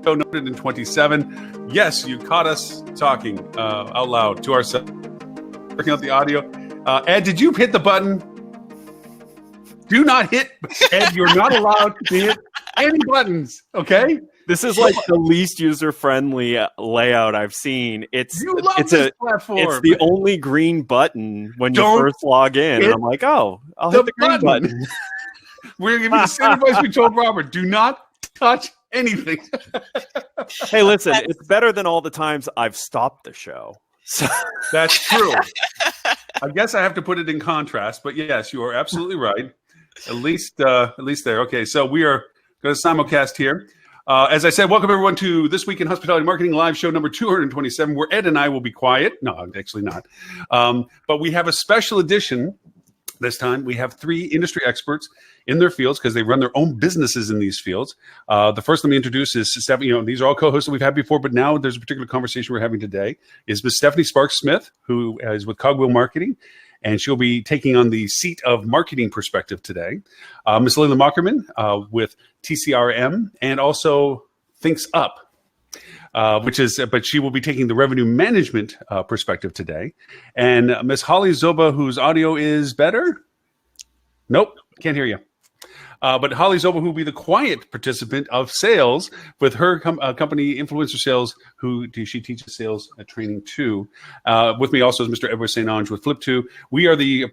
show 127. Yes, you caught us talking out loud to ourselves, working out the audio. Ed, did you hit the button? Do not hit, Ed. You're not allowed to hit any buttons, okay? This is like the least user-friendly layout I've seen. It's this platform. It's the only green button when you first log in. And I'm like, oh, I'll hit the green button. We're going to give you the same advice we told Robert. Do not touch anything. Hey, listen, it's better than all the times I've stopped the show. So. That's true. I guess I have to put it in contrast, but yes, you are absolutely right. At least there. Okay, so we are going to simulcast here. As I said, welcome everyone to This Week in Hospitality Marketing live show number 227, where Ed and I will be quiet. No, actually not. But we have a special edition this time. We have 3 industry experts in their fields because they run their own businesses in these fields. The first let me introduce is Stephanie. These are all co-hosts that we've had before, but now there's a particular conversation we're having today. Is Ms. Stephanie Sparks-Smith, who is with Cogwheel Marketing, and she'll be taking on the seat of marketing perspective today. Ms. Lily Mockerman with TCRM and also Thinks Up, but she will be taking the revenue management perspective today. And Ms. Holly Zoba, whose audio is better? Nope, can't hear you. But Holly Zoba, who will be the quiet participant of sales with her company, Influencer Sales, who she teaches sales training to. With me also is Mr. Edward StOnge with Flip2. We are the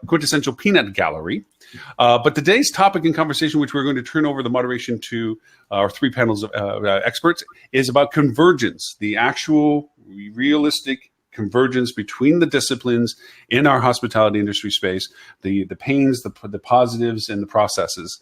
quintessential peanut gallery. But today's topic and conversation, which we're going to turn over the moderation to our 3 panels of experts, is about convergence, the actual realistic convergence between the disciplines in our hospitality industry space, the pains, the positives, and the processes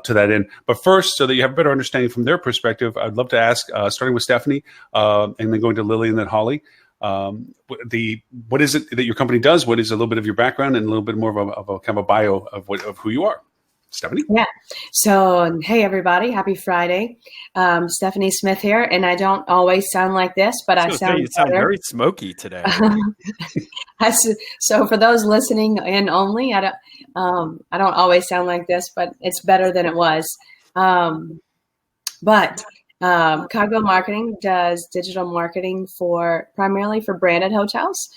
to that end. But first, so that you have a better understanding from their perspective, I'd love to ask, starting with Stephanie, and then going to Lily and then Holly, what is it that your company does? What is a little bit of your background and a little bit more of a kind of a bio of who you are? Stephanie? Yeah. So, hey, everybody. Happy Friday. Stephanie Smith here. And I don't always sound like this, but I sound You sound very smoky today. So for those listening in only, I don't always sound like this, but it's better than it was. But Cogwheel Marketing does digital marketing primarily for branded hotels.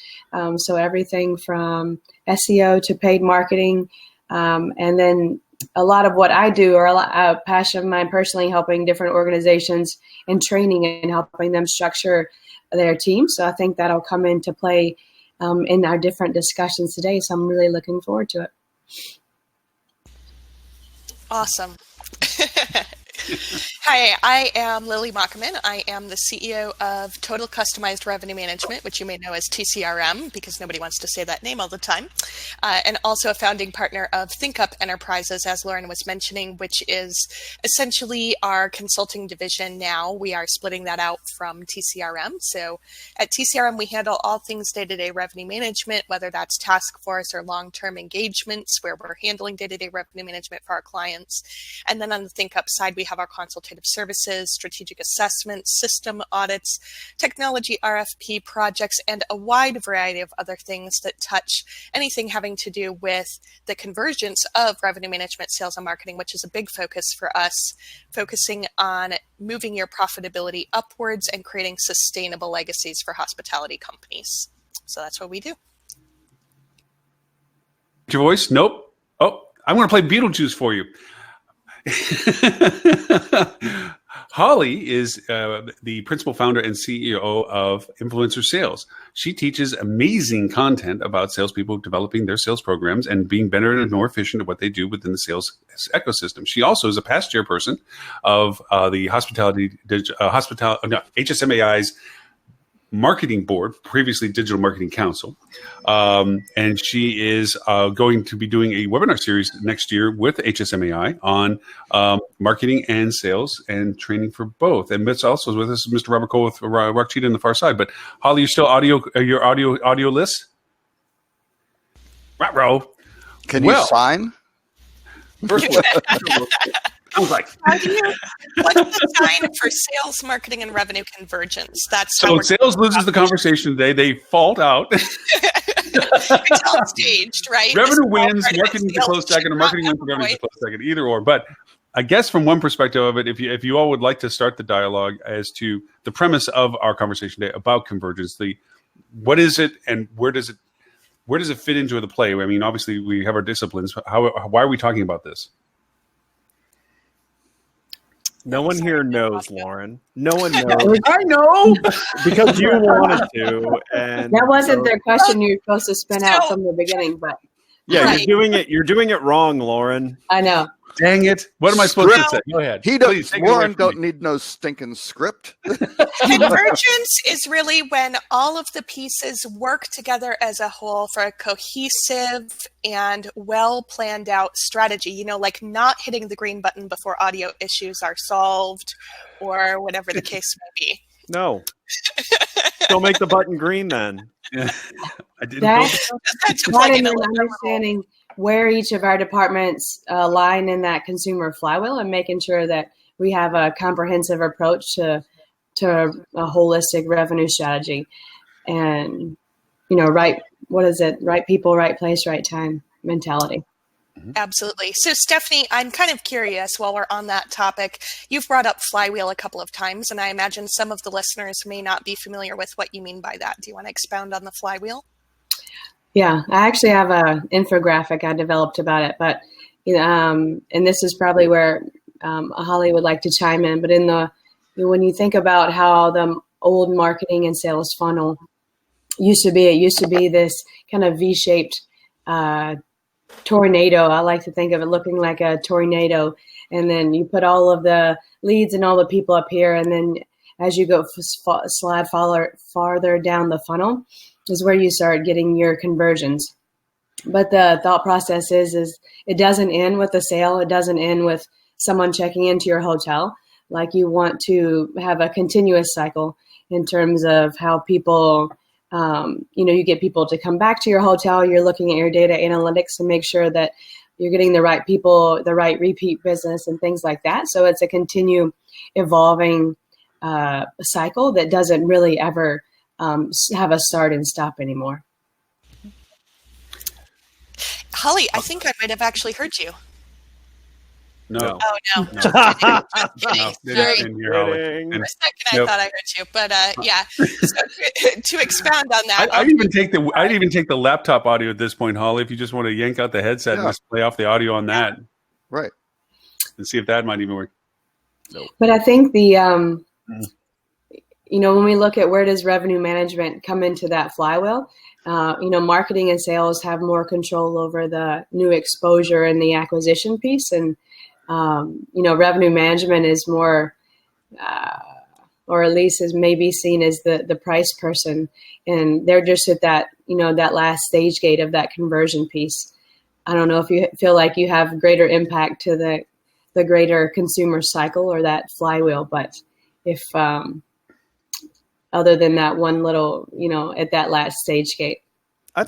So everything from SEO to paid marketing. And then a lot of what I do are a passion of mine personally, helping different organizations and training and helping them structure their team. So I think that'll come into play in our different discussions today. So I'm really looking forward to it. Awesome. Hi, I am Lily Mockerman. I am the CEO of Total Customized Revenue Management, which you may know as TCRM, because nobody wants to say that name all the time, and also a founding partner of ThinkUp Enterprises, as Lauren was mentioning, which is essentially our consulting division now. We are splitting that out from TCRM. So at TCRM, we handle all things day-to-day revenue management, whether that's task force or long-term engagements, where we're handling day-to-day revenue management for our clients. And then on the ThinkUp side, we have our consultative services, strategic assessments, system audits, technology RFP projects, and a wide variety of other things that touch anything having to do with the convergence of revenue management, sales, and marketing, which is a big focus for us, focusing on moving your profitability upwards and creating sustainable legacies for hospitality companies. So that's what we do. Your voice? Nope. Oh, I'm going to play Beetlejuice for you. Holly is the principal founder and CEO of Influencer Sales. She teaches amazing content about salespeople developing their sales programs and being better and more efficient at what they do within the sales ecosystem. She also is a past chairperson of the HSMAI's marketing board, previously Digital Marketing Council. And she is going to be doing a webinar series next year with HSMAI on marketing and sales and training for both. And Mitch also is with us, Mr. Robert Cole with Rock Cheetah on the far side. But Holly, you're still your audio list? Right, row. Can you sign? First of all, I was like, what's the sign for sales, marketing, and revenue convergence? That's so sales loses the conversation today. They fault out. It's all staged, right? Revenue wins, marketing is a close second, or marketing wins, revenue is a close second. Either or, but I guess from one perspective of it, if you all would like to start the dialogue as to the premise of our conversation today about convergence, what is it and where does it fit into the play? I mean, obviously we have our disciplines. Why are we talking about this? No one here knows, Lauren. No one knows. I know because you wanted to, and that wasn't the question you were supposed to spin out from the beginning. But yeah, Right. You're doing it wrong, Lauren. I know. Dang it! What am I supposed to say? Go ahead. Lauren don't need no stinking script. Convergence is really when all of the pieces work together as a whole for a cohesive and well planned out strategy. Like not hitting the green button before audio issues are solved or whatever the case may be. No. Don't make the button green then. Yeah. I didn't. That's That's part like in an understanding where each of our departments line in that consumer flywheel and making sure that we have a comprehensive approach to a holistic revenue strategy. And, right people, right place, right time mentality. Absolutely. So, Stephanie, I'm kind of curious while we're on that topic. You've brought up flywheel a couple of times, and I imagine some of the listeners may not be familiar with what you mean by that. Do you want to expound on the flywheel? Yeah, I actually have an infographic I developed about it, but and this is probably where Holly would like to chime in. But when you think about how the old marketing and sales funnel used to be this kind of V-shaped tornado. I like to think of it looking like a tornado, and then you put all of the leads and all the people up here, and then as you go slide farther down the funnel is where you start getting your conversions. But the thought process is it doesn't end with a sale. It doesn't end with someone checking into your hotel. Like you want to have a continuous cycle in terms of how people, you get people to come back to your hotel. You're looking at your data analytics to make sure that you're getting the right people, the right repeat business and things like that. So it's a continue evolving cycle that doesn't really ever have a start and stop anymore. Holly, I think I might have actually heard you. No. Oh, no. No, Sorry. For a second, I thought I heard you, but yeah. So, to expound on that, I'd even take the laptop audio at this point, Holly. If you just want to yank out the headset and just play off the audio on that, right, and see if that might even work. Nope. But I think when we look at where does revenue management come into that flywheel, marketing and sales have more control over the new exposure and the acquisition piece, and revenue management is more, or at least is maybe seen as the price person, and they're just at that, that last stage gate of that conversion piece. I don't know if you feel like you have greater impact to the greater consumer cycle or that flywheel, but if other than that one little, at that last stage gate. I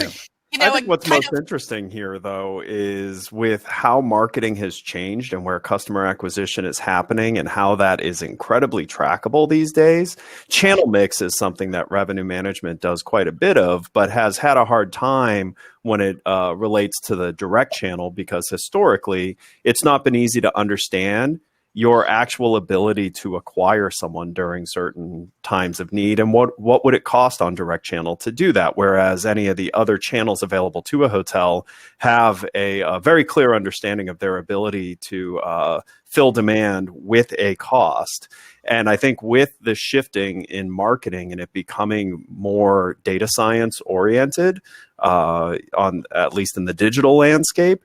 think what's most interesting here, though, is with how marketing has changed and where customer acquisition is happening and how that is incredibly trackable these days. Channel mix is something that revenue management does quite a bit of, but has had a hard time when it relates to the direct channel, because historically it's not been easy to understand your actual ability to acquire someone during certain times of need, and what would it cost on direct channel to do that, whereas any of the other channels available to a hotel have a very clear understanding of their ability to fill demand with a cost. And I think with the shifting in marketing and it becoming more data science oriented, on at least in the digital landscape,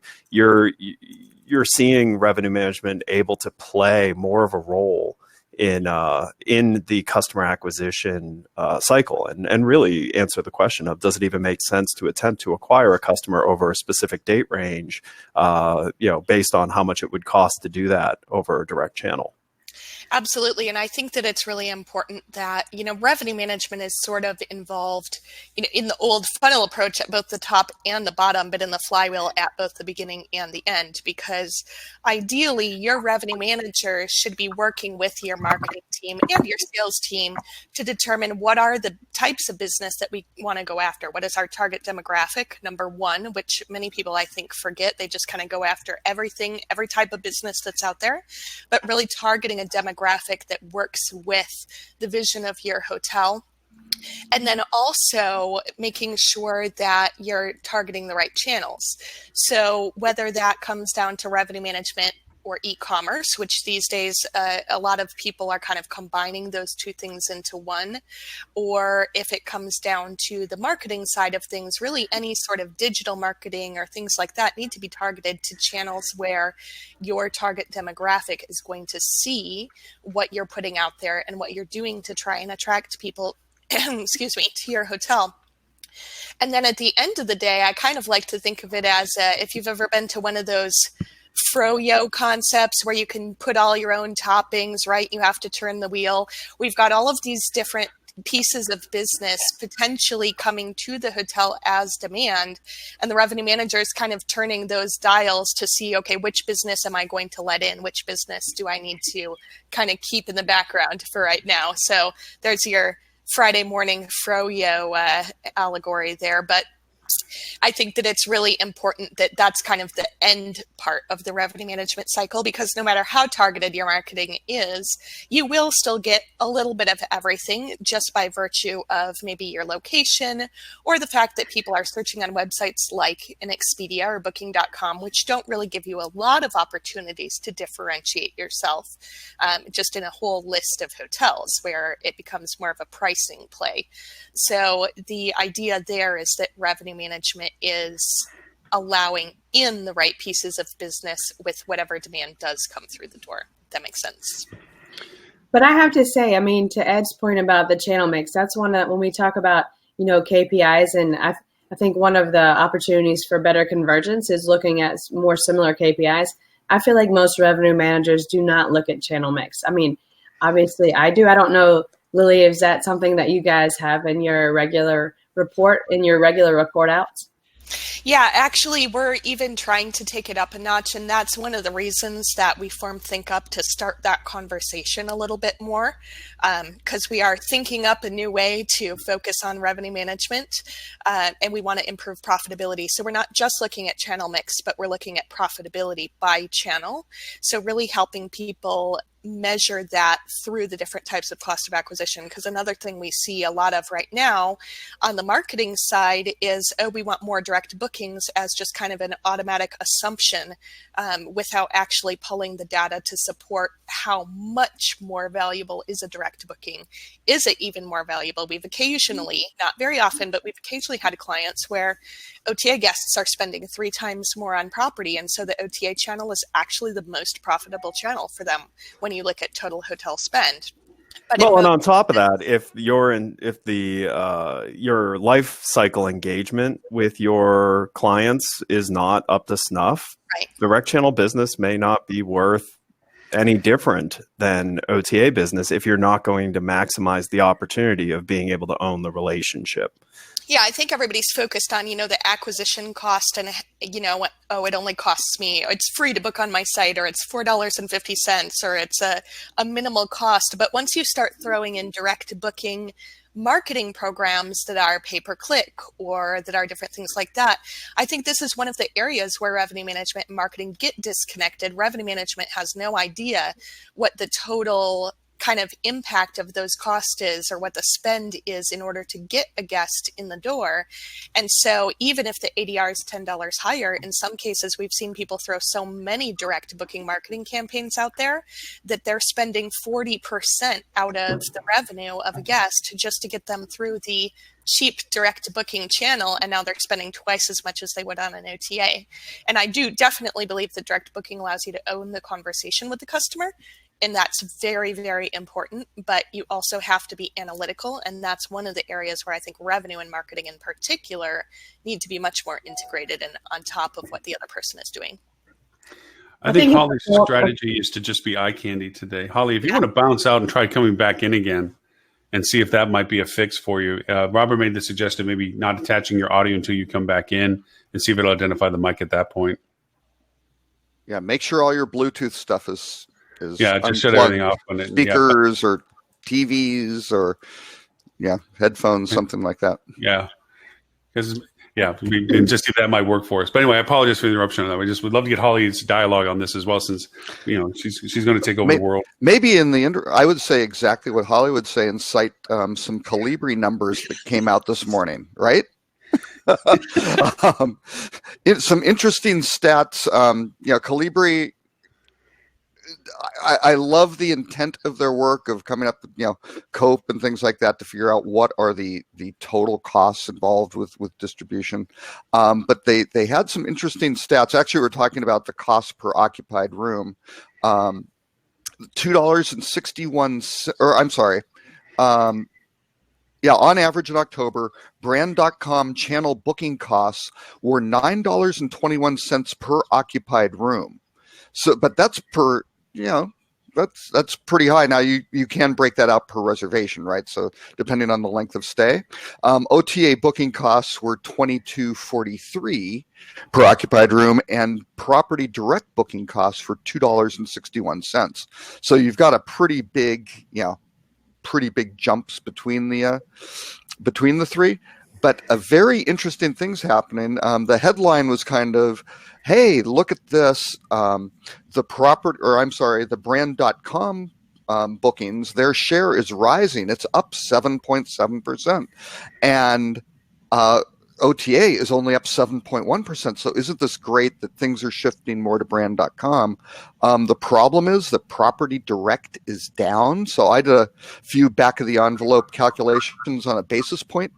you're seeing revenue management able to play more of a role in the customer acquisition cycle, and really answer the question of, does it even make sense to attempt to acquire a customer over a specific date range, based on how much it would cost to do that over a direct channel? Absolutely. And I think that it's really important that, revenue management is sort of involved, in the old funnel approach at both the top and the bottom, but in the flywheel at both the beginning and the end, because ideally your revenue manager should be working with your marketing team and your sales team to determine what are the types of business that we want to go after. What is our target demographic, number one, which many people I think forget. They just kind of go after everything, every type of business that's out there, but really targeting a demographic that works with the vision of your hotel. And then also making sure that you're targeting the right channels. So whether that comes down to revenue management or e-commerce, which these days a lot of people are kind of combining those two things into one, or if it comes down to the marketing side of things, really any sort of digital marketing or things like that need to be targeted to channels where your target demographic is going to see what you're putting out there and what you're doing to try and attract people excuse me, to your hotel. And then at the end of the day, I kind of like to think of it as if you've ever been to one of those froyo concepts where you can put all your own toppings, right? You have to turn the wheel. We've got all of these different pieces of business potentially coming to the hotel as demand. And the revenue manager is kind of turning those dials to see, okay, which business am I going to let in? Which business do I need to kind of keep in the background for right now? So there's your Friday morning froyo allegory there. But I think that it's really important that that's kind of the end part of the revenue management cycle, because no matter how targeted your marketing is, you will still get a little bit of everything just by virtue of maybe your location or the fact that people are searching on websites like an Expedia or Booking.com, which don't really give you a lot of opportunities to differentiate yourself just in a whole list of hotels where it becomes more of a pricing play. So the idea there is that revenue management is allowing in the right pieces of business with whatever demand does come through the door. That makes sense. But I have to say, I mean, to Ed's point about the channel mix, that's one that when we talk about, KPIs, and I think one of the opportunities for better convergence is looking at more similar KPIs. I feel like most revenue managers do not look at channel mix. I mean, obviously I do. I don't know, Lily, is that something that you guys have in your regular report outs? Yeah, actually, we're even trying to take it up a notch, and that's one of the reasons that we formed ThinkUp, to start that conversation a little bit more, because we are thinking up a new way to focus on revenue management, and we want to improve profitability. So we're not just looking at channel mix, but we're looking at profitability by channel. So really helping people measure that through the different types of cost of acquisition. Because another thing we see a lot of right now on the marketing side is, we want more direct bookings as just kind of an automatic assumption, without actually pulling the data to support how much more valuable is a direct booking. Is it even more valuable? We've occasionally, not very often, but we've occasionally had clients where OTA guests are spending 3 times more on property. And so the OTA channel is actually the most profitable channel for them when you look at total hotel spend. But and on top of that, if your life cycle engagement with your clients is not up to snuff, right, direct channel business may not be worth any different than OTA business if you're not going to maximize the opportunity of being able to own the relationship. Yeah, I think everybody's focused on, the acquisition cost and, it only costs me, it's free to book on my site, or it's $4.50, or it's a minimal cost. But once you start throwing in direct booking marketing programs that are pay-per-click or that are different things like that, I think this is one of the areas where revenue management and marketing get disconnected. Revenue management has no idea what the total kind of impact of those costs is, or what the spend is in order to get a guest in the door. And so even if the ADR is $10 higher, in some cases we've seen people throw so many direct booking marketing campaigns out there that they're spending 40% out of the revenue of a guest just to get them through the cheap direct booking channel, and now they're spending twice as much as they would on an OTA. And I do definitely believe that direct booking allows you to own the conversation with the customer, and that's very, very important. But you also have to be analytical, and that's one of the areas where I think revenue and marketing in particular need to be much more integrated and on top of what the other person is doing. I think Holly's strategy is to just be eye candy today. Holly, if you want to bounce out and try coming back in again and see if that might be a fix for you. Robert made the suggestion maybe not attaching your audio until you come back in and see if it'll identify the mic at that point. Yeah, make sure all your Bluetooth stuff is just shut everything off on it. Speakers or TVs or headphones, something like that. Yeah, because we can just see if that might work for us. But anyway, I apologize for the interruption on that. We just would love to get Holly's dialogue on this as well, since she's going to take over the world. Maybe I would say exactly what Holly would say and cite some Calibri numbers that came out this morning, right? Some interesting stats. Calibri. I love the intent of their work of coming up with, COPE and things like that to figure out what are the total costs involved with distribution. But they had some interesting stats. Actually, we're talking about the cost per occupied room. $2.61, or I'm sorry. On average in October, brand.com channel booking costs were $9.21 per occupied room. So, but that's per, that's pretty high. Now you can break that out per reservation, right? So depending on the length of stay, OTA booking costs were $22.43 per occupied room, and property direct booking costs for $2.61. So you've got a pretty big jumps between the three. But a very interesting thing's happening. The headline was kind of, hey, look at this. The brand.com bookings, their share is rising. It's up 7.7%. And OTA is only up 7.1%. So isn't this great that things are shifting more to brand.com? The problem is that property direct is down. So I did a few back of the envelope calculations on a basis point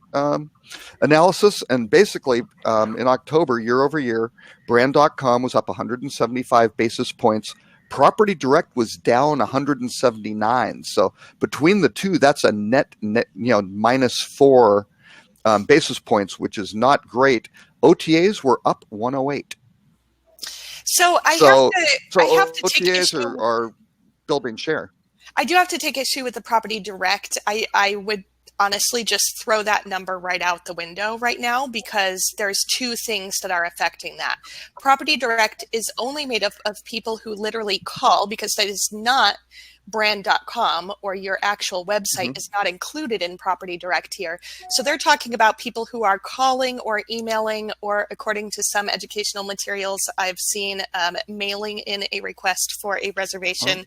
analysis. And basically in October, year over year, brand.com was up 175 basis points. Property direct was down 179. So between the two, that's a net -4 basis points, which is not great. OTAs were up 108. So I have to take OTAs issue. are building share. I do have to take issue with the property direct. I would honestly just throw that number right out the window right now, because there's two things that are affecting that. Property direct is only made up of people who literally call, because that is not brand.com, or your actual website is not included in property direct here. So they're talking about people who are calling or emailing, or according to some educational materials I've seen, mailing in a request for a reservation.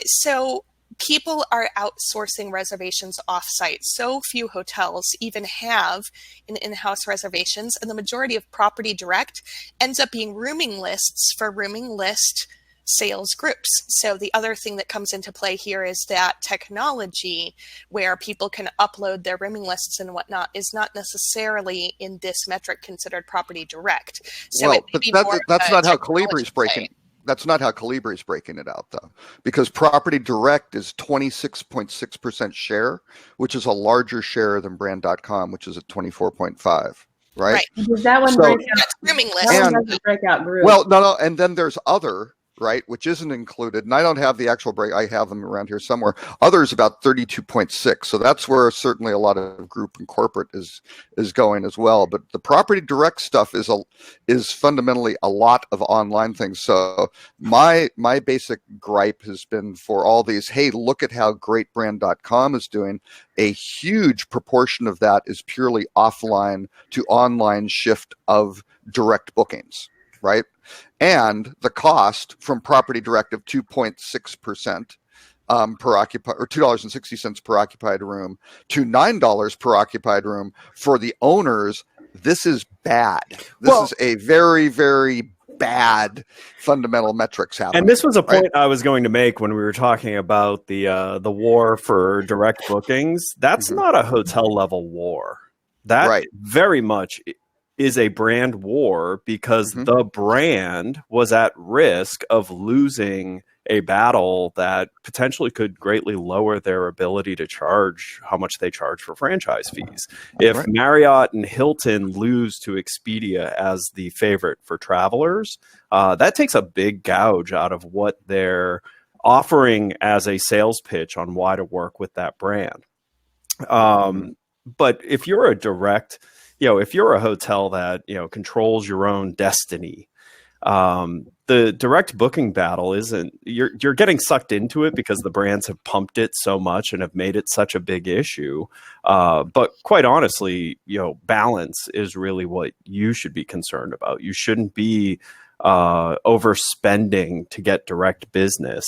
So people are outsourcing reservations offsite. So few hotels even have an in-house reservations, and the majority of property direct ends up being rooming lists for rooming list sales groups. So the other thing that comes into play here is that technology where people can upload their rooming lists and whatnot is not necessarily in this metric considered property direct. So that's not how Calibri is breaking. That's not how Calibri is breaking it out, though, because property direct is 26.6% share, which is a larger share than brand.com, which is at 24.5. Right. Because that one breaks out rooming list. That one doesn't break out group. Well, no, and then there's other, right, which isn't included. And I don't have the actual break. I have them around here somewhere. Others about 32.6. So that's where certainly a lot of group and corporate is going as well. But the property direct stuff is fundamentally a lot of online things. So my basic gripe has been for all these, hey, look at how great brand.com is doing. A huge proportion of that is purely offline to online shift of direct bookings, right? And the cost from property direct of 2.6% per occupied, or $2.60 per occupied room, to $9 per occupied room for the owners. This is bad. This is a very, very bad fundamental metrics happening. And this was a point I was going to make when we were talking about the war for direct bookings. That's not a hotel level war. That very much is a brand war because the brand was at risk of losing a battle that potentially could greatly lower their ability to charge how much they charge for franchise fees. If Marriott and Hilton lose to Expedia as the favorite for travelers, that takes a big gouge out of what they're offering as a sales pitch on why to work with that brand. But if you're a direct, if you're a hotel that, controls your own destiny, the direct booking battle isn't, you're getting sucked into it because the brands have pumped it so much and have made it such a big issue. But quite honestly, balance is really what you should be concerned about. You shouldn't be overspending to get direct business.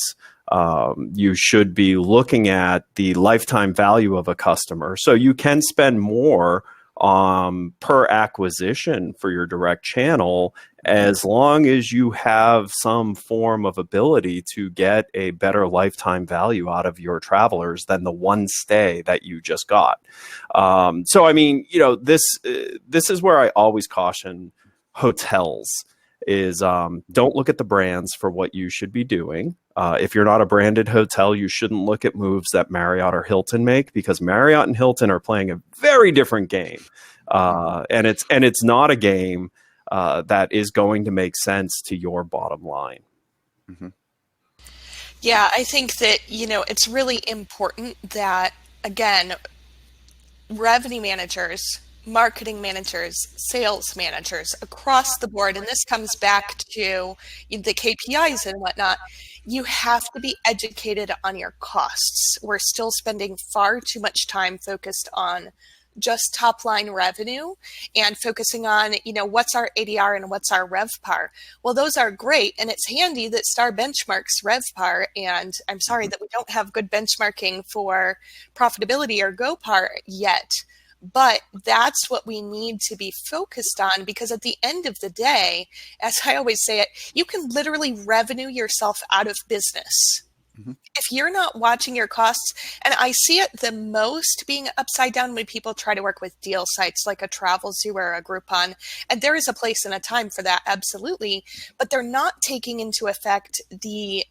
You should be looking at the lifetime value of a customer. So you can spend more per acquisition for your direct channel, as long as you have some form of ability to get a better lifetime value out of your travelers than the one stay that you just got. So, I mean, this is where I always caution hotels is don't look at the brands for what you should be doing. If you're not a branded hotel, you shouldn't look at moves that Marriott or Hilton make, because Marriott and Hilton are playing a very different game. And it's not a game that is going to make sense to your bottom line. Yeah, I think that, it's really important that, again, revenue managers, marketing managers, sales managers across the board, and this comes back to the KPIs and whatnot, you have to be educated on your costs. We're still spending far too much time focused on just top line revenue and focusing on, what's our ADR and what's our RevPAR. Well, those are great. And it's handy that Star benchmarks RevPAR. And I'm sorry that we don't have good benchmarking for profitability or GoPAR yet. But that's what we need to be focused on, because at the end of the day, as I always say it, you can literally revenue yourself out of business. If you're not watching your costs, and I see it the most being upside down when people try to work with deal sites like a Travelzoo or a Groupon, and there is a place and a time for that, absolutely, but they're not taking into effect the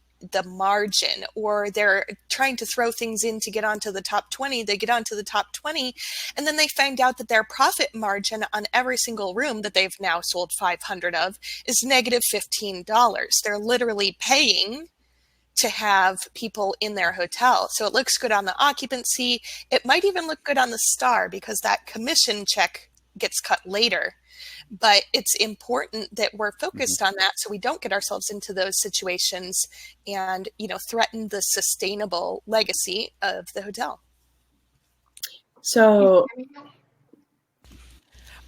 margin, or they're trying to throw things in to get onto the top 20. They get onto the top 20, and then they find out that their profit margin on every single room that they've now sold 500 of is negative $15. They're literally paying to have people in their hotel. So it looks good on the occupancy. It might even look good on the star because that commission check gets cut later. But it's important that we're focused on that so we don't get ourselves into those situations and, threaten the sustainable legacy of the hotel. So,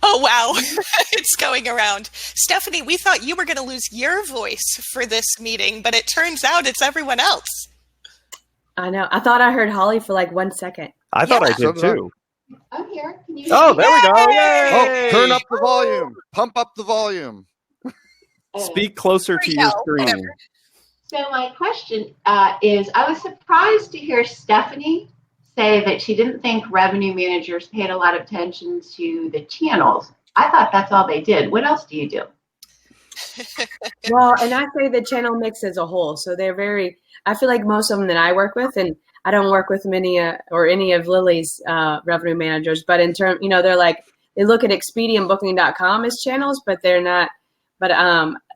oh, wow. It's going around. Stephanie, we thought you were going to lose your voice for this meeting, but it turns out it's everyone else. I know. I thought I heard Holly for like 1 second. I thought I did too. I'm here. Can you Oh, there we go. Yay! Oh, turn up the volume. Pump up the volume. Speak closer to your screen. Whatever. So my question is, I was surprised to hear Stephanie say that she didn't think revenue managers paid a lot of attention to the channels. I thought that's all they did. What else do you do? Well, and I say the channel mix as a whole. So I feel like most of them that I work with, and I don't work with many or any of Lily's revenue managers, but in terms, they're like, they look at Expedia and Booking.com as channels, but they're not, but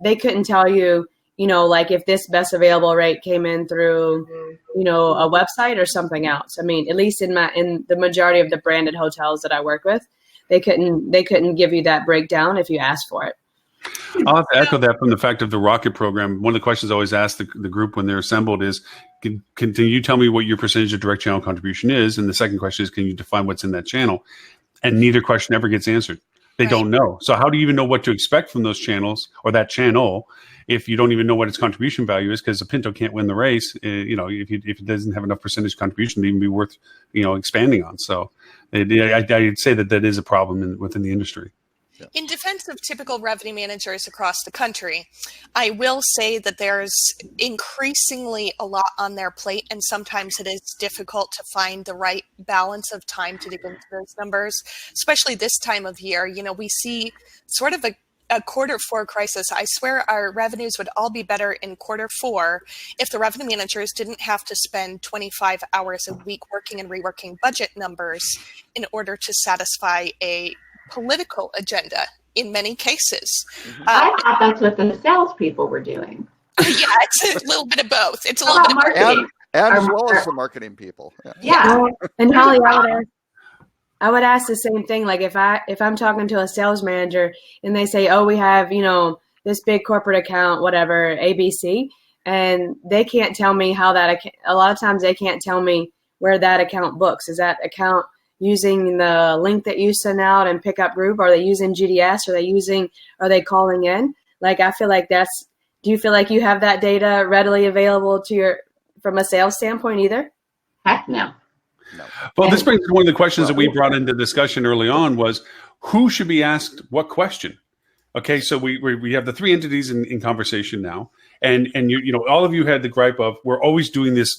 they couldn't tell you, like if this best available rate came in through, a website or something else. I mean, at least in the majority of the branded hotels that I work with, they couldn't give you that breakdown if you asked for it. I'll have to echo that from the fact of the Rocket program. One of the questions I always ask the group when they're assembled is, can you tell me what your percentage of direct channel contribution is? And the second question is, can you define what's in that channel? And neither question ever gets answered. They don't know. So how do you even know what to expect from those channels or that channel if you don't even know what its contribution value is? Because a Pinto can't win the race, if it doesn't have enough percentage contribution to even be worth, expanding on. So I'd say that is a problem within the industry. In defense of typical revenue managers across the country, I will say that there's increasingly a lot on their plate, and sometimes it is difficult to find the right balance of time to dig into those numbers, especially this time of year. You know, we see sort of a quarter four crisis. I swear our revenues would all be better in quarter four if the revenue managers didn't have to spend 25 hours a week working and reworking budget numbers in order to satisfy a political agenda in many cases. I thought that's what the salespeople were doing. Yeah, it's a little bit of both. It's a How little bit about of both. marketing? And as well as the marketing people. Yeah. And Holly, I would ask the same thing. Like if I'm talking to a sales manager and they say, oh, we have, you know, this big corporate account, whatever, ABC, and they can't tell me how that, a lot of times they can't tell me where that account books. Is that account using the link that you send out and pickup group? Are they using GDS? Are they calling in? Like, I feel like do you feel like you have that data readily available from a sales standpoint either? Heck no. Well, this brings to one of the questions that we brought into discussion early on was who should be asked what question? Okay, so we have the three entities in conversation now, and you know all of you had the gripe of we're always doing this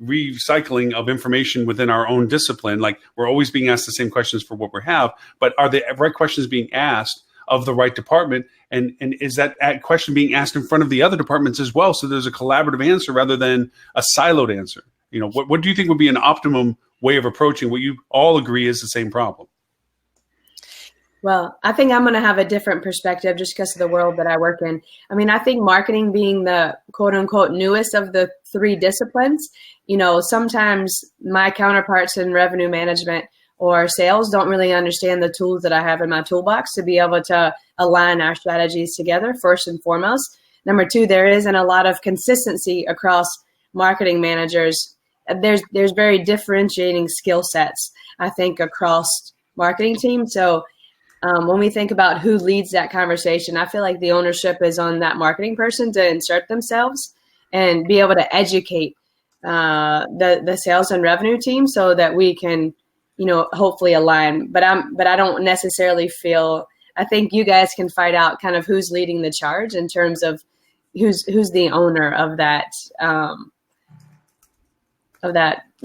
recycling of information within our own discipline. Like we're always being asked the same questions for what we have, but are the right questions being asked of the right department? And is that question being asked in front of the other departments as well? So there's a collaborative answer rather than a siloed answer. You know, what do you think would be an optimum way of approaching what you all agree is the same problem? Well, I think I'm going to have a different perspective just because of the world that I work in. I mean, I think marketing being the quote unquote newest of the three disciplines, you know, sometimes my counterparts in revenue management or sales don't really understand the tools that I have in my toolbox to be able to align our strategies together, first and foremost. Number two, there isn't a lot of consistency across marketing managers. There's very differentiating skill sets, I think, across marketing teams. So when we think about who leads that conversation, I feel like the ownership is on that marketing person to insert themselves and be able to educate the sales and revenue team so that we can, you know, hopefully align. But I don't necessarily feel. I think you guys can find out kind of who's leading the charge in terms of who's the owner of that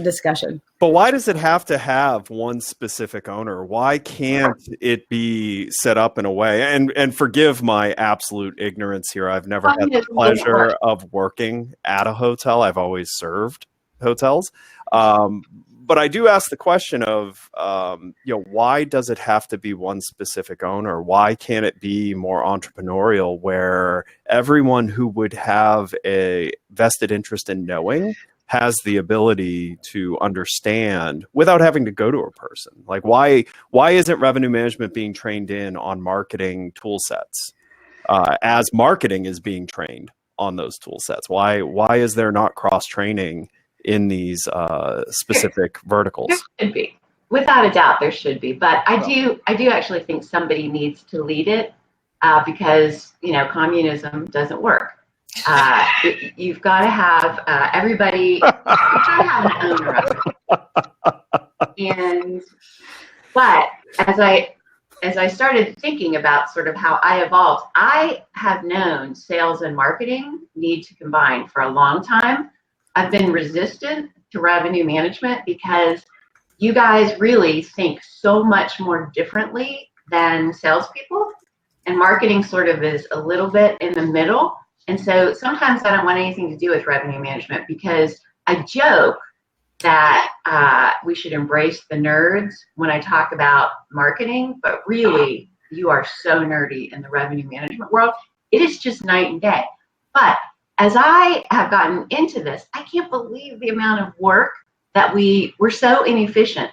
discussion. But why does it have to have one specific owner? Why can't it be set up in a way? And forgive my absolute ignorance here. I've never had the pleasure of working at a hotel. I've always served hotels. But I do ask the question of, why does it have to be one specific owner? Why can't it be more entrepreneurial where everyone who would have a vested interest in knowing has the ability to understand without having to go to a person? Like why isn't revenue management being trained in on marketing tool sets as marketing is being trained on those tool sets? Why is there not cross training in these specific verticals? There should be, without a doubt, there should be. But I do actually think somebody needs to lead it because communism doesn't work. You've got to have everybody. You've got to have an owner of it. But as I started thinking about sort of how I evolved, I have known sales and marketing need to combine for a long time. I've been resistant to revenue management because you guys really think so much more differently than salespeople, and marketing sort of is a little bit in the middle. And so sometimes I don't want anything to do with revenue management because I joke that we should embrace the nerds when I talk about marketing, but really you are so nerdy in the revenue management world. It is just night and day. But as I have gotten into this, I can't believe the amount of work that we're so inefficient.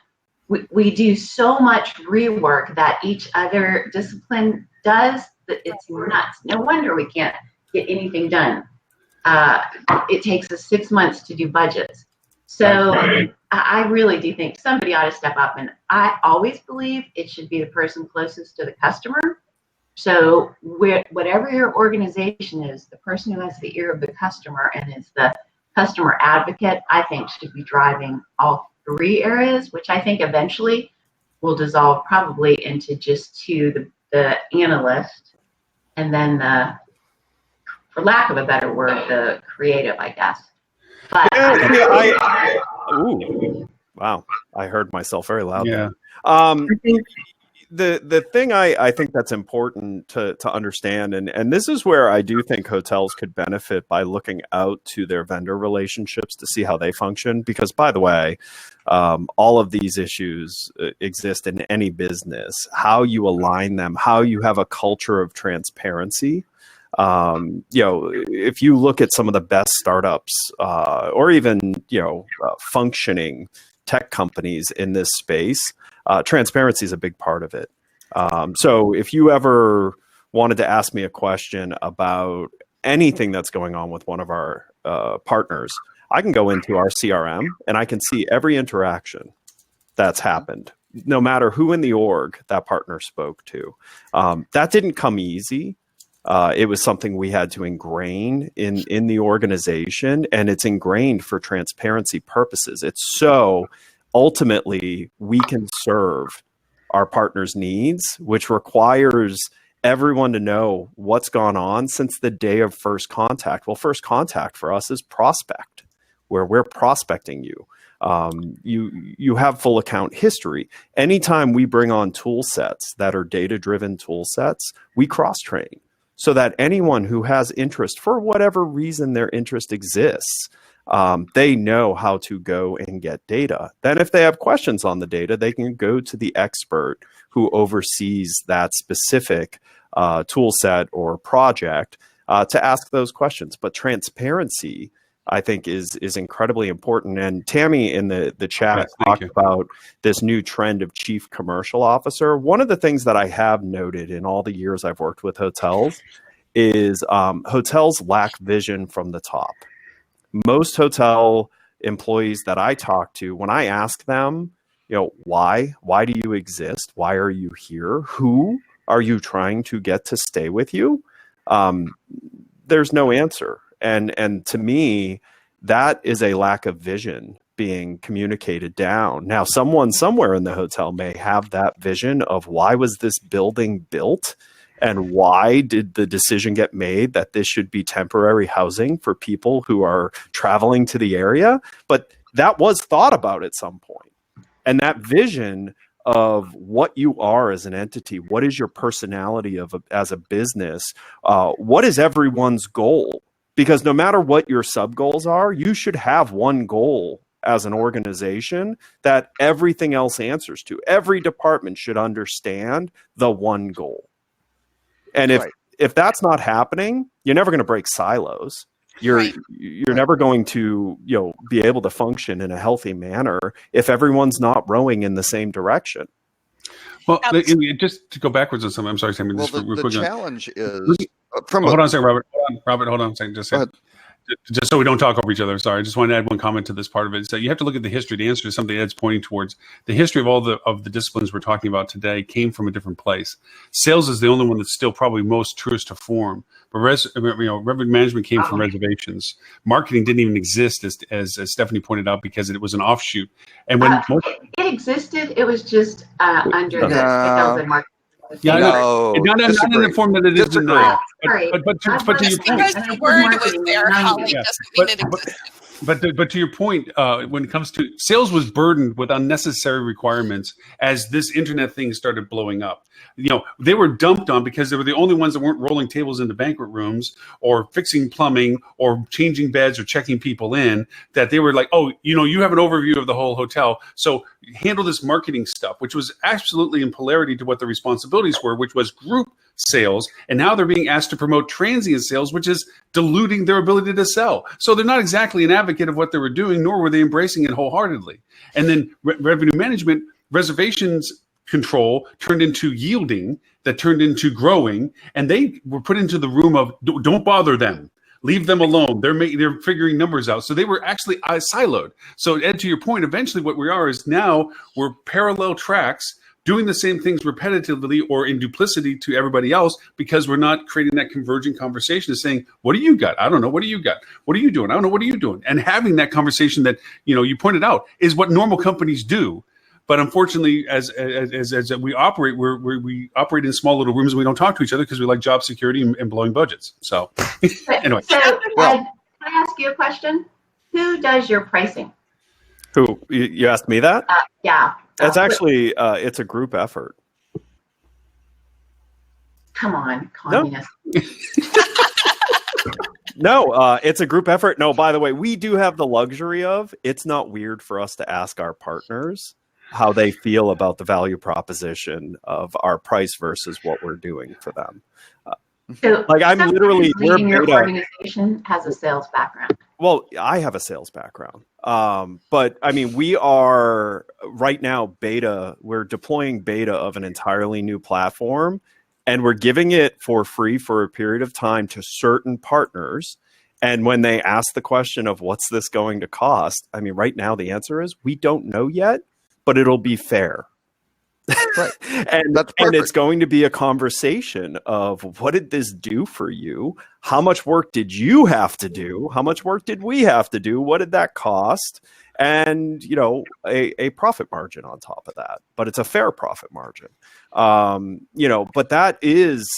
We do so much rework that each other discipline does that it's nuts. No wonder we can't get anything done. It takes us 6 months to do budgets. So I really do think somebody ought to step up, and I always believe it should be the person closest to the customer. So whatever your organization is, the person who has the ear of the customer and is the customer advocate, I think should be driving all three areas, which I think eventually will dissolve probably into just two, the analyst, and then the, for lack of a better word, the creative, I guess. But ooh, wow, I heard myself very loudly. Yeah. The thing I think that's important to understand, and this is where I do think hotels could benefit by looking out to their vendor relationships to see how they function. Because, by the way, all of these issues exist in any business. How you align them, how you have a culture of transparency. If you look at some of the best startups or even functioning tech companies in this space, transparency is a big part of it. So if you ever wanted to ask me a question about anything that's going on with one of our partners, I can go into our CRM and I can see every interaction that's happened, no matter who in the org that partner spoke to. That didn't come easy. It was something we had to ingrain in the organization, and it's ingrained for transparency purposes. It's so ultimately we can serve our partners' needs, which requires everyone to know what's gone on since the day of first contact. Well, first contact for us is prospect, where we're prospecting you. You have full account history. Anytime we bring on tool sets that are data-driven tool sets, we cross-train so that anyone who has interest, for whatever reason their interest exists, they know how to go and get data. Then if they have questions on the data, they can go to the expert who oversees that specific tool set or project to ask those questions. But transparency, I think, is incredibly important. And Tammy in the chat talked about this new trend of chief commercial officer. One of the things that I have noted in all the years I've worked with hotels is hotels lack vision from the top. Most hotel employees that I talk to, when I ask them, why do you exist? Why are you here? Who are you trying to get to stay with you? There's no answer. And to me, that is a lack of vision being communicated down. Now, someone somewhere in the hotel may have that vision of why was this building built? And why did the decision get made that this should be temporary housing for people who are traveling to the area? But that was thought about at some point. And that vision of what you are as an entity, what is your personality as a business, what is everyone's goal? Because no matter what your sub-goals are, you should have one goal as an organization that everything else answers to. Every department should understand the one goal. And if that's not happening, you're never going to break silos. You're never going to be able to function in a healthy manner if everyone's not rowing in the same direction. Well, just to go backwards on something, I'm sorry, Sammy. Well, the challenge is from. Hold on a second, Robert. Robert, hold on a second. Just so we don't talk over each other. Sorry, I just wanted to add one comment to this part of it. So you have to look at the history. The answer to something Ed's pointing towards. The history of all the disciplines we're talking about today came from a different place. Sales is the only one that's still probably most truest to form. But revenue management came from reservations. Marketing didn't even exist, as Stephanie pointed out, because it was an offshoot. And when it existed, it was just under the sales and marketing. Yeah, no, not in the form that it is now. But to your point, because the word was there, Holly, doesn't mean it existed. But to your point, when it comes to sales, was burdened with unnecessary requirements as this internet thing started blowing up. They were dumped on because they were the only ones that weren't rolling tables into banquet rooms or fixing plumbing or changing beds or checking people in. That they were like, you have an overview of the whole hotel, so handle this marketing stuff, which was absolutely in polarity to what the responsibilities were, which was group sales. And now they're being asked to promote transient sales, which is diluting their ability to sell. So they're not exactly an advocate of what they were doing, nor were they embracing it wholeheartedly. And then revenue management, reservations control turned into yielding, that turned into growing, and they were put into the room of don't bother them. Leave them alone. They're figuring numbers out. So they were actually siloed. So Ed, to your point, eventually what we are is now we're parallel tracks doing the same things repetitively or in duplicity to everybody else because we're not creating that convergent conversation of saying, what do you got? I don't know. What do you got? What are you doing? I don't know. What are you doing? And having that conversation that, you pointed out is what normal companies do. But unfortunately, as we operate, we operate in small little rooms and we don't talk to each other because we like job security and blowing budgets. So anyway. So Ed, can I ask you a question? Who does your pricing? Who? You asked me that? Yeah. It's actually, it's a group effort. Come on, communist. No, it's a group effort. No, by the way, we do have the luxury of, it's not weird for us to ask our partners how they feel about the value proposition of our price versus what we're doing for them. So like I'm literally, we're your beta. organization has a sales background. Well, I have a sales background. But I mean, we are right now beta, we're deploying beta of an entirely new platform, and we're giving it for free for a period of time to certain partners. And when they ask the question of what's this going to cost, I mean, right now the answer is we don't know yet, but it'll be fair. Right. and it's going to be a conversation of what did this do for you? How much work did you have to do? How much work did we have to do? What did that cost? And, you know, a profit margin on top of that, but it's a fair profit margin. You know, but that is,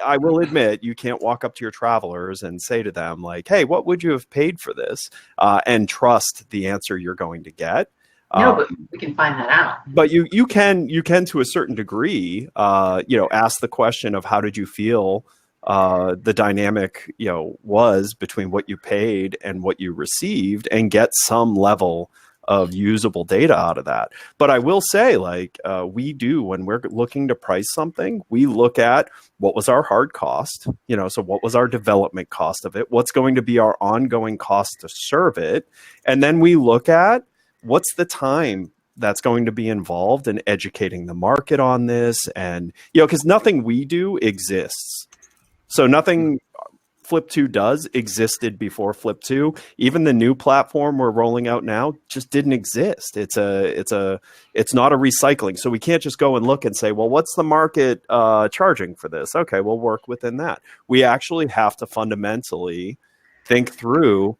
I will admit, you can't walk up to your travelers and say to them like, hey, what would you have paid for this? And trust the answer you're going to get. No, but we can find that out. But you can to a certain degree, ask the question of how did you feel the dynamic, was between what you paid and what you received, and get some level of usable data out of that. But I will say, we do, when we're looking to price something, we look at what was our hard cost, so what was our development cost of it, what's going to be our ongoing cost to serve it, and then we look at what's the time that's going to be involved in educating the market on this. And, because nothing we do exists. So nothing Flip 2 does existed before Flip 2. Even the new platform we're rolling out now just didn't exist. It's not a recycling. So we can't just go and look and say, well, what's the market charging for this? Okay, we'll work within that. We actually have to fundamentally think through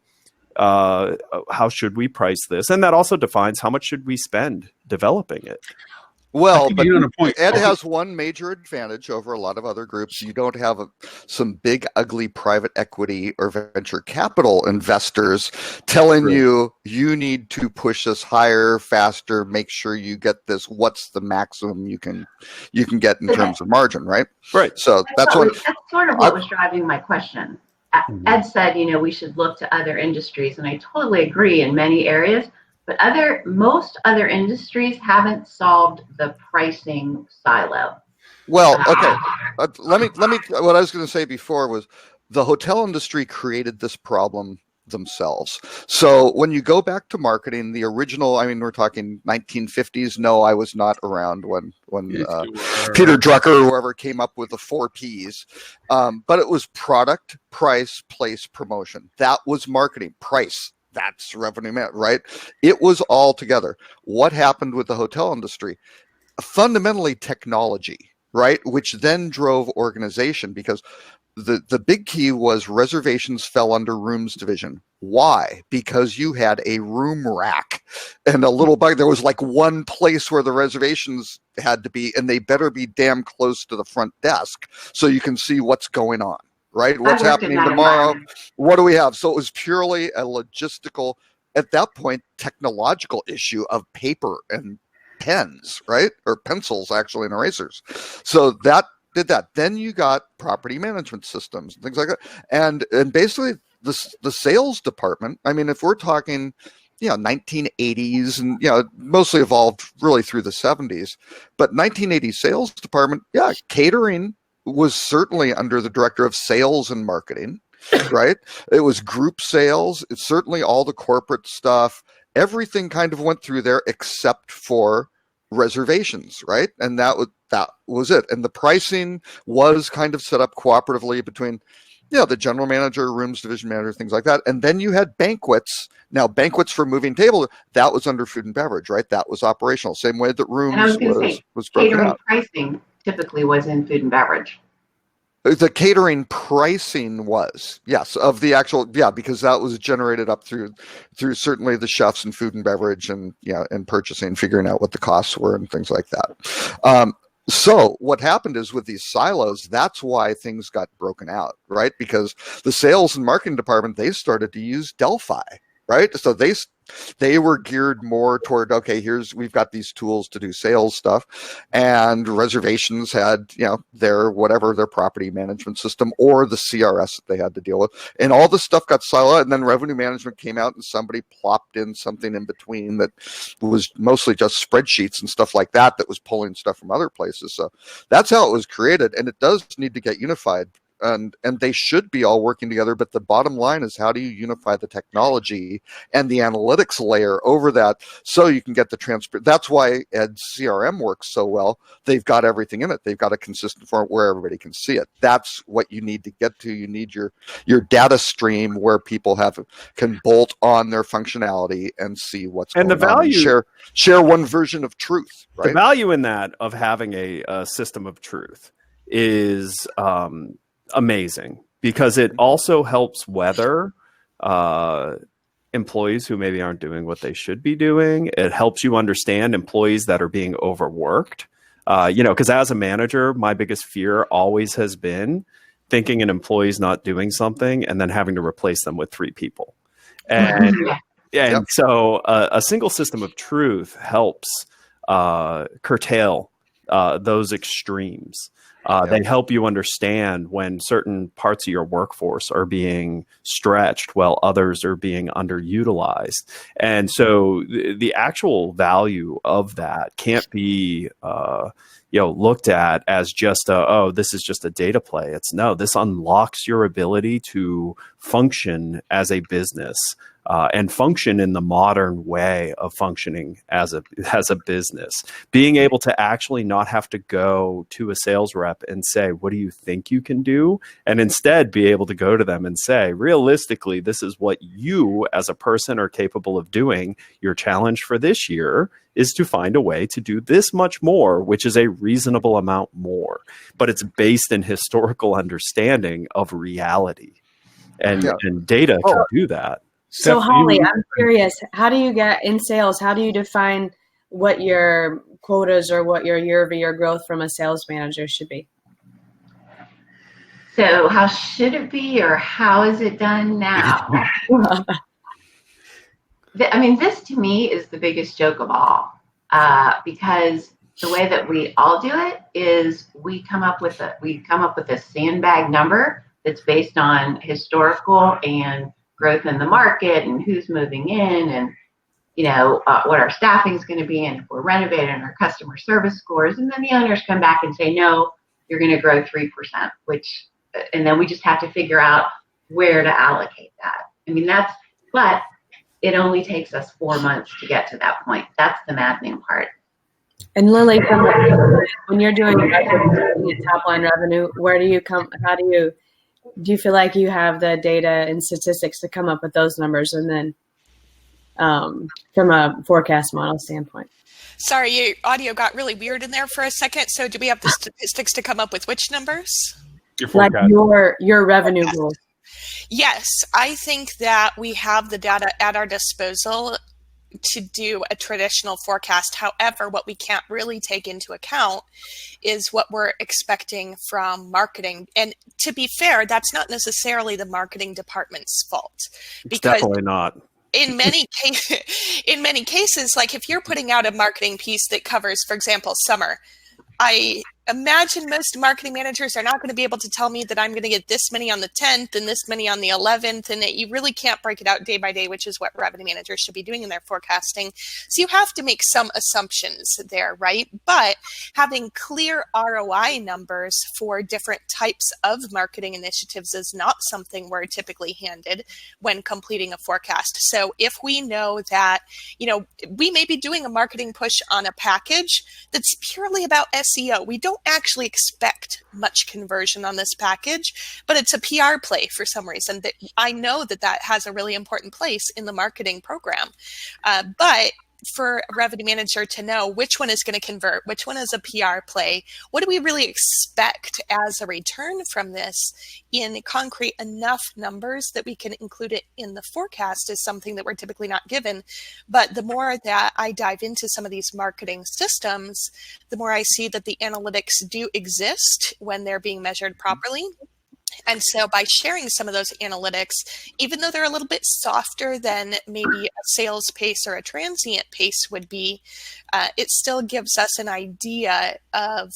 how should we price this? And that also defines how much should we spend developing it. Well, but Ed has one major advantage over a lot of other groups. You don't have some big, ugly private equity or venture capital investors telling you need to push this higher, faster, make sure you get this. What's the maximum you can get in terms of margin, right? Right. So that's sort of what was driving my question. Ed said, we should look to other industries, and I totally agree in many areas. But most other industries haven't solved the pricing silo. Well, okay. Let me. What I was going to say before was the hotel industry created this problem themselves. So when you go back to marketing, the original, I mean, we're talking 1950s. No, I was not around when Peter Drucker or whoever came up with the 4 Ps. But it was product, price, place, promotion. That was marketing. Price. That's revenue management, right? It was all together. What happened with the hotel industry? Fundamentally technology, right? Which then drove organization, because the big key was reservations fell under rooms division. Why? Because you had a room rack and a little bug. There was like one place where the reservations had to be, and they better be damn close to the front desk so you can see what's going on. Right? What's happening tomorrow? What do we have? So it was purely a logistical, at that point, technological issue of paper and pens, right? Or pencils, actually, and erasers. So that did that. Then you got property management systems and things like that. And basically the sales department, I mean, if we're talking, 1980s and, mostly evolved really through the 70s, but 1980s sales department, catering was certainly under the director of sales and marketing, right? It was group sales. It's certainly all the corporate stuff. Everything kind of went through there except for reservations, right? And that was it. And the pricing was kind of set up cooperatively between, the general manager, rooms division manager, things like that. And then you had banquets. Now, banquets for moving tables, that was under food and beverage, right? That was operational. Same way that rooms was broken catering out. Pricing typically was in food and beverage. The catering pricing was, yes, of the actual, yeah, because that was generated up through certainly the chefs and food and beverage and and purchasing, figuring out what the costs were and things like that. So what happened is with these silos, that's why things got broken out, right? Because the sales and marketing department, they started to use Delphi, right? So they were geared more toward, okay, we've got these tools to do sales stuff, and reservations had, their property management system or the CRS that they had to deal with, and all the stuff got siloed, and then revenue management came out and somebody plopped in something in between that was mostly just spreadsheets and stuff like that was pulling stuff from other places. So that's how it was created, and it does need to get unified. And they should be all working together, but the bottom line is, how do you unify the technology and the analytics layer over that so you can get the transfer? That's why Ed's CRM works so well. They've got everything in it. They've got a consistent form where everybody can see it. That's what you need to get to. You need your data stream where people can bolt on their functionality and see what's going on. And share one version of truth. Right? The value in that of having a system of truth is amazing, because it also helps weather employees who maybe aren't doing what they should be doing. It helps you understand employees that are being overworked. Because as a manager, my biggest fear always has been thinking an employee's not doing something and then having to replace them with 3 people. So a single system of truth helps curtail those extremes. They help you understand when certain parts of your workforce are being stretched while others are being underutilized. And so the actual value of that can't be looked at as just this is just a data play. This unlocks your ability to function as a business. And function in the modern way of functioning as a business. Being able to actually not have to go to a sales rep and say, what do you think you can do? And instead be able to go to them and say, realistically, this is what you as a person are capable of doing. Your challenge for this year is to find a way to do this much more, which is a reasonable amount more. But it's based in historical understanding of reality. And data can do that. So Holly, I'm curious, how do you get in sales? How do you define what your quotas or what your year-over-year growth from a sales manager should be? So how should it be, or how is it done now? This to me is the biggest joke of all, because the way that we all do it is we come up with a sandbag number that's based on historical and growth in the market and who's moving in, and what our staffing is going to be, and if we're renovating, our customer service scores, and then the owners come back and say, no, you're going to grow 3%, and then we just have to figure out where to allocate that. But it only takes us 4 months to get to that point. That's the maddening part. And Lily, when you're doing top line revenue, where do you come? Do you feel like you have the data and statistics to come up with those numbers, and then from a forecast model standpoint? Sorry, your audio got really weird in there for a second. So do we have the statistics to come up with which numbers? Like your revenue goals. Yes, I think that we have the data at our disposal to do a traditional forecast. However, what we can't really take into account is what we're expecting from marketing. And to be fair, that's not necessarily the marketing department's fault. It's definitely not. In many cases, like if you're putting out a marketing piece that covers, for example, summer, I imagine most marketing managers are not going to be able to tell me that I'm going to get this many on the 10th and this many on the 11th. And you really can't break it out day by day, which is what revenue managers should be doing in their forecasting. So you have to make some assumptions there, right? But having clear ROI numbers for different types of marketing initiatives is not something we're typically handed when completing a forecast. So if we know that, we may be doing a marketing push on a package that's purely about SEO. We don't actually expect much conversion on this package, but it's a PR play for some reason that I know that has a really important place in the marketing program. But for a revenue manager to know which one is going to convert, which one is a PR play. What do we really expect as a return from this in concrete enough numbers that we can include it in the forecast is something that we're typically not given. But the more that I dive into some of these marketing systems, the more I see that the analytics do exist when they're being measured properly. And so by sharing some of those analytics, even though they're a little bit softer than maybe a sales pace or a transient pace would be, it still gives us an idea of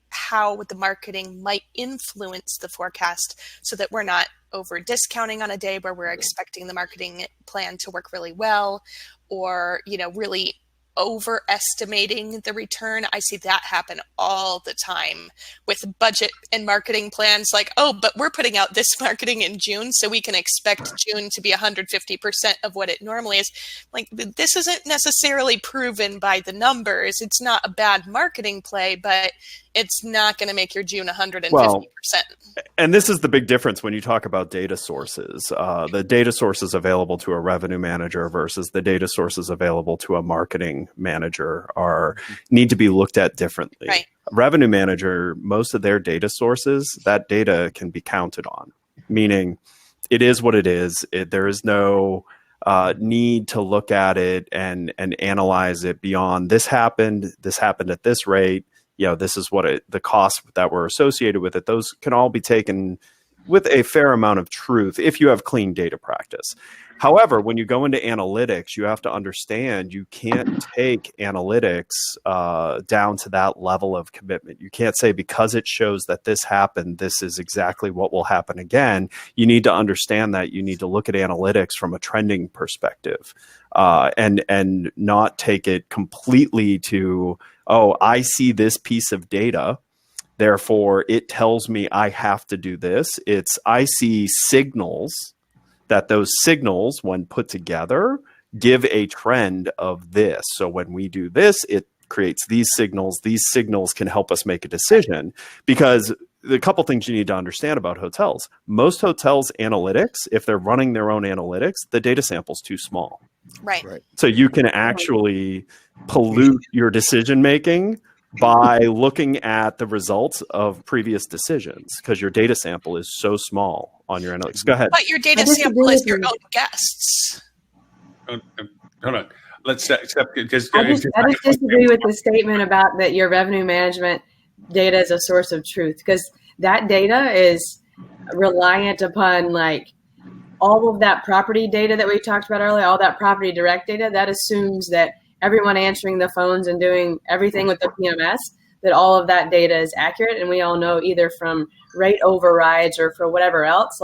how the marketing might influence the forecast so that we're not over discounting on a day where we're expecting the marketing plan to work really well, or, really overestimating the return. I see that happen all the time with budget and marketing plans, like, oh, but we're putting out this marketing in June, so we can expect June to be 150% of what it normally is. Like, this isn't necessarily proven by the numbers. It's not a bad marketing play, but it's not going to make your June 150%. Well, and this is the big difference when you talk about data sources. The data sources available to a revenue manager versus the data sources available to a marketing manager need to be looked at differently. Right. A revenue manager, most of their data sources, that data can be counted on, meaning it is what it is. There is no need to look at it and analyze it beyond this happened at this rate. This is what the costs that were associated with it. Those can all be taken with a fair amount of truth if you have clean data practice. However, when you go into analytics, you have to understand you can't take analytics down to that level of commitment. You can't say because it shows that this happened, this is exactly what will happen again. You need to understand that you need to look at analytics from a trending perspective and not take it completely to, oh, I see this piece of data, therefore it tells me I have to do this. I see signals, that those signals, when put together, give a trend of this. So when we do this, it creates these signals. These signals can help us make a decision, because the couple things you need to understand about hotels. Most hotels' analytics, if they're running their own analytics, the data sample's too small. Right. So you can actually pollute your decision making by looking at the results of previous decisions, because your data sample is so small on your analytics. Go ahead. But your data sample is your own guests. Hold on. Let's accept because I just disagree with the statement about that your revenue management data is a source of truth, because that data is reliant upon all of that property data that we talked about earlier, all that property direct data. That assumes that everyone answering the phones and doing everything with the PMS, that all of that data is accurate. And we all know, either from rate overrides or for whatever else,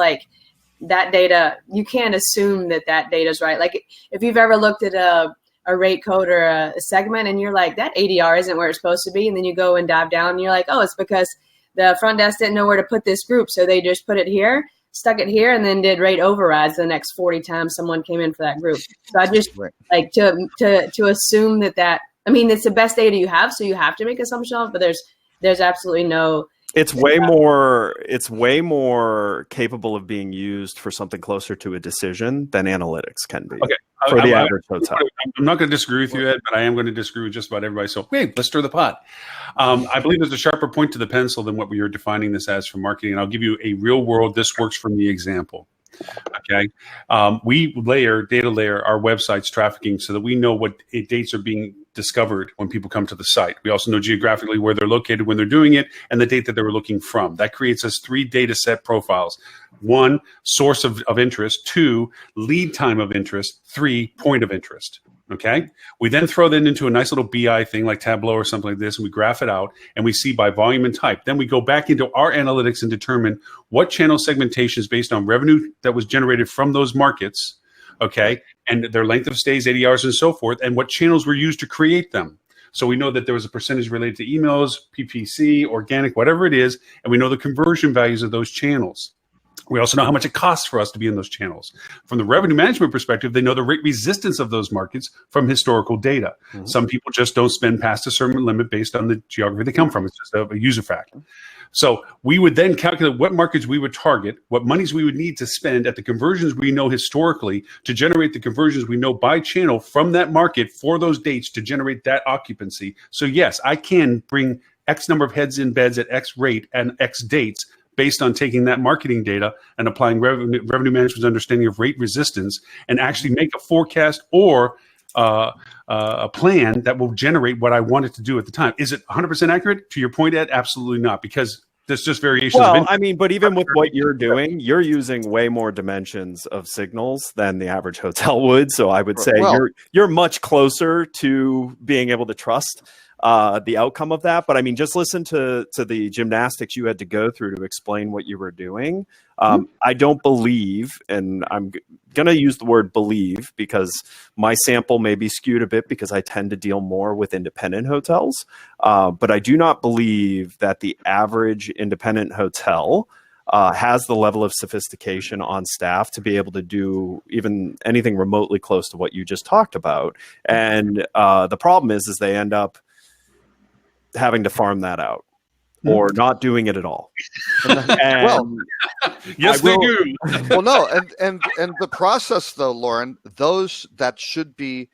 that data, you can't assume that data is right. Like, if you've ever looked at a rate code or a segment and you're like, that ADR isn't where it's supposed to be, and then you go and dive down and you're like, oh, it's because the front desk didn't know where to put this group, so they just put it here, stuck it here, and then did rate overrides the next 40 times someone came in for that group. So I just to assume that I mean, it's the best data you have, so you have to make assumptions on it, but there's absolutely no. It's way more capable of being used for something closer to a decision than analytics can be. Okay. For the average hotel. I'm not going to disagree with you, Ed, but I am going to disagree with just about everybody. So, hey, let's stir the pot. I believe there's a sharper point to the pencil than what we are defining this as for marketing. And I'll give you a real world, this works for me example. Okay. We data layer our website's trafficking so that we know what dates are being discovered when people come to the site. We also know geographically where they're located when they're doing it and the date that they were looking from. That creates us 3 data set profiles. 1, source of interest. 2, lead time of interest. 3, point of interest. Okay. We then throw that into a nice little BI thing like Tableau or something like this, and we graph it out and we see by volume and type. Then we go back into our analytics and determine what channel segmentation is based on revenue that was generated from those markets. Okay. And their length of stays, ADRs, and so forth, and what channels were used to create them. So we know that there was a percentage related to emails, PPC, organic, whatever it is, and we know the conversion values of those channels. We also know how much it costs for us to be in those channels. From the revenue management perspective, they know the rate resistance of those markets from historical data. Mm-hmm. Some people just don't spend past a certain limit based on the geography they come from. It's just a user fact. So we would then calculate what markets we would target, what monies we would need to spend at the conversions we know historically to generate the conversions we know by channel from that market for those dates to generate that occupancy. So yes, I can bring X number of heads in beds at X rate and X dates based on taking that marketing data and applying revenue management's understanding of rate resistance and actually make a forecast or a plan that will generate what I want it to do at the time. Is it 100% accurate? To your point, Ed, absolutely not, because there's just variations. Well, I mean, but even with what you're doing, you're using way more dimensions of signals than the average hotel would. So I would say you're much closer to being able to trust the outcome of that. But I mean, just listen to the gymnastics you had to go through to explain what you were doing. I don't believe, and I'm going to use the word believe because my sample may be skewed a bit because I tend to deal more with independent hotels. But I do not believe that the average independent hotel has the level of sophistication on staff to be able to do even anything remotely close to what you just talked about. And the problem is they end up having to farm that out or not doing it at all. Well, yes, they do. Well, no, and the process though, Lauren, that should be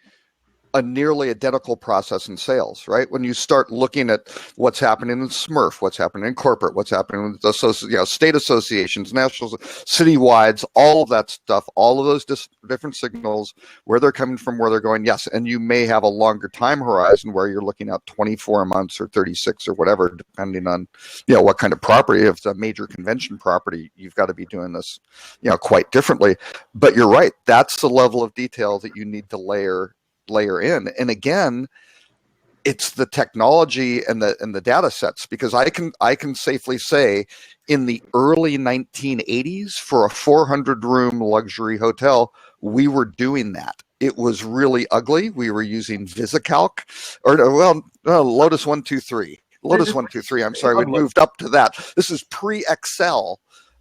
a nearly identical process in sales, right? When you start looking at what's happening in Smurf, what's happening in corporate, what's happening with the state associations, national, citywides, all of that stuff, all of those different signals, where they're coming from, where they're going, yes. And you may have a longer time horizon where you're looking at 24 months or 36 or whatever, depending on, what kind of property. If it's a major convention property, you've got to be doing this, quite differently. But you're right. That's the level of detail that you need to layer in. And again, it's the technology and the data sets, because I can safely say in the early 1980s for a 400 room luxury hotel, we were doing that. It was really ugly. We were using VisiCalc Lotus 123. Lotus 123. I'm sorry. We moved up to that. This is pre-Excel.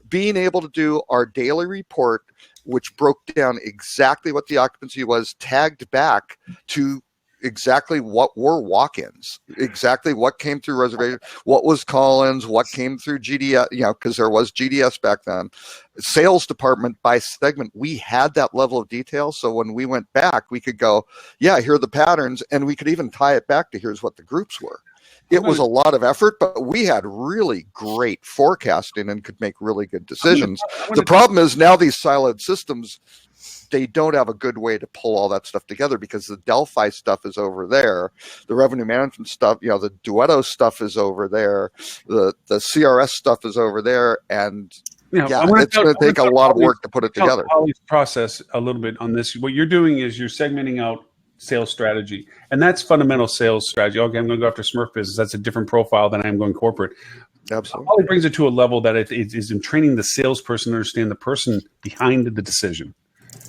Being able to do our daily report, which broke down exactly what the occupancy was, tagged back to exactly what were walk-ins, exactly what came through reservation, what was call-ins, what came through GDS, because there was GDS back then. Sales department by segment, we had that level of detail. So when we went back, we could go, here are the patterns, and we could even tie it back to here's what the groups were. It was a lot of effort, but we had really great forecasting and could make really good decisions. The problem is now these siloed systems, they don't have a good way to pull all that stuff together, because the Delphi stuff is over there. The revenue management stuff, the Duetto stuff is over there. The CRS stuff is over there. And it's going to take a lot of work to put it together. Holly's process a little bit on this. What you're doing is you're segmenting out sales strategy, and that's fundamental sales strategy. Okay, I'm going to go after Smurf business. That's a different profile than I'm going corporate. Absolutely. Holly brings it to a level that it is in training the salesperson to understand the person behind the decision.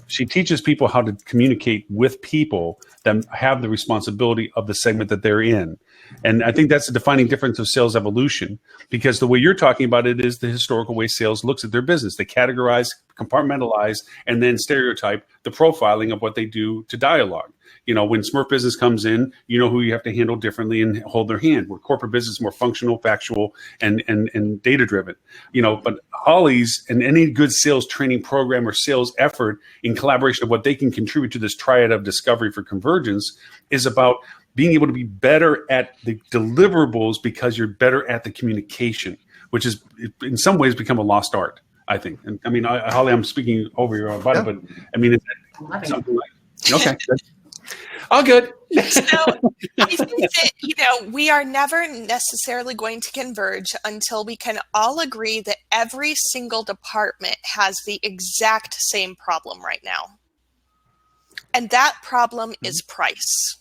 She teaches people how to communicate with people that have the responsibility of the segment that they're in. And I think that's the defining difference of sales evolution, because the way you're talking about it is the historical way sales looks at their business. They categorize, compartmentalize, and then stereotype the profiling of what they do to dialogue. When Smurf business comes in, who you have to handle differently and hold their hand. Where corporate business is more functional, factual, and data driven. But Holly's and any good sales training program or sales effort in collaboration of what they can contribute to this triad of discovery for Convergence is about being able to be better at the deliverables because you're better at the communication, which is in some ways become a lost art, I think. And I mean, Holly, I'm speaking over your body, but I mean, it's something like, okay. All good. So I think that, we are never necessarily going to converge until we can all agree that every single department has the exact same problem right now. And that problem is price.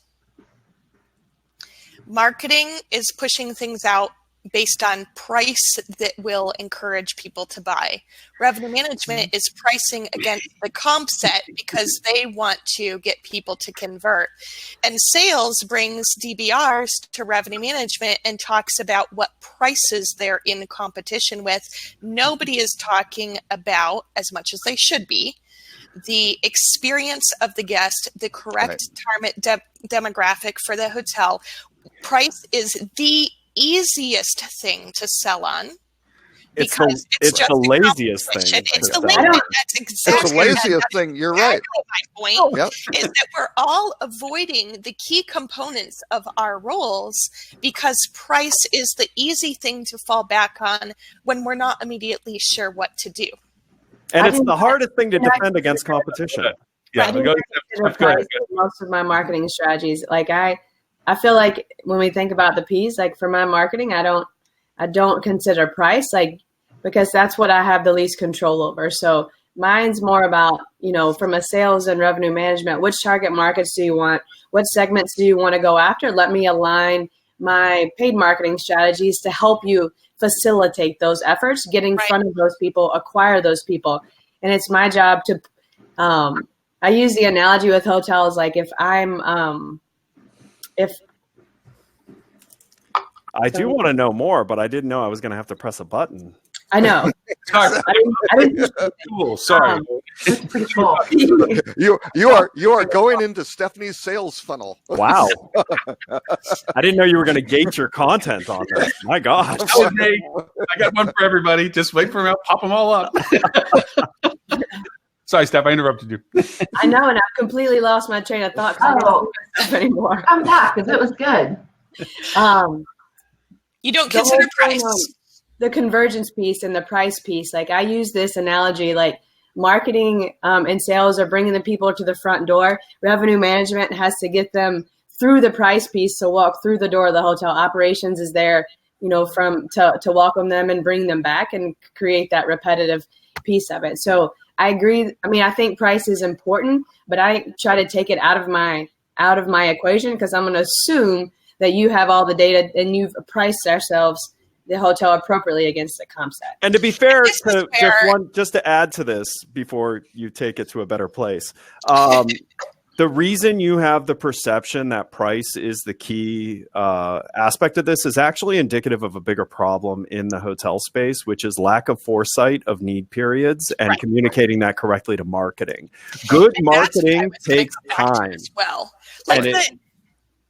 Marketing is pushing things out based on price that will encourage people to buy. Revenue management is pricing against the comp set because they want to get people to convert. And sales brings DBRs to revenue management and talks about what prices they're in competition with. Nobody is talking about, as much as they should be, the experience of the guest, the correct target demographic for the hotel. Price is the easiest thing to sell on. It's the laziest thing. It's the laziest. That's exactly. It's the laziest thing. You're right. My point is that we're all avoiding the key components of our roles because price is the easy thing to fall back on when we're not immediately sure what to do. And it's the hardest thing to defend against competition. Yeah, I didn't consider price in most of my marketing strategies. Like I feel like when we think about the P's, like for my marketing, I don't consider price, like, because that's what I have the least control over. So mine's more about, from a sales and revenue management, which target markets do you want? What segments do you want to go after? Let me align my paid marketing strategies to help you facilitate those efforts, get in front of those people, acquire those people. And it's my job to, I use the analogy with hotels, like if I do want to know more, but I didn't know I was going to have to press a button. I know. I didn't cool. Sorry. It's pretty cool. You are going into Stephanie's sales funnel. Wow. I didn't know you were going to gate your content on this. My gosh. Okay. I got one for everybody. Just wait for me. I'll pop them all up. Sorry, Steph. I interrupted you. I know, and I've completely lost my train of thought because I don't know stuff anymore. I'm back because it was good. You don't consider price. The convergence piece and the price piece. Like I use this analogy, like marketing and sales are bringing the people to the front door. Revenue management has to get them through the price piece to walk through the door of the hotel. Operations is there, to welcome them and bring them back and create that repetitive piece of it. So I agree. I mean, I think price is important, but I try to take it out of my equation because I'm going to assume that you have all the data and you've priced the hotel appropriately against the comp set. And to be fair, just to add to this before you take it to a better place, the reason you have the perception that price is the key aspect of this is actually indicative of a bigger problem in the hotel space, which is lack of foresight of need periods and communicating that correctly to marketing. Good marketing takes time. As well.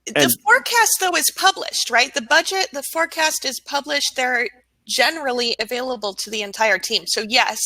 The forecast, though, is published, right? The forecast is published. They're generally available to the entire team. So yes,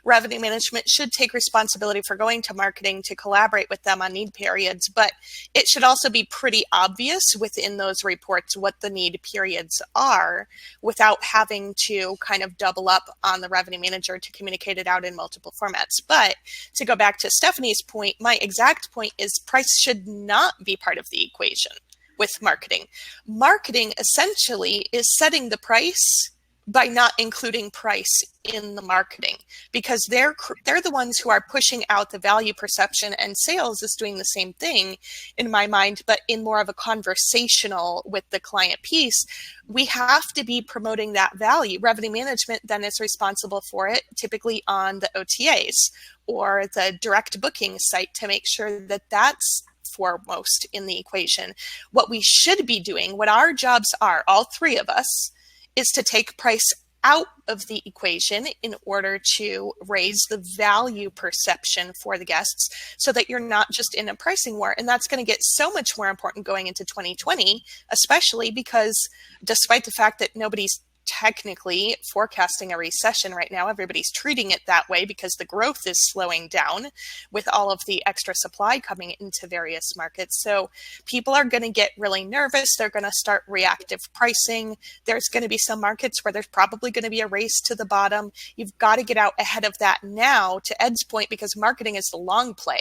revenue management should take responsibility for going to marketing to collaborate with them on need periods, but it should also be pretty obvious within those reports what the need periods are without having to kind of double up on the revenue manager to communicate it out in multiple formats. But to go back to Stephanie's point, my exact point is price should not be part of the equation with marketing. Marketing essentially is setting the price by not including price in the marketing because they're the ones who are pushing out the value perception, and sales is doing the same thing in my mind, but in more of a conversational with the client piece. We have to be promoting that value. Revenue management then is responsible for it, typically on the OTAs or the direct booking site, to make sure that that's foremost in the equation. What we should be doing, what our jobs are, all three of us, is to take price out of the equation in order to raise the value perception for the guests so that you're not just in a pricing war. And that's going to get so much more important going into 2020, especially because despite the fact that nobody's technically forecasting a recession right now, everybody's treating it that way because the growth is slowing down with all of the extra supply coming into various markets. So people are going to get really nervous. They're going to start reactive pricing. There's going to be some markets where there's probably going to be a race to the bottom. You've got to get out ahead of that now, to Ed's point, because marketing is the long play.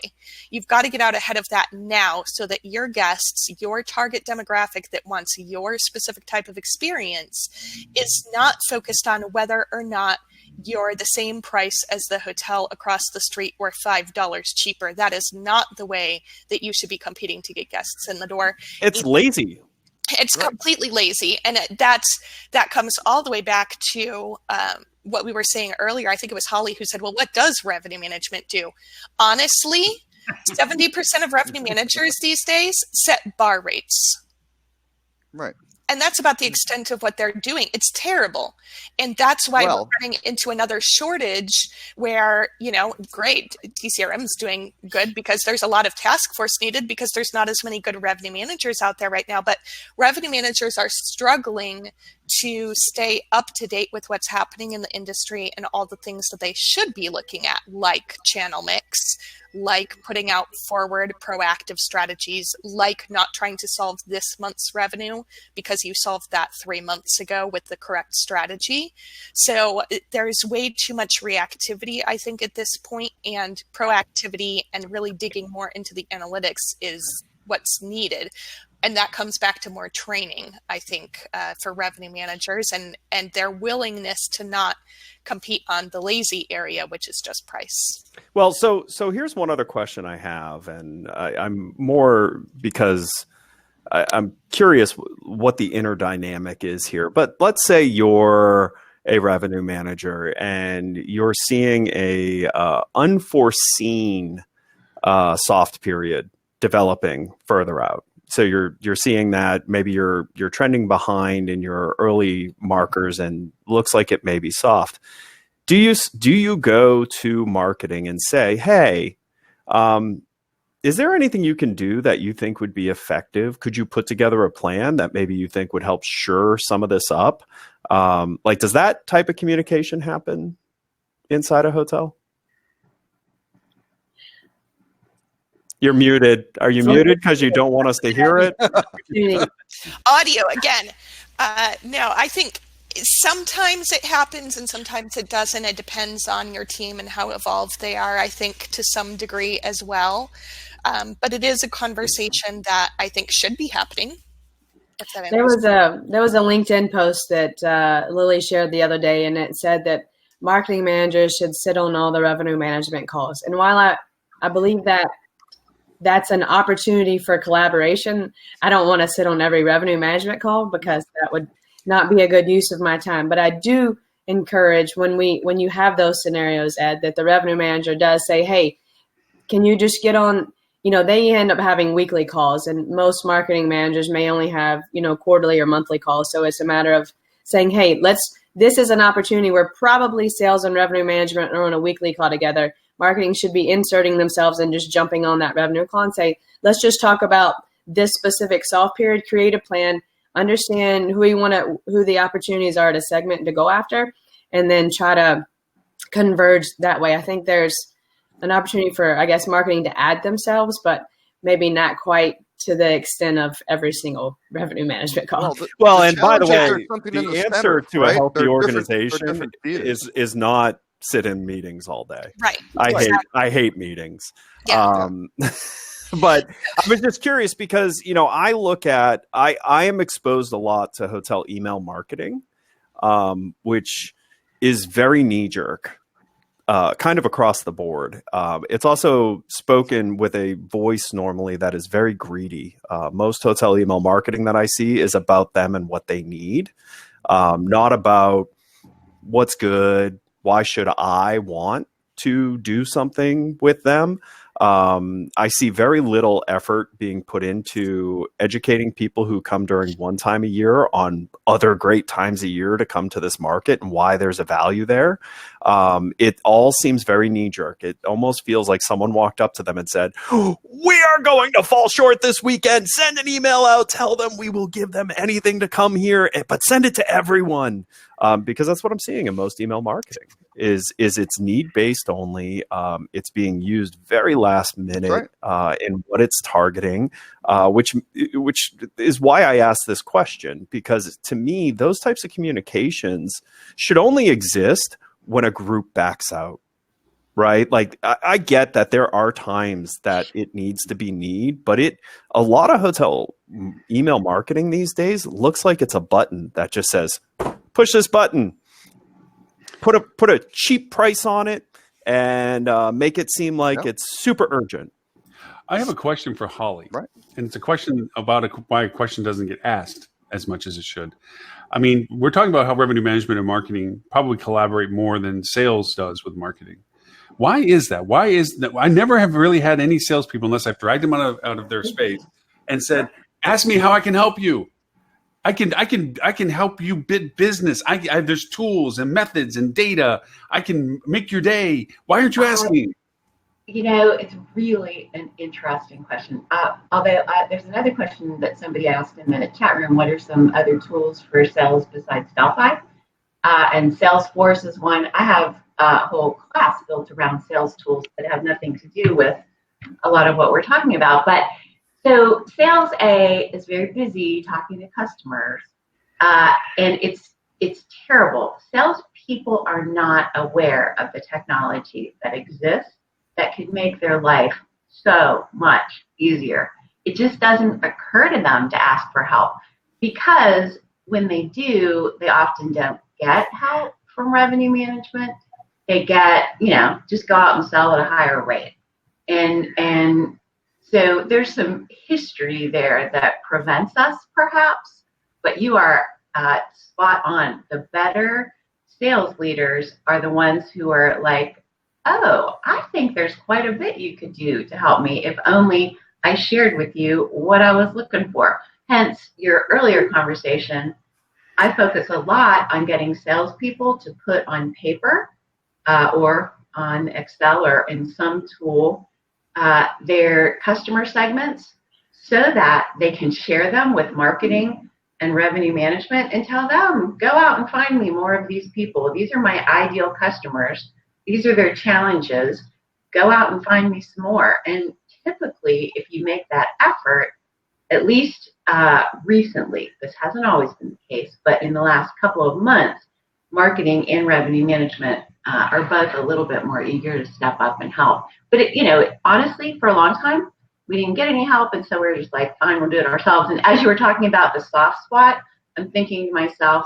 You've got to get out ahead of that now so that your guests, your target demographic that wants your specific type of experience, is not focused on whether or not you're the same price as the hotel across the street or $5 cheaper. That is not the way that you should be competing to get guests in the door. It's lazy. It's completely lazy, and that comes all the way back to what we were saying earlier. I think it was Holly who said, well, what does revenue management do? Honestly, 70% of revenue managers these days set bar rates. Right. And that's about the extent of what they're doing. It's terrible. And that's why we're running into another shortage where, great, TCRM is doing good because there's a lot of task force needed because there's not as many good revenue managers out there right now. But revenue managers are struggling to stay up to date with what's happening in the industry and all the things that they should be looking at, like channel mix, like putting out forward proactive strategies, like not trying to solve this month's revenue because you solved that 3 months ago with the correct strategy. So there's way too much reactivity, I think, at this point, and proactivity and really digging more into the analytics is what's needed. And that comes back to more training, I think, for revenue managers and their willingness to not compete on the lazy area, which is just price. Well, so here's one other question I have, and I'm more because I'm curious what the inner dynamic is here. But let's say you're a revenue manager and you're seeing a unforeseen soft period developing further out. So you're seeing that maybe you're trending behind in your early markers and looks like it may be soft. Do you go to marketing and say, hey, is there anything you can do that you think would be effective? Could you put together a plan that maybe you think would help shore some of this up? Does that type of communication happen inside a hotel? You're muted. Are you muted because you don't want us to hear it? Audio again. No, I think sometimes it happens and sometimes it doesn't. It depends on your team and how evolved they are, I think, to some degree as well. But it is a conversation that I think should be happening. There was a LinkedIn post that Lily shared the other day, and it said that marketing managers should sit on all the revenue management calls. And while I believe that that's an opportunity for collaboration, I don't want to sit on every revenue management call because that would not be a good use of my time. But I do encourage when you have those scenarios, Ed, that the revenue manager does say, hey, can you just get on, they end up having weekly calls, and most marketing managers may only have, quarterly or monthly calls. So it's a matter of saying, hey, this is an opportunity where probably sales and revenue management are on a weekly call together. Marketing should be inserting themselves and just jumping on that revenue call and say, let's just talk about this specific soft period, create a plan, understand who the opportunities are to segment to go after, and then try to converge that way. I think there's an opportunity for, I guess, marketing to add themselves, but maybe not quite to the extent of every single revenue management call. And by the way, the answer to a healthy organization is not sit in meetings all day. Right. I hate meetings. Yeah. But I was just curious because, I am exposed a lot to hotel email marketing, which is very knee-jerk, kind of across the board. It's also spoken with a voice normally that is very greedy. Most hotel email marketing that I see is about them and what they need, not about what's good. Why should I want to do something with them? I see very little effort being put into educating people who come during one time a year on other great times a year to come to this market and why there's a value there. It all seems very knee-jerk. It almost feels like someone walked up to them and said, we are going to fall short this weekend. Send an email out. Tell them we will give them anything to come here, but send it to everyone. Because that's what I'm seeing in most email marketing is it's need-based only. It's being used very last minute in what it's targeting, which is why I asked this question, because to me, those types of communications should only exist when a group backs out, right? Like I get that there are times that it needs to be but a lot of hotel email marketing these days looks like it's a button that just says, push this button, put a cheap price on it, and make it seem like it's super urgent. I have a question for Holly. Right. And it's a question about why a question doesn't get asked as much as it should. I mean, we're talking about how revenue management and marketing probably collaborate more than sales does with marketing. Why is that? Why is that? I never have really had any salespeople, unless I've dragged them out of their space and said, "Ask me how I can help you. I can help you bid business. There's tools and methods and data. I can make your day. Why aren't you asking?" It's really an interesting question. Although there's another question that somebody asked in the chat room. What are some other tools for sales besides Delphi? And Salesforce is one. I have a whole class built around sales tools that have nothing to do with a lot of what we're talking about. But so Sales A is very busy talking to customers, and it's terrible. Salespeople are not aware of the technology that exists that could make their life so much easier. It just doesn't occur to them to ask for help, because when they do, they often don't get help from revenue management. They get, just go out and sell at a higher rate. And so there's some history there that prevents us, perhaps, but you are spot on. The better sales leaders are the ones who are like, oh, I think there's quite a bit you could do to help me if only I shared with you what I was looking for. Hence, your earlier conversation, I focus a lot on getting salespeople to put on paper or on Excel or in some tool their customer segments so that they can share them with marketing and revenue management and tell them, go out and find me more of these people. These are my ideal customers. These are their challenges. Go out and find me some more. And typically, if you make that effort, at least recently, this hasn't always been the case, but in the last couple of months, marketing and revenue management are both a little bit more eager to step up and help. But honestly, for a long time, we didn't get any help, and so we were just like, fine, we'll do it ourselves. And as you were talking about the soft spot, I'm thinking to myself,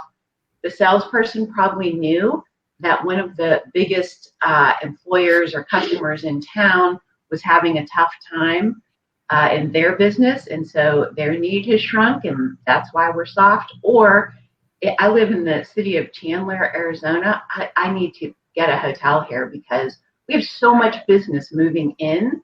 the salesperson probably knew that one of the biggest employers or customers in town was having a tough time in their business, and so their need has shrunk, and that's why we're soft. Or I live in the city of Chandler, Arizona. I need to get a hotel here because we have so much business moving in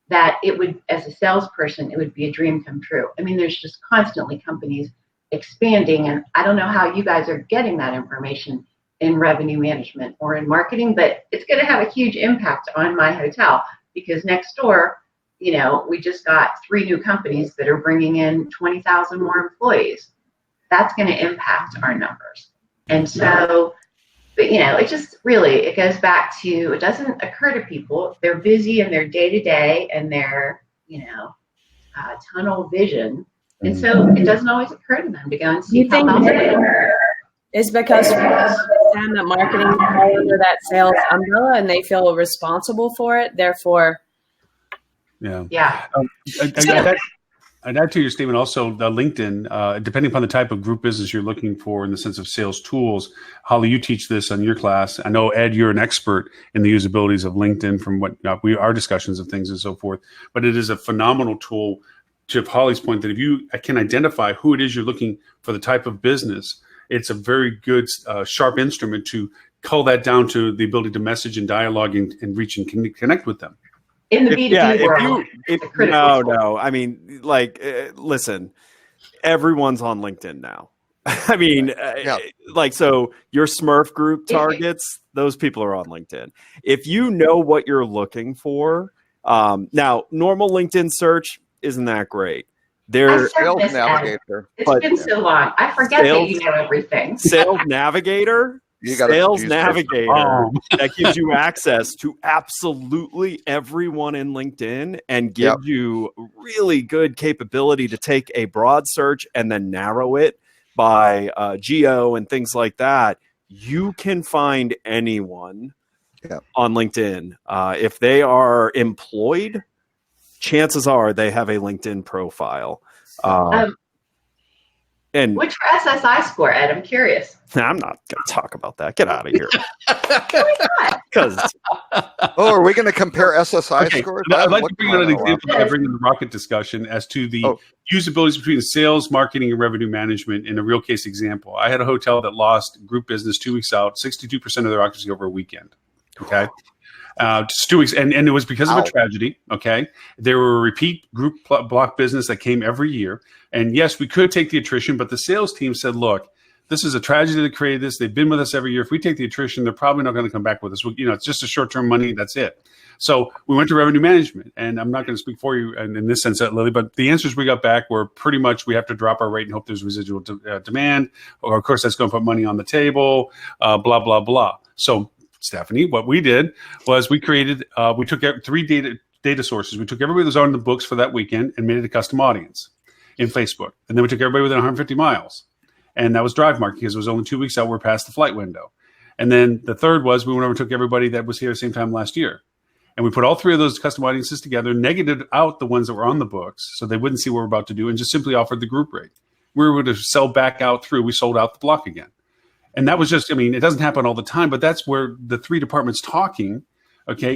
that it would, as a salesperson, it would be a dream come true. I mean, there's just constantly companies expanding, and I don't know how you guys are getting that information in revenue management or in marketing, but it's going to have a huge impact on my hotel because next door, we just got 3 new companies that are bringing in 20,000 more employees. That's going to impact our numbers. And so, but it just really, it goes back to, it doesn't occur to people. They're busy in their day-to-day and their, tunnel vision. And so it doesn't always occur to them to go and see how else they are. Is because time that marketing is all under that sales umbrella and they feel responsible for it. Therefore, yeah. I'd add to your statement also LinkedIn, depending upon the type of group business you're looking for in the sense of sales tools. Holly, you teach this on your class. I know, Ed, you're an expert in the usabilities of LinkedIn from what our discussions of things and so forth. But it is a phenomenal tool, to Holly's point, that if you can identify who it is you're looking for, the type of business, it's a very good, sharp instrument to cull that down to the ability to message and dialogue and reach and connect with them. In the B2B world. No. I mean, listen, everyone's on LinkedIn now. I mean, so your Smurf group targets, those people are on LinkedIn. If you know what you're looking for, now normal LinkedIn search isn't that great. Sales Navigator. It's been so long. I forget that you know everything. Sales Navigator. Sales Navigator that gives you access to absolutely everyone in LinkedIn and gives you really good capability to take a broad search and then narrow it by geo and things like that. You can find anyone on LinkedIn. If they are employed, chances are they have a LinkedIn profile. And what's your SSI score, Ed? I'm curious. I'm not going to talk about that. Get out of here. Because are we going to compare SSI Okay, scores? I'd like to bring out an example that I bring in the Rocket discussion as to the usability between sales, marketing, and revenue management in a real case example. I had a hotel that lost group business 2 weeks out, 62% of their occupancy over a weekend. Okay. Just 2 weeks. And it was because of a tragedy. Okay. There were a repeat group block business that came every year. And yes, we could take the attrition, but the sales team said, look, this is a tragedy that created this. They've been with us every year. If we take the attrition, they're probably not going to come back with us. It's just a short-term money. That's it. So we went to revenue management, and I'm not going to speak for you in this sense, Lily, but the answers we got back were pretty much we have to drop our rate and hope there's residual demand, or of course that's going to put money on the table, blah, blah, blah. So Stephanie, what we did was we created, we took 3 data sources. We took everybody that was on the books for that weekend and made it a custom audience in Facebook. And then we took everybody within 150 miles. And that was drive market because it was only 2 weeks out. We're past the flight window. And then the third was we went over and took everybody that was here the same time last year. And we put all 3 of those custom audiences together, negated out the ones that were on the books so they wouldn't see what we're about to do, and just simply offered the group rate. We were able to sell back out through. We sold out the block again. And that was just, it doesn't happen all the time, but that's where the 3 departments talking,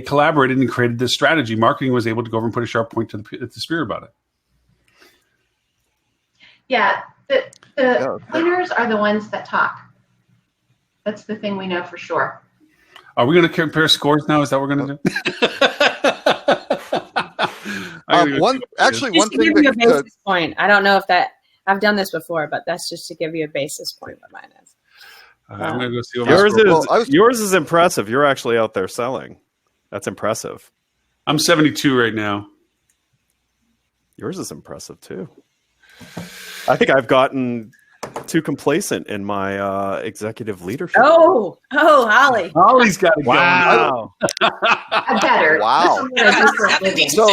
collaborated and created this strategy. Marketing was able to go over and put a sharp point to the spear about it. Yeah. The winners are the ones that talk. That's the thing we know for sure. Are we going to compare scores now? Is that what we're going to do? One thing to give you a basis point. I don't know if that I've done this before, but that's just to give you a basis point. What mine is. I'm going to go see what yours is impressive. You're actually out there selling. That's impressive. I'm 72 right now. Yours is impressive too. I think I've gotten too complacent in my executive leadership. Oh, Holly. Holly's got it. Wow. Better. Wow. So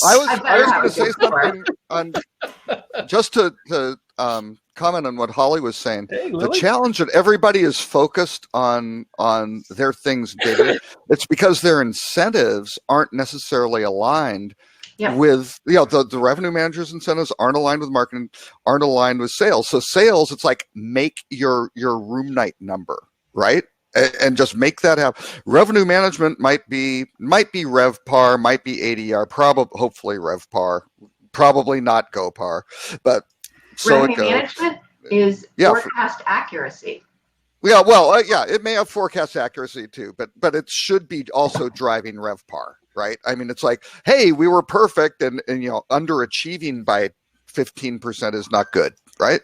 I was going to say something on just to comment on what Holly was saying. Hey, the challenge that everybody is focused on their things bigger. It's because their incentives aren't necessarily aligned. Yep. With the revenue managers' incentives aren't aligned with marketing, aren't aligned with sales. So sales, it's like make your room night number, right? And just make that happen. Revenue management might be RevPAR, might be ADR, hopefully RevPAR, probably not GoPAR, but so revenue it goes. Management is forecast accuracy. Yeah, well, it may have forecast accuracy too, but it should be also driving RevPAR. Right. It's like, hey, we were perfect and underachieving by 15% is not good. Right.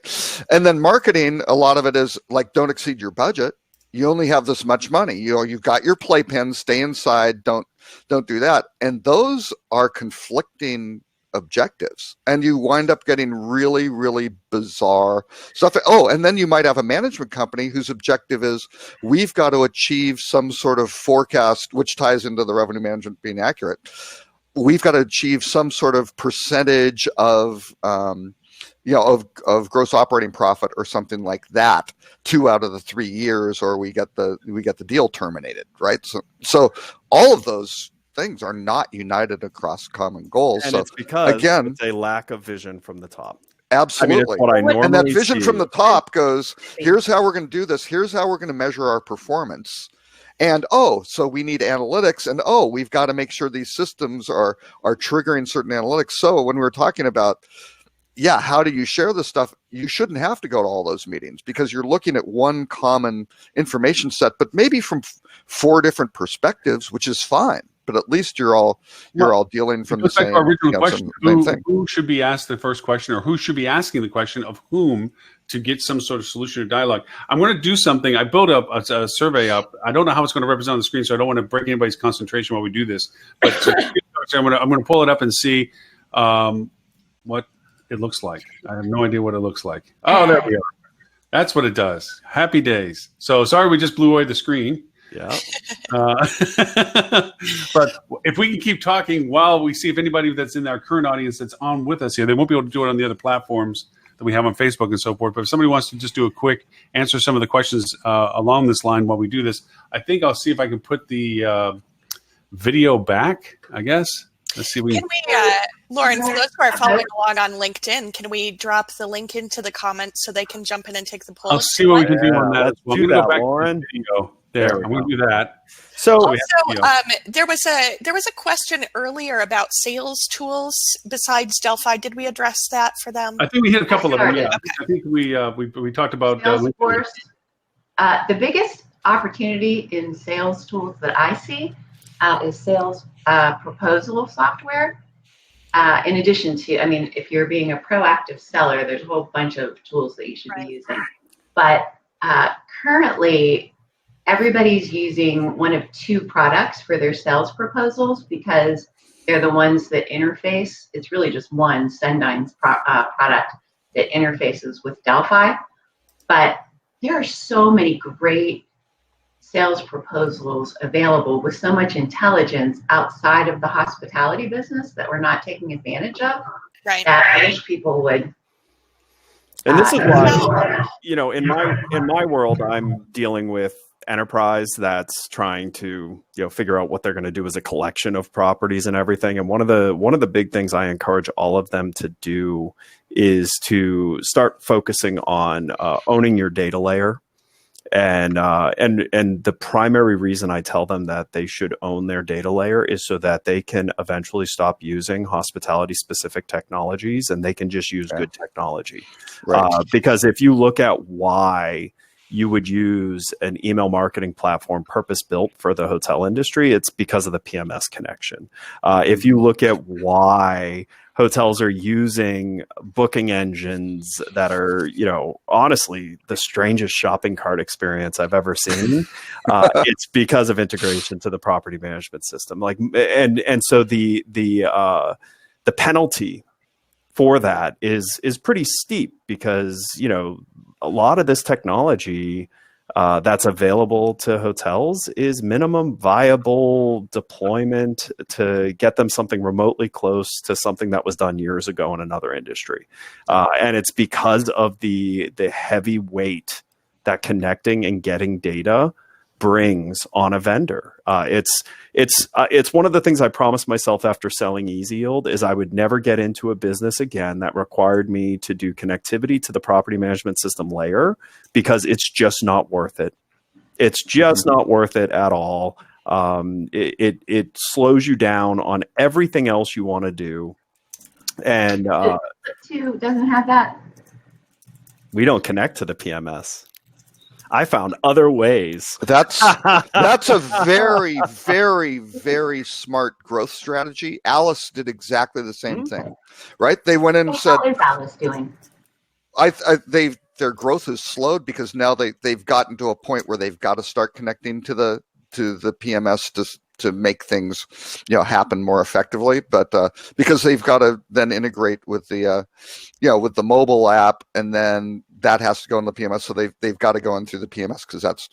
And then marketing, a lot of it is like, don't exceed your budget. You only have this much money. You've got your playpen, stay inside. Don't do that. And those are conflicting objectives. And you wind up getting really, really bizarre stuff. Oh, and then you might have a management company whose objective is we've got to achieve some sort of forecast, which ties into the revenue management being accurate. We've got to achieve some sort of percentage of gross operating profit or something like that 2 out of the 3 years, or we get the deal terminated, right? So all of those things are not united across common goals. And so it's because again, it's a lack of vision from the top. Absolutely. And that vision from the top goes, here's how we're going to do this. Here's how we're going to measure our performance. And, so we need analytics. And, we've got to make sure these systems are triggering certain analytics. So when we were talking about, how do you share this stuff? You shouldn't have to go to all those meetings because you're looking at one common information set, but maybe from 4 different perspectives, which is fine. But at least you're all dealing from the same, question. Same thing. Who should be asked the first question, or who should be asking the question of whom to get some sort of solution or dialogue? I'm going to do something. I built up a survey up. I don't know how it's going to represent on the screen, so I don't want to break anybody's concentration while we do this. But I'm going to pull it up and see what it looks like. I have no idea what it looks like. Oh, there we are. That's what it does. Happy days. So sorry we just blew away the screen. Yeah. But if we can keep talking while we see if anybody that's in our current audience that's on with us here, they won't be able to do it on the other platforms that we have on Facebook and so forth. But if somebody wants to just do a quick answer some of the questions along this line while we do this, I think I'll see if I can put the video back, I guess. Let's see. Lauren, for those who are following along on LinkedIn, can we drop the link into the comments so they can jump in and take the poll? I'll see what we can do on that. Let's I'm do going to go that, back Lauren. to the video. There, I'm going to do that. So Also, there was a question earlier about sales tools besides Delphi. Did we address that for them? I think we hit a couple of them. Yeah, Okay. I think we talked about Salesforce. The biggest opportunity in sales tools that I see is sales proposal software. In addition to, I mean, if you're being a proactive seller, there's a whole bunch of tools that you should be using. But currently, everybody's using one of two products for their sales proposals because they're the ones that interface. It's really just one, StOnge's product that interfaces with Delphi. But there are so many great sales proposals available with so much intelligence outside of the hospitality business that we're not taking advantage of. Right. That I wish people would. And this is why, in my world, I'm dealing with enterprise that's trying to figure out what they're going to do as a collection of properties and everything. And one of the big things I encourage all of them to do is to start focusing on owning your data layer. And the primary reason I tell them that they should own their data layer is so that they can eventually stop using hospitality specific technologies and they can just use good technology. Right. Because if you look at why you would use an email marketing platform purpose built for the hotel industry, it's because of the PMS connection. If you look at why hotels are using booking engines that are, honestly, the strangest shopping cart experience I've ever seen, it's because of integration to the property management system. And so the penalty for that is pretty steep because, a lot of this technology that's available to hotels is minimum viable deployment to get them something remotely close to something that was done years ago in another industry. And it's because of the heavy weight that connecting and getting data brings on a vendor. It's one of the things I promised myself after selling Easy Yield is I would never get into a business again that required me to do connectivity to the property management system layer because it's just not worth it. It's just not worth it at all. It slows you down on everything else you want to do. And two doesn't have that. We don't connect to the PMS. I found other ways. That's a very, very, very smart growth strategy. Alice did exactly the same thing, right? They went in and said, "How is Alice doing?" Their growth has slowed because now they've gotten to a point where they've got to start connecting to the PMS to make things happen more effectively. But because they've got to then integrate with the with the mobile app, and then that has to go in the PMS. So they've got to go in through the PMS because that's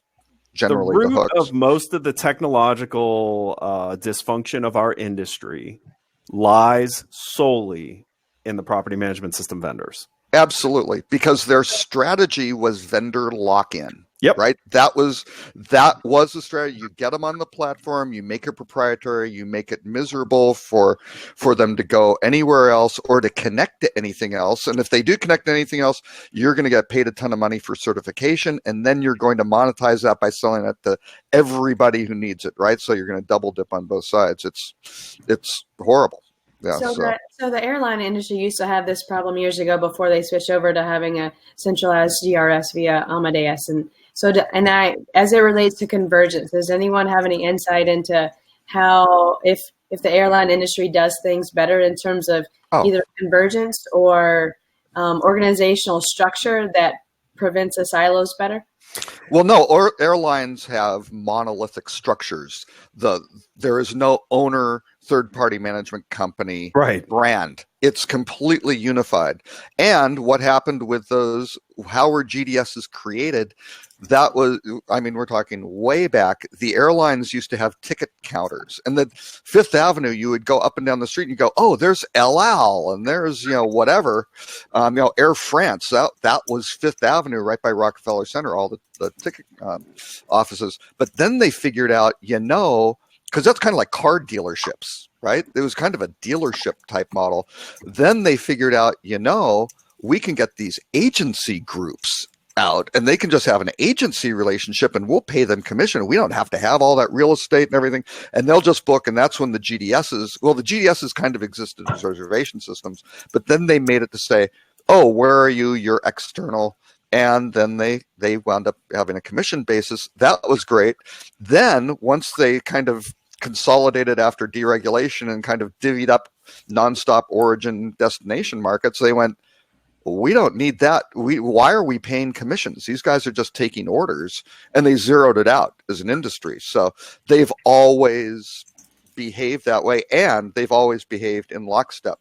generally the root hook of most of the technological dysfunction of our industry lies solely in the property management system vendors. Absolutely, because their strategy was vendor lock-in. Yep. Right. That was the strategy. You get them on the platform, you make it proprietary, you make it miserable for them to go anywhere else or to connect to anything else. And if they do connect to anything else, you're going to get paid a ton of money for certification, and then you're going to monetize that by selling it to everybody who needs it. Right. So you're going to double dip on both sides. It's horrible. Yeah, so the airline industry used to have this problem years ago before they switched over to having a centralized GRS via Amadeus. And so, as it relates to Convergence, does anyone have any insight into how, if the airline industry does things better in terms of either Convergence or organizational structure that prevents the silos better? Well, no, airlines have monolithic structures. There is no owner, third-party management company brand. It's completely unified. And what happened with those, how were GDSs created? That was, we're talking way back. The airlines used to have ticket counters, and the Fifth Avenue, you would go up and down the street and you go, oh, there's El Al, and there's, whatever, Air France. That was Fifth Avenue right by Rockefeller Center, all the ticket offices. But then they figured out, because that's kind of like car dealerships, right? It was kind of a dealership type model. Then they figured out, we can get these agency groups out and they can just have an agency relationship and we'll pay them commission. We don't have to have all that real estate and everything, and they'll just book. And that's when the GDSs kind of existed as reservation systems, but then they made it to say, oh, where are you? You're external. And then they wound up having a commission basis. That was great. Then once they kind of consolidated after deregulation and kind of divvied up nonstop origin destination markets, they went, we don't need that. Why are we paying commissions? These guys are just taking orders, and they zeroed it out as an industry. So they've always behaved that way, and they've always behaved in lockstep.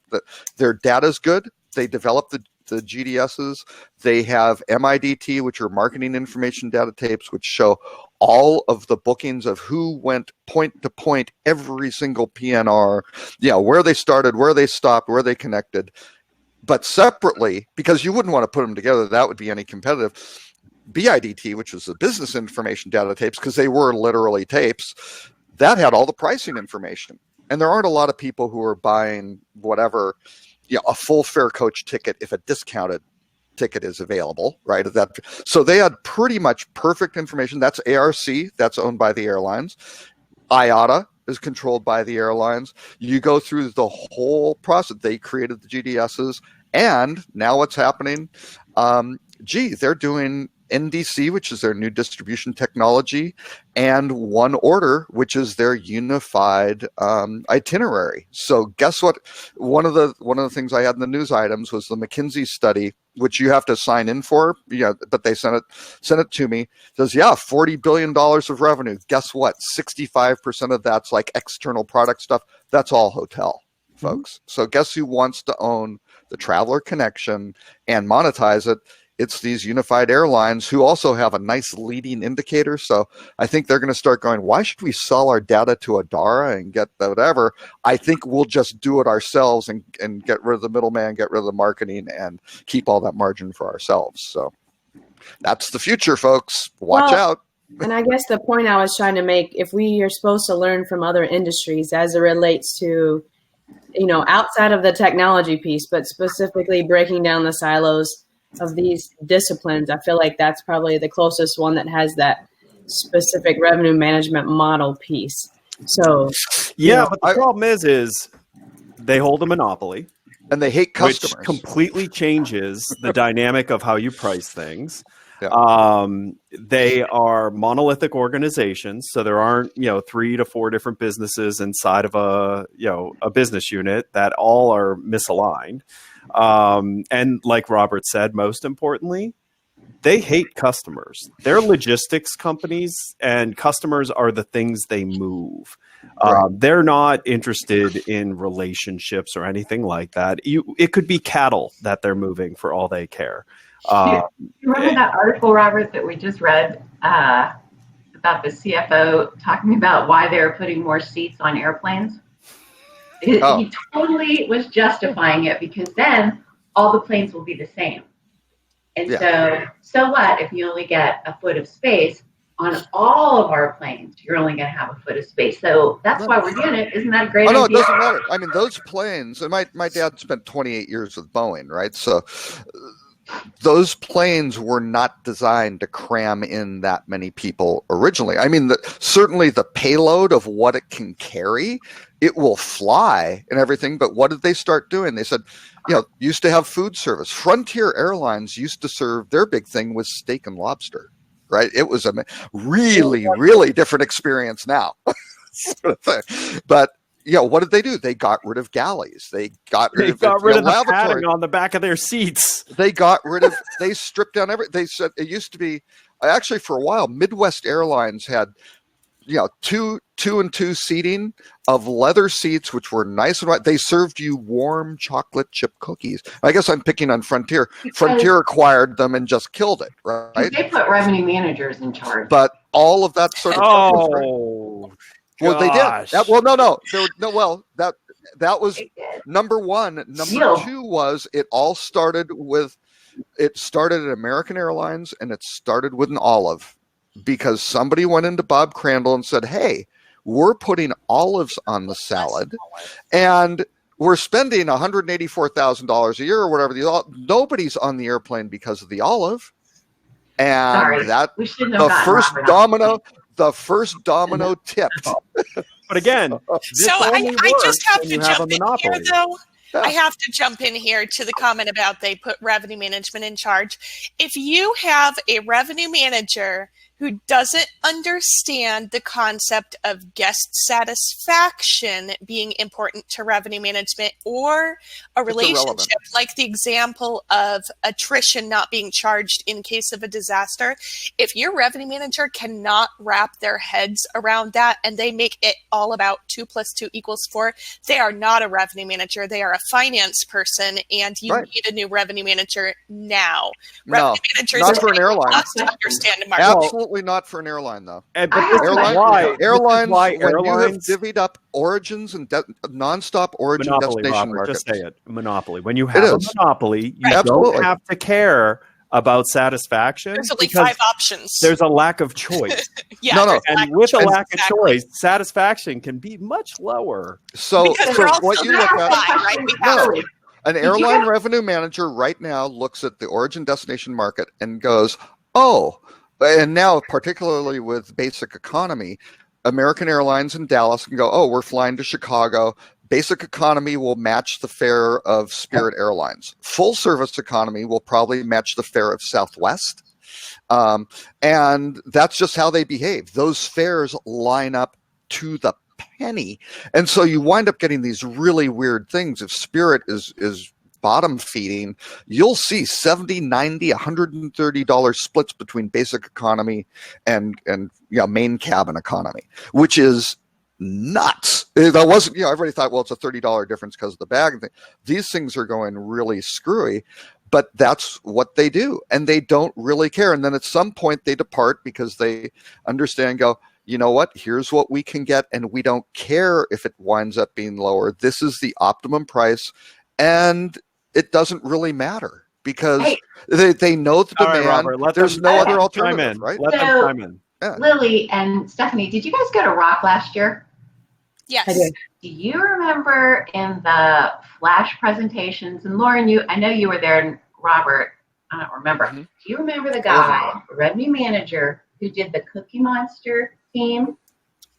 Their data's good. They developed the GDSs. They have MIDT, which are marketing information data tapes, which show all of the bookings of who went point to point, every single PNR, where they started, where they stopped, where they connected. But separately, because you wouldn't want to put them together, that would be anti-competitive. BIDT, which was the business information data tapes, because they were literally tapes, that had all the pricing information. And there aren't a lot of people who are buying whatever, a full fare coach ticket if a discounted ticket is available, right? So they had pretty much perfect information. That's ARC, that's owned by the airlines. IATA is controlled by the airlines. You go through the whole process. They created the GDSs, and now what's happening? They're doing NDC, which is their new distribution technology, and One Order, which is their unified itinerary. So guess what? One of the things I had in the news items was the McKinsey study, which you have to sign in for. But they sent it to me. It says, $40 billion of revenue. Guess what? 65% of that's like external product stuff. That's all hotel, folks. So guess who wants to own the traveler connection and monetize it? It's these unified airlines who also have a nice leading indicator. So I think they're going to start going, why should we sell our data to Adara and get whatever? I think we'll just do it ourselves and get rid of the middleman, get rid of the marketing, and keep all that margin for ourselves. So that's the future, folks. Watch out. And I guess the point I was trying to make, if we are supposed to learn from other industries as it relates to, outside of the technology piece, but specifically breaking down the silos of these disciplines, I feel like that's probably the closest one that has that specific revenue management model piece. So but the problem is they hold a monopoly, and they hate customers, which completely changes the dynamic of how you price things. They are monolithic organizations, so there aren't 3 to 4 different businesses inside of a business unit that all are misaligned. And like Robert said, most importantly, they hate customers. They're logistics companies, and customers are the things they move. They're not interested in relationships or anything like that. It could be cattle that they're moving for all they care. You remember that article, Robert, that we just read about the CFO talking about why they're putting more seats on airplanes? He totally was justifying it because then all the planes will be the same. And so what if you only get a foot of space on all of our planes? You're only going to have a foot of space. So that's why we're doing it. Isn't that a great idea? No, it doesn't matter. I mean, those planes, and my dad spent 28 years with Boeing, right? So those planes were not designed to cram in that many people originally. I mean, certainly the payload of what it can carry, it will fly and everything. But what did they start doing? They said, used to have food service. Frontier Airlines used to serve, their big thing was steak and lobster, right? It was a really, really different experience now. Sort of thing. But what did they do? They got rid of galleys. They got rid of the padding on the back of their seats. They stripped down they said it used to be, actually for a while, Midwest Airlines had, 2 and 2 seating of leather seats, which were nice and white. They served you warm chocolate chip cookies. I guess I'm picking on Frontier. Frontier acquired them and just killed it, right? They put revenue managers in charge. But all of that sort of stuff was well, they did. That was number one. Number two was it all started at American Airlines, and it started with an olive because somebody went into Bob Crandall and said, hey, we're putting olives on the salad, and we're spending $184,000 a year or whatever. Nobody's on the airplane because of the olive. And Sorry, that we shouldn't have gotten the first domino tipped. But again, so I just have to jump in here, though. Yeah. I have to jump in here to the comment about they put revenue management in charge. If you have a revenue manager who doesn't understand the concept of guest satisfaction being important to revenue management, or a relationship like the example of attrition not being charged in case of a disaster, if your revenue manager cannot wrap their heads around that and they make it all about 2 + 2 = 4, they are not a revenue manager. They are a finance person, and you need a new revenue manager now. Revenue managers not for an airline. To understand the market. Absolutely not for an airline, though. But airlines, when you have divvied up origins and nonstop origin monopoly, destination Robert, markets. just say it. Monopoly. When you have a monopoly, you Absolutely. don't have to care about satisfaction. There's only 5 options. There's a lack of choice. No. And with a lack of choice, satisfaction can be much lower. So what you look at, an airline revenue manager right now looks at the origin destination market and goes, oh, and now particularly with basic economy, American Airlines in Dallas can go, oh, we're flying to Chicago. Basic economy will match the fare of Spirit Airlines. Full service economy will probably match the fare of Southwest. And that's just how they behave. Those fares line up to the penny. And so you wind up getting these really weird things. If Spirit is bottom feeding, you'll see $70, $90, $130 splits between basic economy and main cabin economy, which is nuts. That wasn't, everybody thought, well, it's a $30 difference because of the bag thing. These things are going really screwy, but that's what they do, and they don't really care. And then at some point they depart because they understand, go, you know what, here's what we can get, and we don't care if it winds up being lower. This is the optimum price, and it doesn't really matter because they know the demand. Right, Robert, there's no other alternative, right? Let them chime in. Yeah. Lily and Stephanie, did you guys go to Rock last year? Yes. I did. Do you remember in the flash presentations, and Lauren, I know you were there, and Robert, I don't remember. Mm-hmm. Do you remember the guy, the revenue manager, who did the Cookie Monster theme?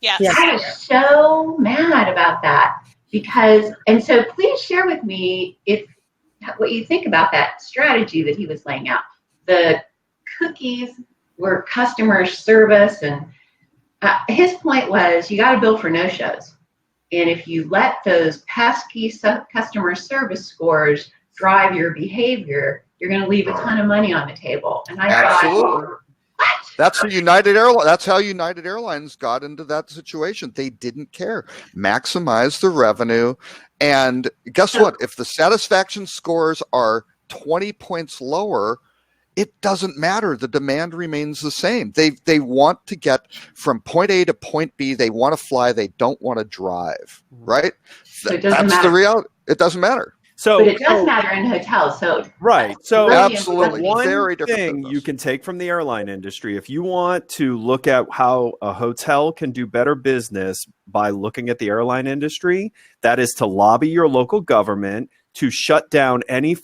Yes. I was so mad about that and so please share with me what you think about that strategy that he was laying out. The cookies were customer service, and his point was you got to bill for no-shows. And if you let those pesky customer service scores drive your behavior, you're going to leave a ton of money on the table. And I thought, what? That's how United Airlines got into that situation. They didn't care. Maximize the revenue. And guess what? If the satisfaction scores are 20 points lower, it doesn't matter. The demand remains the same. They want to get from point A to point B. They want to fly. They don't want to drive, right? So that's the reality. It doesn't matter. But it does matter in hotels. So right. So really absolutely, one very different thing business. You can take from the airline industry, if you want to look at how a hotel can do better business by looking at the airline industry, that is to lobby your local government to shut down any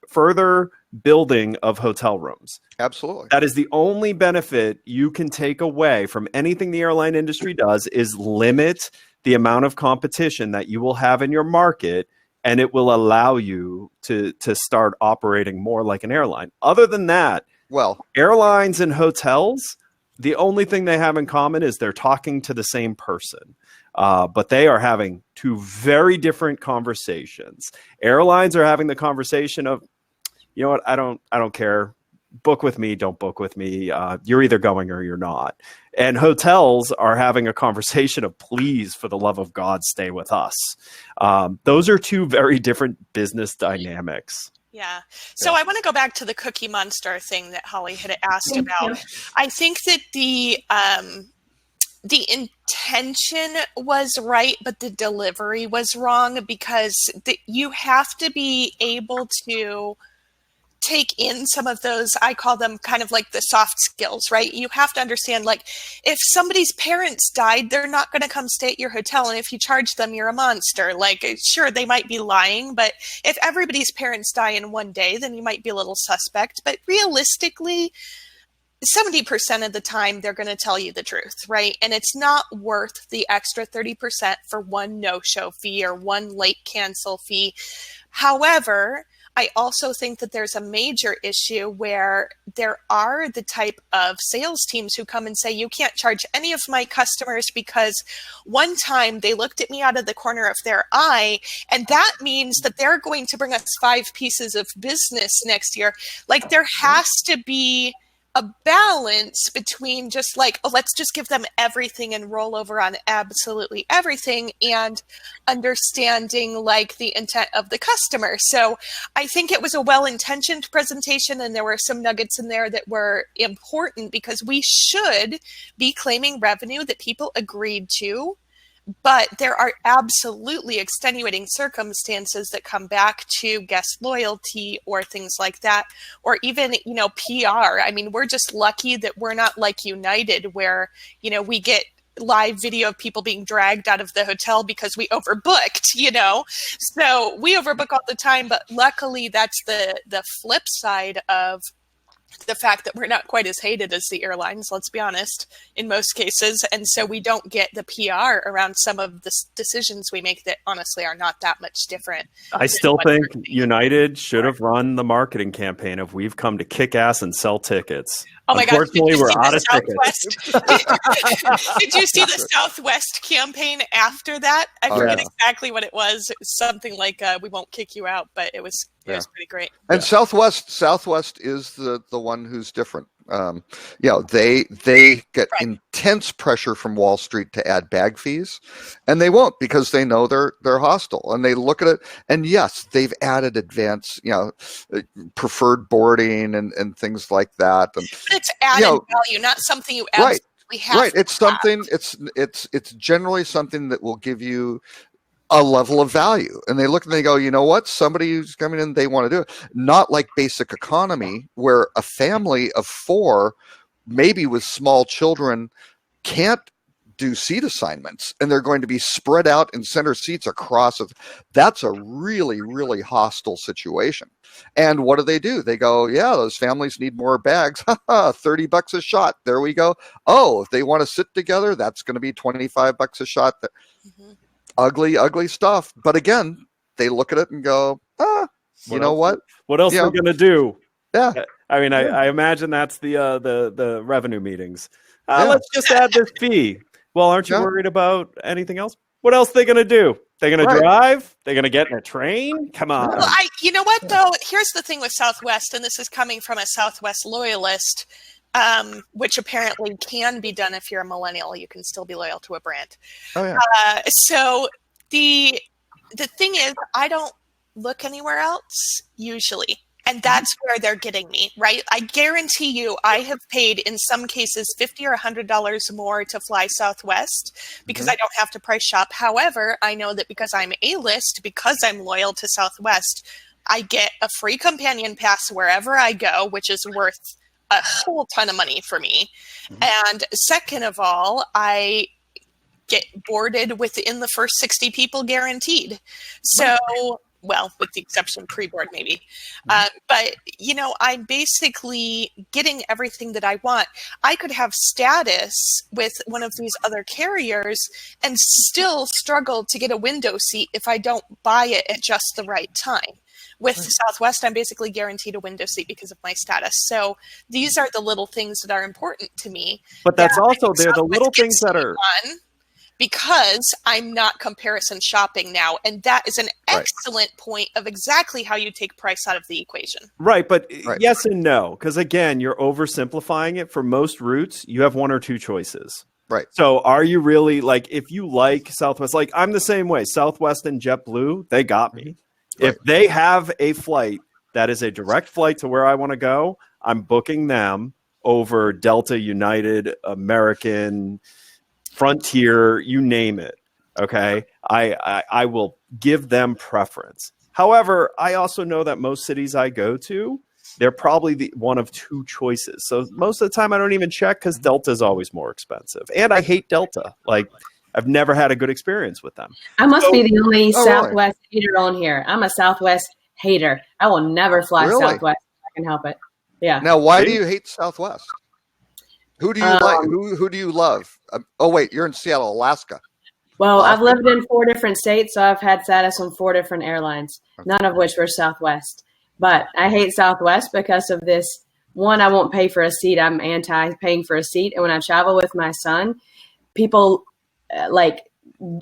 further building of hotel rooms. Absolutely. That is the only benefit you can take away from anything the airline industry does, is limit the amount of competition that you will have in your market, and it will allow you to start operating more like an airline. Other than that, airlines and hotels, the only thing they have in common is they're talking to the same person. But they are having two very different conversations. Airlines are having the conversation of, you know what, I don't care. Book with me, don't book with me. You're either going or you're not. And hotels are having a conversation of, please, for the love of God, stay with us. Those are two very different business dynamics. Yeah. So I want to go back to the Cookie Monster thing that Holly had asked about. I think that the intention was right, but the delivery was wrong, because you have to be able to take in some of those, I call them kind of like the soft skills, right? You have to understand, like, if somebody's parents died, they're not going to come stay at your hotel. And if you charge them, you're a monster. Like, sure, they might be lying, but if everybody's parents die in one day, then you might be a little suspect. But realistically, 70% of the time, they're going to tell you the truth, right? And it's not worth the extra 30% for one no-show fee or one late cancel fee. However, I also think that there's a major issue where there are the type of sales teams who come and say, you can't charge any of my customers because one time they looked at me out of the corner of their eye, and that means that they're going to bring us 5 pieces of business next year. Like, there has to be a balance between just like, oh, let's just give them everything and roll over on absolutely everything, and understanding like the intent of the customer. So I think it was a well-intentioned presentation, and there were some nuggets in there that were important because we should be claiming revenue that people agreed to. But there are absolutely extenuating circumstances that come back to guest loyalty or things like that, or even, PR. I mean, we're just lucky that we're not like United, where, we get live video of people being dragged out of the hotel because we overbooked, So we overbook all the time, but luckily that's the flip side of the fact that we're not quite as hated as the airlines, let's be honest, in most cases. And so we don't get the PR around some of the decisions we make that honestly are not that much different. I still think United should have run the marketing campaign of "We've come to kick ass and sell tickets." Oh my God. Unfortunately, we're out of tickets. Did you see the Southwest campaign after that? I forget exactly what it was. It was something like, we won't kick you out, but it was pretty great. And Southwest is the one who's different. They get intense pressure from Wall Street to add bag fees, and they won't because they know they're hostile, and they look at it. And yes, they've added advanced, preferred boarding and things like that. And, but it's added value, not something you absolutely have. Right. It's something. It's generally something that will give you a level of value. And they look and they go, you know what? Somebody who's coming in, they want to do it. Not like basic economy, where a family of 4, maybe with small children, can't do seat assignments, and they're going to be spread out in center seats across. That's a really, really hostile situation. And what do? They go, yeah, those families need more bags. $30 a shot. There we go. Oh, if they want to sit together, that's going to be $25 a shot. Mm-hmm. Ugly stuff. But again, they look at it and go, you know what? What else are we going to do? Yeah. I mean, I imagine that's the revenue meetings. Let's just add this fee. Well, aren't you worried about anything else? What else are they going to do? They're going to drive? They're going to get in a train? Come on. Well, you know what, though? Here's the thing with Southwest, and this is coming from a Southwest loyalist, which apparently can be done if you're a millennial. You can still be loyal to a brand. Oh, yeah. So the thing is, I don't look anywhere else usually. And that's where they're getting me, right? I guarantee you I have paid, in some cases, $50 or $100 more to fly Southwest because I don't have to price shop. However, I know that because I'm A-list, because I'm loyal to Southwest, I get a free companion pass wherever I go, which is worth a whole ton of money for me. And second of all, I get boarded within the first 60 people guaranteed. So... well, with the exception pre-board maybe. But, I'm basically getting everything that I want. I could have status with one of these other carriers and still struggle to get a window seat if I don't buy it at just the right time. With Southwest, I'm basically guaranteed a window seat because of my status. So these are the little things that are important to me. But that's also, they're the little things that are... because I'm not comparison shopping now. And that is an excellent point of exactly how you take price out of the equation. Right. But yes and no. Because again, you're oversimplifying it. For most routes, you have one or two choices. Right. So are you really like, if you like Southwest, like I'm the same way, Southwest and JetBlue, they got me. If they have a flight that is a direct flight to where I want to go, I'm booking them over Delta, United, American, Frontier, you name it. Okay. I will give them preference. However, I also know that most cities I go to, they're probably the one of two choices. So most of the time I don't even check because Delta is always more expensive. And I hate Delta. Like, I've never had a good experience with them. I must be the only Southwest really? hater on here. I'm a Southwest hater. I will never fly Southwest if I can help it. Yeah. Now, why do you hate Southwest? Who do you like? Who do you love? Oh, wait, you're in Seattle, Alaska. Well, I've lived in 4 different states, so I've had status on 4 different airlines, none of which were Southwest. But I hate Southwest because of this. One, I won't pay for a seat. I'm anti-paying for a seat. And when I travel with my son, people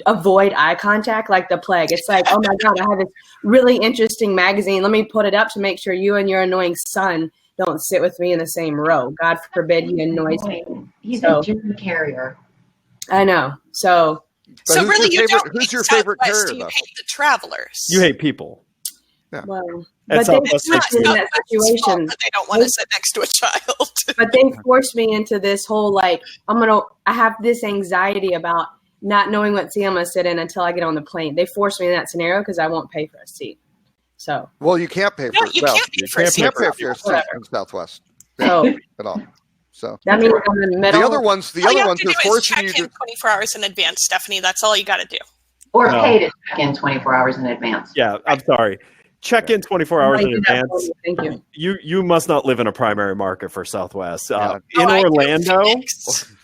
avoid eye contact like the plague. It's like, oh my God, I have this really interesting magazine. Let me put it up to make sure you and your annoying son don't sit with me in the same row. God forbid he annoys me. He's a germ carrier. I know. So really, who's your favorite carrier? You hate the travelers. You hate people. Yeah. Well, That's but not they forced me in that situation. They don't want to sit next to a child. But they forced me into this whole I have this anxiety about not knowing what seat I'm going to sit in until I get on the plane. They forced me in that scenario because I won't pay for a seat. So. Well, you can't pay for it. You can't pay for a seat. You can't pay for your seat in Southwest at all. So that means I'm in the middle. The other ones are forcing you to check in 24 hours in advance, Stephanie. That's all you got to do. Or pay to check in 24 hours in advance. Yeah, I'm sorry. Check in 24 hours in advance. Thank you. You must not live in a primary market for Southwest. In Orlando,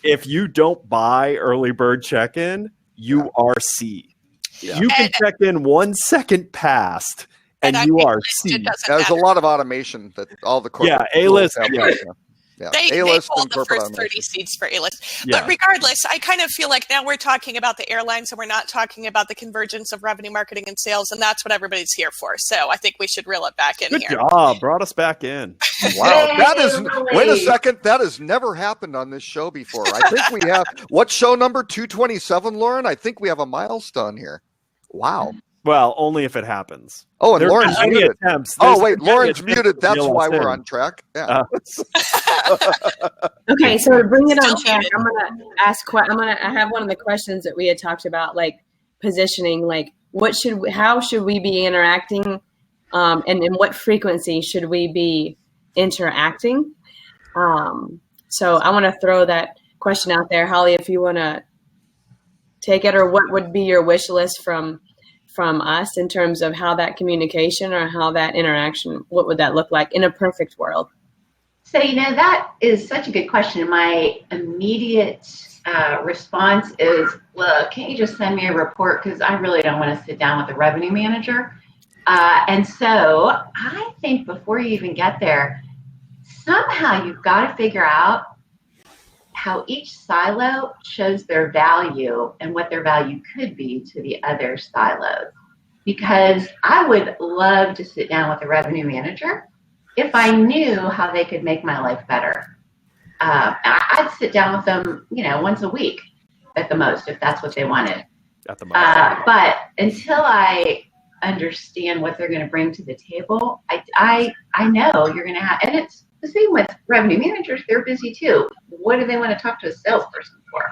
if you don't buy early bird check-in, you are C. Yeah. You can check in 1 second past, and you are C. There's a lot of automation that all the corporate A-list. Yeah. They hold the first 30 seats for A-list. But regardless, I kind of feel like now we're talking about the airlines and we're not talking about the convergence of revenue marketing and sales, and that's what everybody's here for. So I think we should reel it back in here. Good job. Brought us back in. Wow. Wait a second. That has never happened on this show before. I think we have, what show number 227, Lauren? I think we have a milestone here. Wow. Well, only if it happens. Oh, and Lauren's muted. Lauren's muted. That's why we're on track. Yeah. Okay, so to bring it on track, I'm gonna ask. I have one of the questions that we had talked about, like positioning. Like, how should we be interacting, and in what frequency should we be interacting? So I want to throw that question out there, Holly, if you want to take it, or what would be your wish list from us in terms of how that communication or how that interaction, what would that look like in a perfect world? So, that is such a good question. My immediate response is, look, can't you just send me a report? Because I really don't want to sit down with the revenue manager. And so I think before you even get there, somehow you've got to figure out how each silo shows their value and what their value could be to the other silos. Because I would love to sit down with a revenue manager if I knew how they could make my life better. I'd sit down with them, once a week at the most, if that's what they wanted. At the most. But until I understand what they're going to bring to the table, I know you're going to have, and it's the same with revenue managers. They're busy too. What do they want to talk to a salesperson for?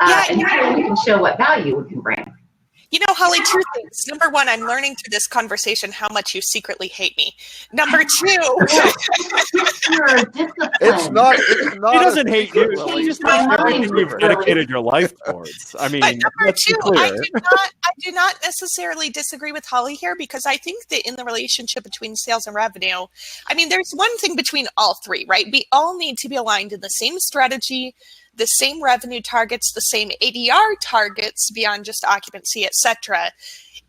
Until we can show what value we can bring. Holly, 2 things. Number 1, I'm learning through this conversation how much you secretly hate me. Number 2, it's not. He doesn't hate you. He just hates everything you've dedicated your life towards. I mean, number 2, I do not necessarily disagree with Holly here, because I think that in the relationship between sales and revenue, there's one thing between all three, right? We all need to be aligned in the same strategy, the same revenue targets, the same ADR targets beyond just occupancy, etc.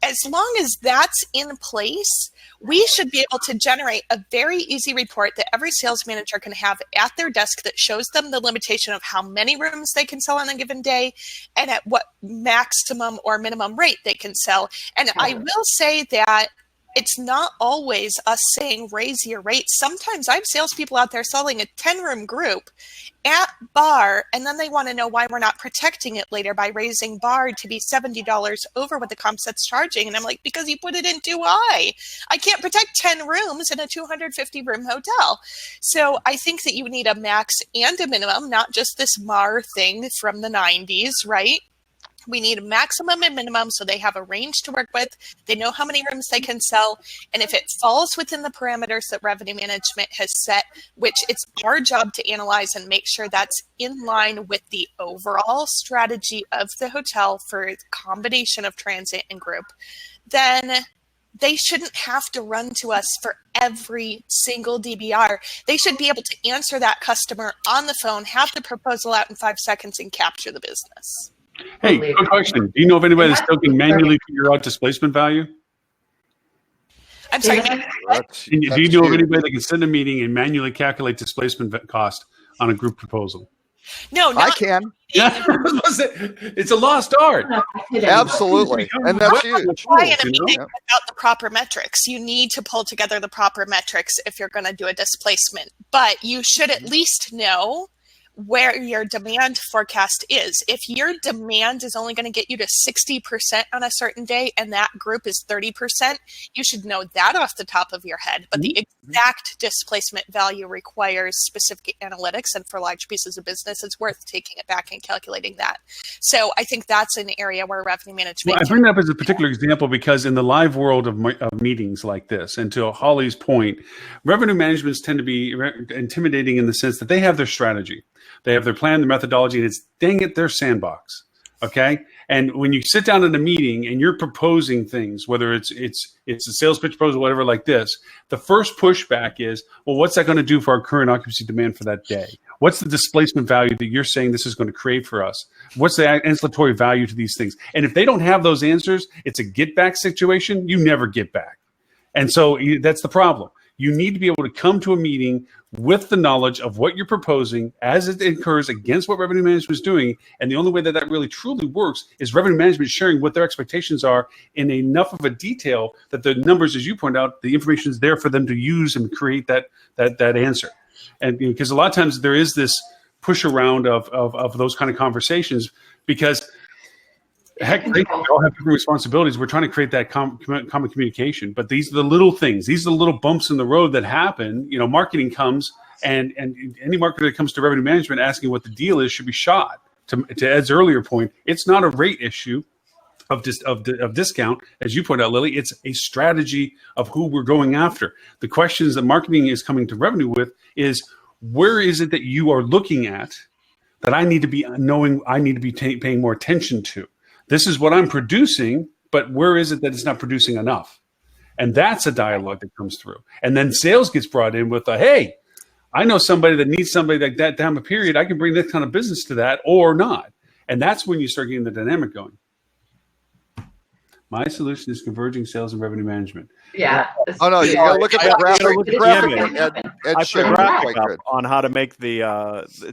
As long as that's in place, we should be able to generate a very easy report that every sales manager can have at their desk that shows them the limitation of how many rooms they can sell on a given day and at what maximum or minimum rate they can sell. And I will say that it's not always us saying raise your rates. Sometimes I have salespeople out there selling a 10-room group at bar, and then they want to know why we're not protecting it later by raising bar to be $70 over what the comp set's charging. And I'm like, because you put it in too high. I can't protect 10 rooms in a 250-room hotel. So I think that you need a max and a minimum, not just this MAR thing from the 90s, right? We need a maximum and minimum so they have a range to work with. They know how many rooms they can sell. And if it falls within the parameters that revenue management has set, which it's our job to analyze and make sure that's in line with the overall strategy of the hotel for a combination of transient and group, then they shouldn't have to run to us for every single DBR. They should be able to answer that customer on the phone, have the proposal out in 5 seconds, and capture the business. Hey, quick question. Do you know of anybody that still can manually figure out displacement value? I'm sorry. Do you know of anybody that can send a meeting and manually calculate displacement cost on a group proposal? No, I can. Yeah, it's a lost art. Absolutely, and that's huge. Why in a meeting without the proper metrics? You need to pull together the proper metrics if you're going to do a displacement. But you should at least know where your demand forecast is. If your demand is only going to get you to 60% on a certain day and that group is 30%, you should know that off the top of your head. But the exact displacement value requires specific analytics, and for large pieces of business, it's worth taking it back and calculating that. So I think that's an area where revenue management. Well, I bring that up as a particular example because in the live world of meetings like this, and to Holly's point, revenue managements tend to be intimidating in the sense that they have their strategy. They have their plan, their methodology, and it's, dang it, their sandbox, okay? And when you sit down in a meeting and you're proposing things, whether it's a sales pitch proposal, whatever like this, the first pushback is, well, what's that going to do for our current occupancy demand for that day? What's the displacement value that you're saying this is going to create for us? What's the ancillary value to these things? And if they don't have those answers, it's a get back situation. You never get back. And so that's the problem. You need to be able to come to a meeting with the knowledge of what you're proposing as it occurs against what revenue management is doing. And the only way that that really truly works is revenue management sharing what their expectations are in enough of a detail that the numbers, as you point out, the information is there for them to use and create that answer. And because a lot of times there is this push around of those kind of conversations because heck, they all have different responsibilities. We're trying to create that common communication, but these are the little things. These are the little bumps in the road that happen. You know, marketing comes, and any marketer that comes to revenue management asking what the deal is should be shot. To Ed's earlier point, it's not a rate issue of discount, as you point out, Lily. It's a strategy of who we're going after. The questions that marketing is coming to revenue with is, where is it that you are looking at that I need to be knowing, I need to be paying more attention to? This is what I'm producing, but where is it that it's not producing enough? And that's a dialogue that comes through. And then sales gets brought in with hey, I know somebody that needs somebody like that down a period. I can bring this kind of business to that or not. And that's when you start getting the dynamic going. My solution is converging sales and revenue management. Yeah. Oh no, you gotta look at the graphic. I put a graphic up on how to make the.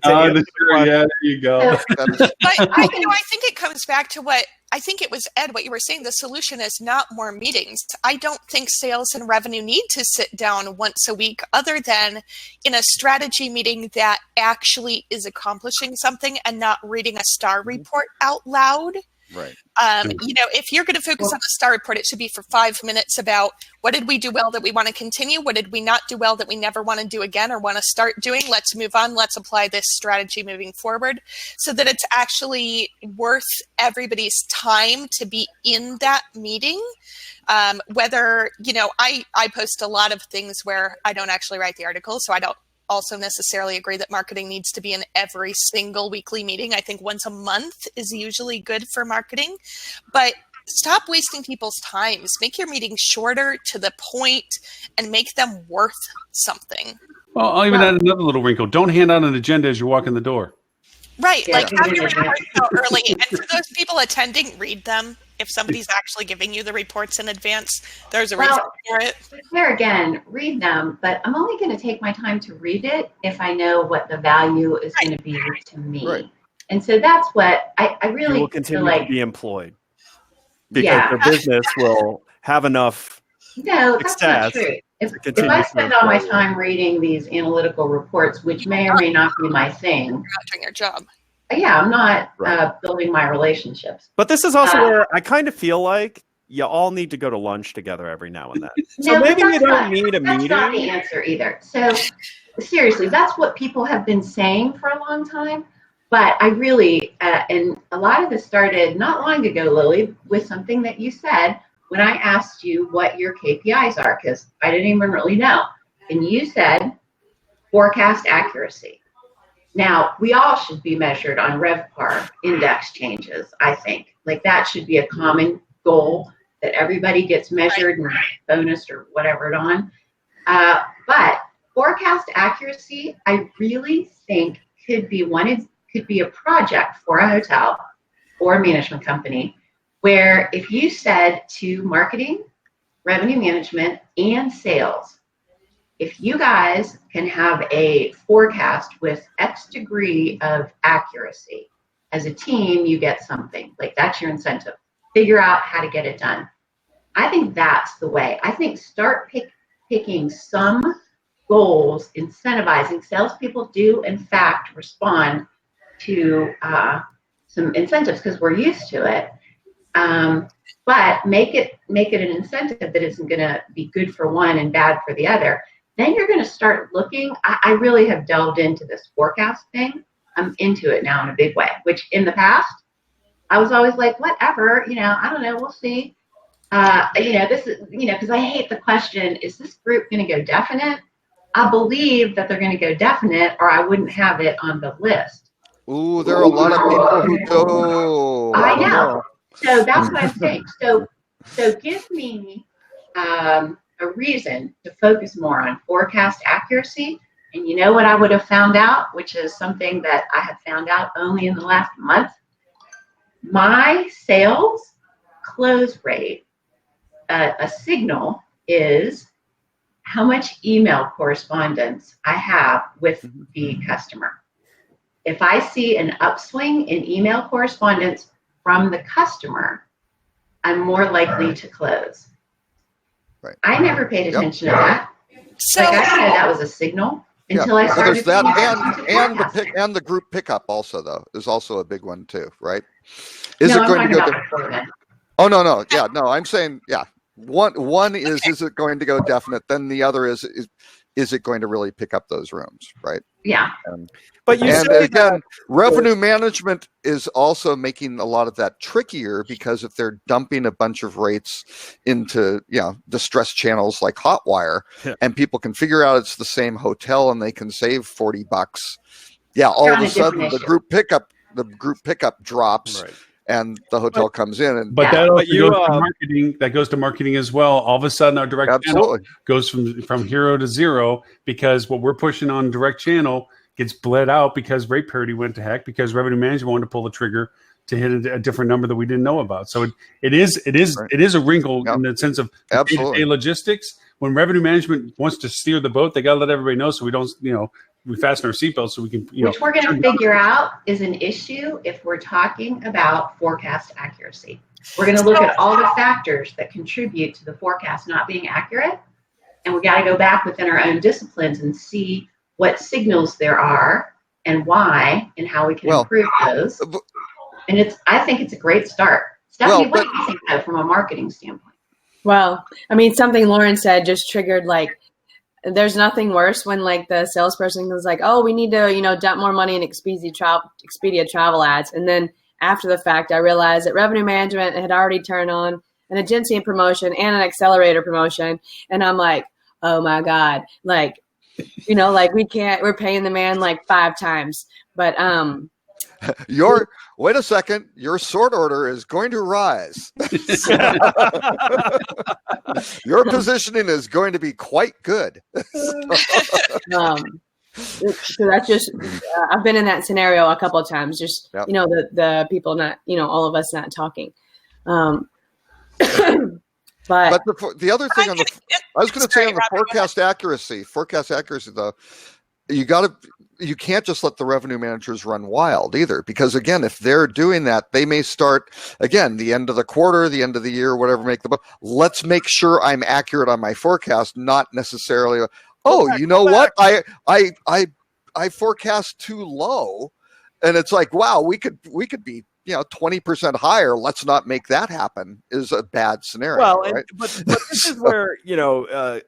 Yeah, there you go. But I think it comes back to what I think it was Ed. What you were saying, the solution is not more meetings. I don't think sales and revenue need to sit down once a week, other than in a strategy meeting that actually is accomplishing something and not reading a STAR report out loud. Right. If you're going to focus on the STAR report, it should be for 5 minutes about what did we do well that we want to continue? What did we not do well that we never want to do again or want to start doing? Let's move on. Let's apply this strategy moving forward so that it's actually worth everybody's time to be in that meeting. Whether, I post a lot of things where I don't actually write the article, so I don't also necessarily agree that marketing needs to be in every single weekly meeting. I think once a month is usually good for marketing, but stop wasting people's times. Make your meetings shorter, to the point, and make them worth something. Well, I'll even add another little wrinkle. Don't hand out an agenda as you walk in the door. Right. Yeah. Like have your reports out early. And for those people attending, read them. If somebody's actually giving you the reports in advance, there's a reason for it. Here again, read them, but I'm only going to take my time to read it if I know what the value is going to be to me. Right. And so that's what I really will continue to be employed because the business will have enough. No, that's not true. If I spend all my time reading these analytical reports, which may or may not be my thing, you're not doing your job. Yeah, I'm not building my relationships. But this is also where I kind of feel like you all need to go to lunch together every now and then. So maybe you don't need a meeting. That's not the answer either. So seriously, that's what people have been saying for a long time. But I really, and a lot of this started not long ago, Lily, with something that you said when I asked you what your KPIs are, because I didn't even really know. And you said forecast accuracy. Now, we all should be measured on RevPAR index changes, I think. Like that should be a common goal that everybody gets measured and bonused or whatever it on. But forecast accuracy, I really think could be a project for a hotel or a management company where if you said to marketing, revenue management, and sales, if you guys can have a forecast with X degree of accuracy, as a team, you get something. Like that's your incentive. Figure out how to get it done. I think that's the way. I think start picking some goals, incentivizing. Salespeople do, in fact, respond to some incentives because we're used to it. But make it an incentive that isn't going to be good for one and bad for the other. Then you're going to start looking. I really have delved into this forecast thing. I'm into it now in a big way, which in the past, I was always like, whatever, I don't know, we'll see. This is, because I hate the question, is this group going to go definite? I believe that they're going to go definite or I wouldn't have it on the list. Ooh, there are a lot of people who go. I know. So that's what I'm saying. So give me a reason to focus more on forecast accuracy. And you know what I would have found out, which is something that I have found out only in the last month? My sales close rate, a signal is how much email correspondence I have with the customer. If I see an upswing in email correspondence from the customer, I'm more likely to close. Right. I never paid attention to that. So, like I said, that was a signal until I started. Well, there's that, and the group pickup also though is also a big one too, right? Is it going to go? Oh no, yeah, no. I'm saying One is it going to go definite? Then the other is it going to really pick up those rooms, right? Yeah. But you and say again, that revenue management is also making a lot of that trickier because if they're dumping a bunch of rates into distress channels like Hotwire, and people can figure out it's the same hotel and they can save $40, all of a sudden the group pickup drops. Right. And the hotel comes in, and that also goes to marketing. That goes to marketing as well. All of a sudden, our direct channel goes from hero to zero because what we're pushing on direct channel gets bled out because rate parity went to heck because revenue management wanted to pull the trigger to hit a different number that we didn't know about. So it is a wrinkle in the sense of day-to-day logistics. When revenue management wants to steer the boat, they got to let everybody know so we don't we fasten our seatbelts so we can which we're going to figure out is an issue if we're talking about forecast accuracy. We're going to look at all the factors that contribute to the forecast not being accurate, and we got to go back within our own disciplines and see what signals there are and why and how we can improve those. And I think it's a great start. Stephanie, what do you think though from a marketing standpoint? Well, I mean, something Lauren said just triggered there's nothing worse when the salesperson was like, oh, we need to, dump more money in Expedia travel ads. And then after the fact, I realized that revenue management had already turned on an agency promotion and an accelerator promotion. And I'm like, oh my God, we can't, we're paying the man 5 times. But, wait a second, your sort order is going to rise. Your positioning is going to be quite good. So that's just, I've been in that scenario a couple of times, just, the people not, all of us not talking. But the other thing I was going to say on the forecast accuracy though, you can't just let the revenue managers run wild either, because again, if they're doing that, they may start again the end of the quarter, the end of the year, whatever. Let's make sure I'm accurate on my forecast, not necessarily. Oh, you know what? I forecast too low, and it's like, wow, we could be 20% higher. Let's not make that happen. Is a bad scenario. Well, right? but this is where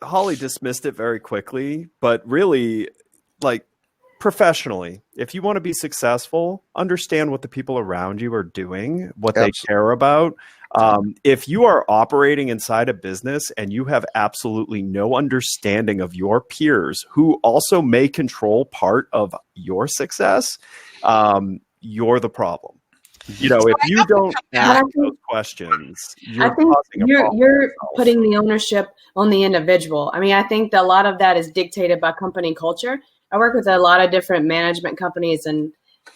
Holly dismissed it very quickly, but really, professionally, if you want to be successful, understand what the people around you are doing, what they care about. If you are operating inside a business and you have absolutely no understanding of your peers who also may control part of your success, you're the problem. You know, if you don't ask those questions, I think you're putting the ownership on the individual. I mean, I think that a lot of that is dictated by company culture. I work with a lot of different management companies and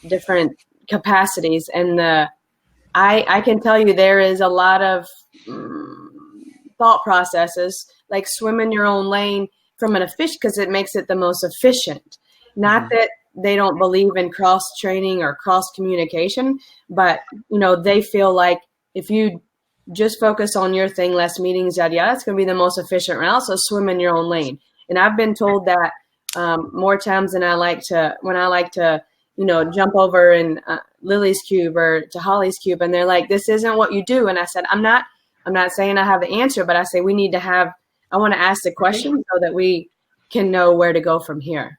different capacities, and I can tell you there is a lot of thought processes like swim in your own lane from an efficient, because it makes it the most efficient. Not that they don't believe in cross training or cross communication, but they feel like if you just focus on your thing, less meetings, yada yada, it's going to be the most efficient route. So swim in your own lane. And I've been told that more times than I like to jump over in Lily's cube or to Holly's cube, and they're like, "This isn't what you do." And I said, "I'm not saying I have the answer, but I say we need to have. I want to ask the question so that we can know where to go from here."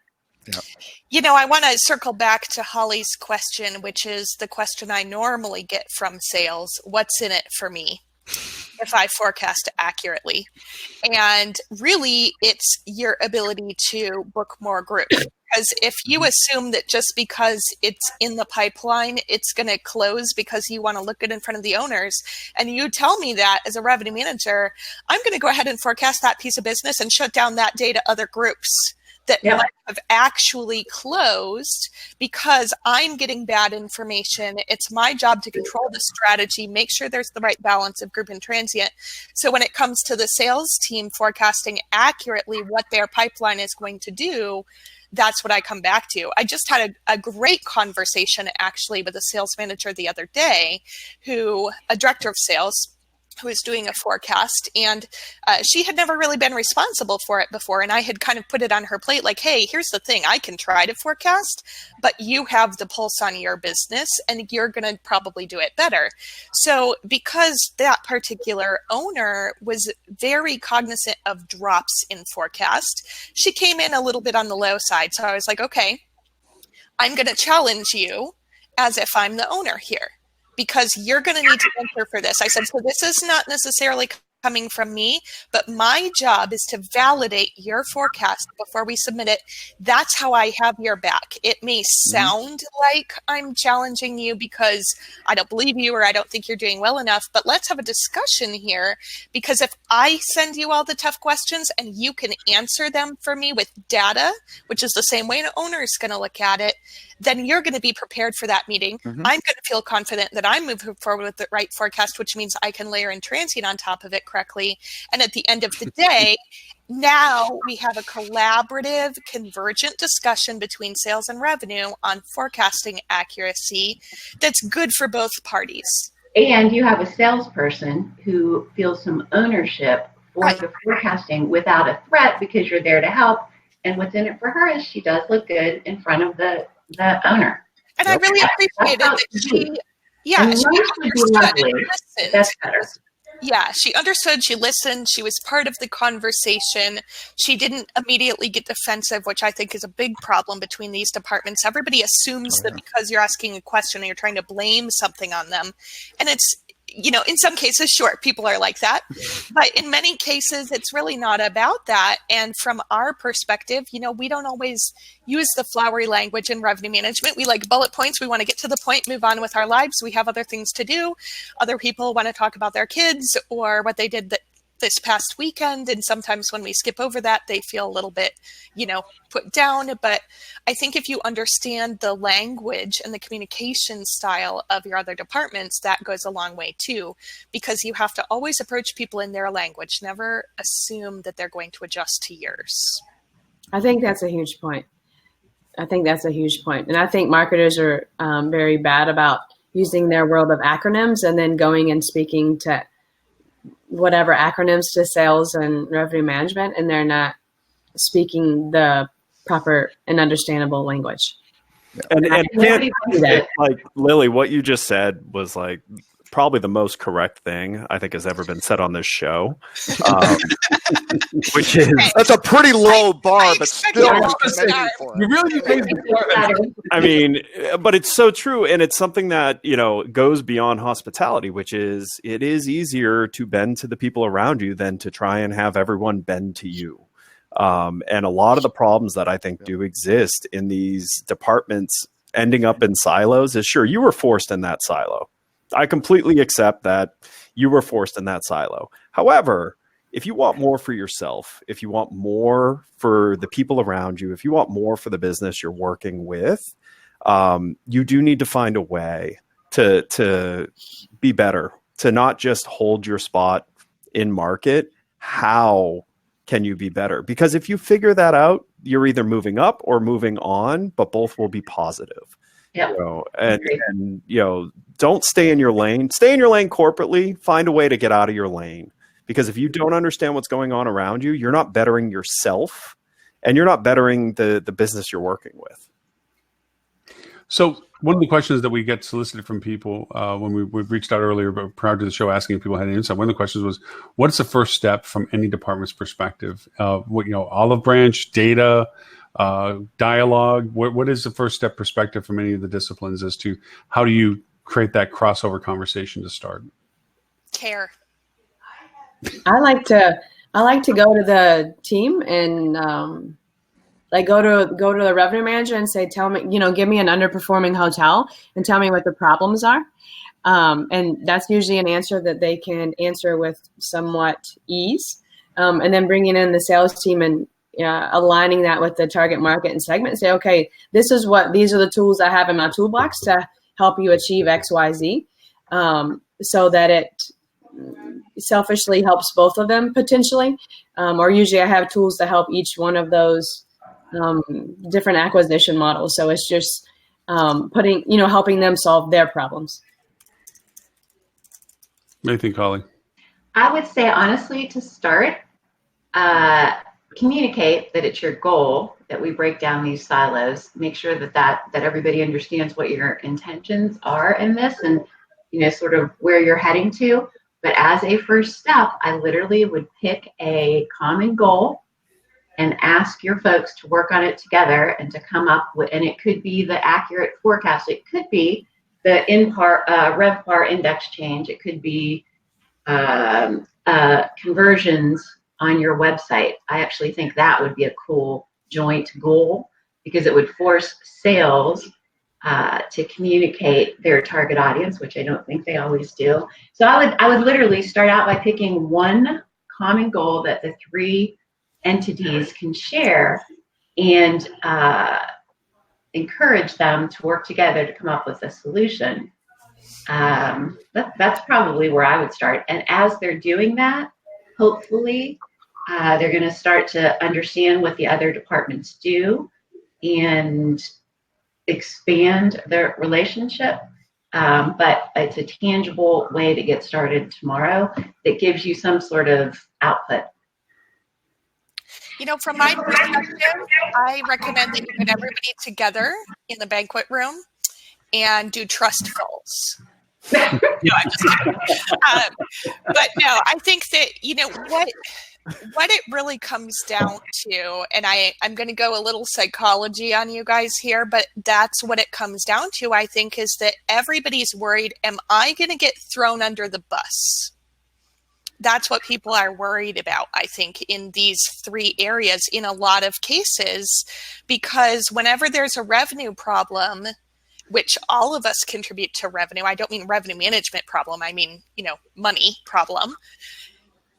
Yeah. I want to circle back to Holly's question, which is the question I normally get from sales: what's in it for me if I forecast accurately? And really, it's your ability to book more groups. Because if you assume that just because it's in the pipeline, it's going to close because you want to look good in front of the owners, and you tell me that as a revenue manager, I'm going to go ahead and forecast that piece of business and shut down that day to other groups that might have actually closed because I'm getting bad information. It's my job to control the strategy, make sure there's the right balance of group and transient. So when it comes to the sales team forecasting accurately what their pipeline is going to do, that's what I come back to. I just had a great conversation actually with a sales manager the other day, a director of sales, who was doing a forecast, and she had never really been responsible for it before. And I had kind of put it on her plate like, hey, here's the thing. I can try to forecast, but you have the pulse on your business and you're going to probably do it better. So because that particular owner was very cognizant of drops in forecast, she came in a little bit on the low side. So I was like, okay, I'm going to challenge you as if I'm the owner here, because you're going to need to answer for this. I said, so this is not necessarily coming from me, but my job is to validate your forecast before we submit it. That's how I have your back. It may sound like I'm challenging you because I don't believe you or I don't think you're doing well enough, but let's have a discussion here, because if I send you all the tough questions and you can answer them for me with data, which is the same way an owner is going to look at it, then you're going to be prepared for that meeting. I'm going to feel confident that I'm moving forward with the right forecast, which means I can layer in transient on top of it correctly. And at the end of the day, now we have a collaborative, convergent discussion between sales and revenue on forecasting accuracy that's good for both parties. And you have a salesperson who feels some ownership for the forecasting without a threat, because you're there to help. And what's in it for her is she does look good in front of the owner. And I really appreciated that she understood. That's better. Yeah, she understood, she listened, she was part of the conversation. She didn't immediately get defensive, which I think is a big problem between these departments. Everybody assumes that because you're asking a question and you're trying to blame something on them. And it's, in some cases, sure, people are like that. But in many cases, it's really not about that. And from our perspective, we don't always use the flowery language in revenue management. We like bullet points. We want to get to the point, move on with our lives. We have other things to do. Other people want to talk about their kids or what they did this past weekend. And sometimes when we skip over that, they feel a little bit, put down. But I think if you understand the language and the communication style of your other departments, that goes a long way too, because you have to always approach people in their language. Never assume that they're going to adjust to yours. I think that's a huge point. And I think marketers are very bad about using their world of acronyms and then going and speaking to whatever acronyms to sales and revenue management, and they're not speaking the proper and understandable language. And like Lily, what you just said was like probably the most correct thing I think has ever been said on this show, which is that's a pretty low bar, but still you really I mean, but it's so true, and it's something that goes beyond hospitality, which is it is easier to bend to the people around you than to try and have everyone bend to you. And a lot of the problems that I think do exist in these departments ending up in silos is, sure, you were forced in that silo. I completely accept that you were forced in that silo. However, if you want more for yourself, if you want more for the people around you, if you want more for the business you're working with, you do need to find a way to be better, to not just hold your spot in market. How can you be better? Because if you figure that out, you're either moving up or moving on, but both will be positive. Yeah. And don't stay in your lane. Stay in your lane corporately. Find a way to get out of your lane. Because if you don't understand what's going on around you, you're not bettering yourself, and you're not bettering the business you're working with. So one of the questions that we get solicited from people when we reached out earlier, but prior to the show, asking if people had any insight, one of the questions was, what's the first step from any department's perspective? Olive branch, data, dialogue. What is the first step perspective from any of the disciplines as to how do you create that crossover conversation to start? Care. I like to go to the team and go to the revenue manager and say, tell me, give me an underperforming hotel and tell me what the problems are. And that's usually an answer that they can answer with somewhat ease. And then bringing in the sales team and aligning that with the target market and segment and say, okay, these are the tools I have in my toolbox to help you achieve X, Y, Z. So that it selfishly helps both of them potentially. Or usually I have tools to help each one of those different acquisition models. So it's just helping them solve their problems. What do you think, Holly? I would say, honestly, to start, communicate that it's your goal that we break down these silos. Make sure that everybody understands what your intentions are in this and, sort of where you're heading to. But as a first step, I literally would pick a common goal and ask your folks to work on it together and to come up with, and it could be the accurate forecast. It could be the RevPAR index change. It could be conversions on your website. I actually think that would be a cool joint goal because it would force sales to communicate their target audience, which I don't think they always do. So I would literally start out by picking one common goal that the three entities can share and encourage them to work together to come up with a solution. That's probably where I would start. And as they're doing that, hopefully they're going to start to understand what the other departments do and expand their relationship. But it's a tangible way to get started tomorrow that gives you some sort of output. From my perspective, I recommend that you get everybody together in the banquet room and do trust falls. No, I'm just kidding. But no, I think that, what it really comes down to, and I'm going to go a little psychology on you guys here, but that's what it comes down to, I think, is that everybody's worried, am I going to get thrown under the bus? That's what people are worried about, I think, in these three areas in a lot of cases, because whenever there's a revenue problem, which all of us contribute to revenue, I don't mean revenue management problem, I mean, money problem.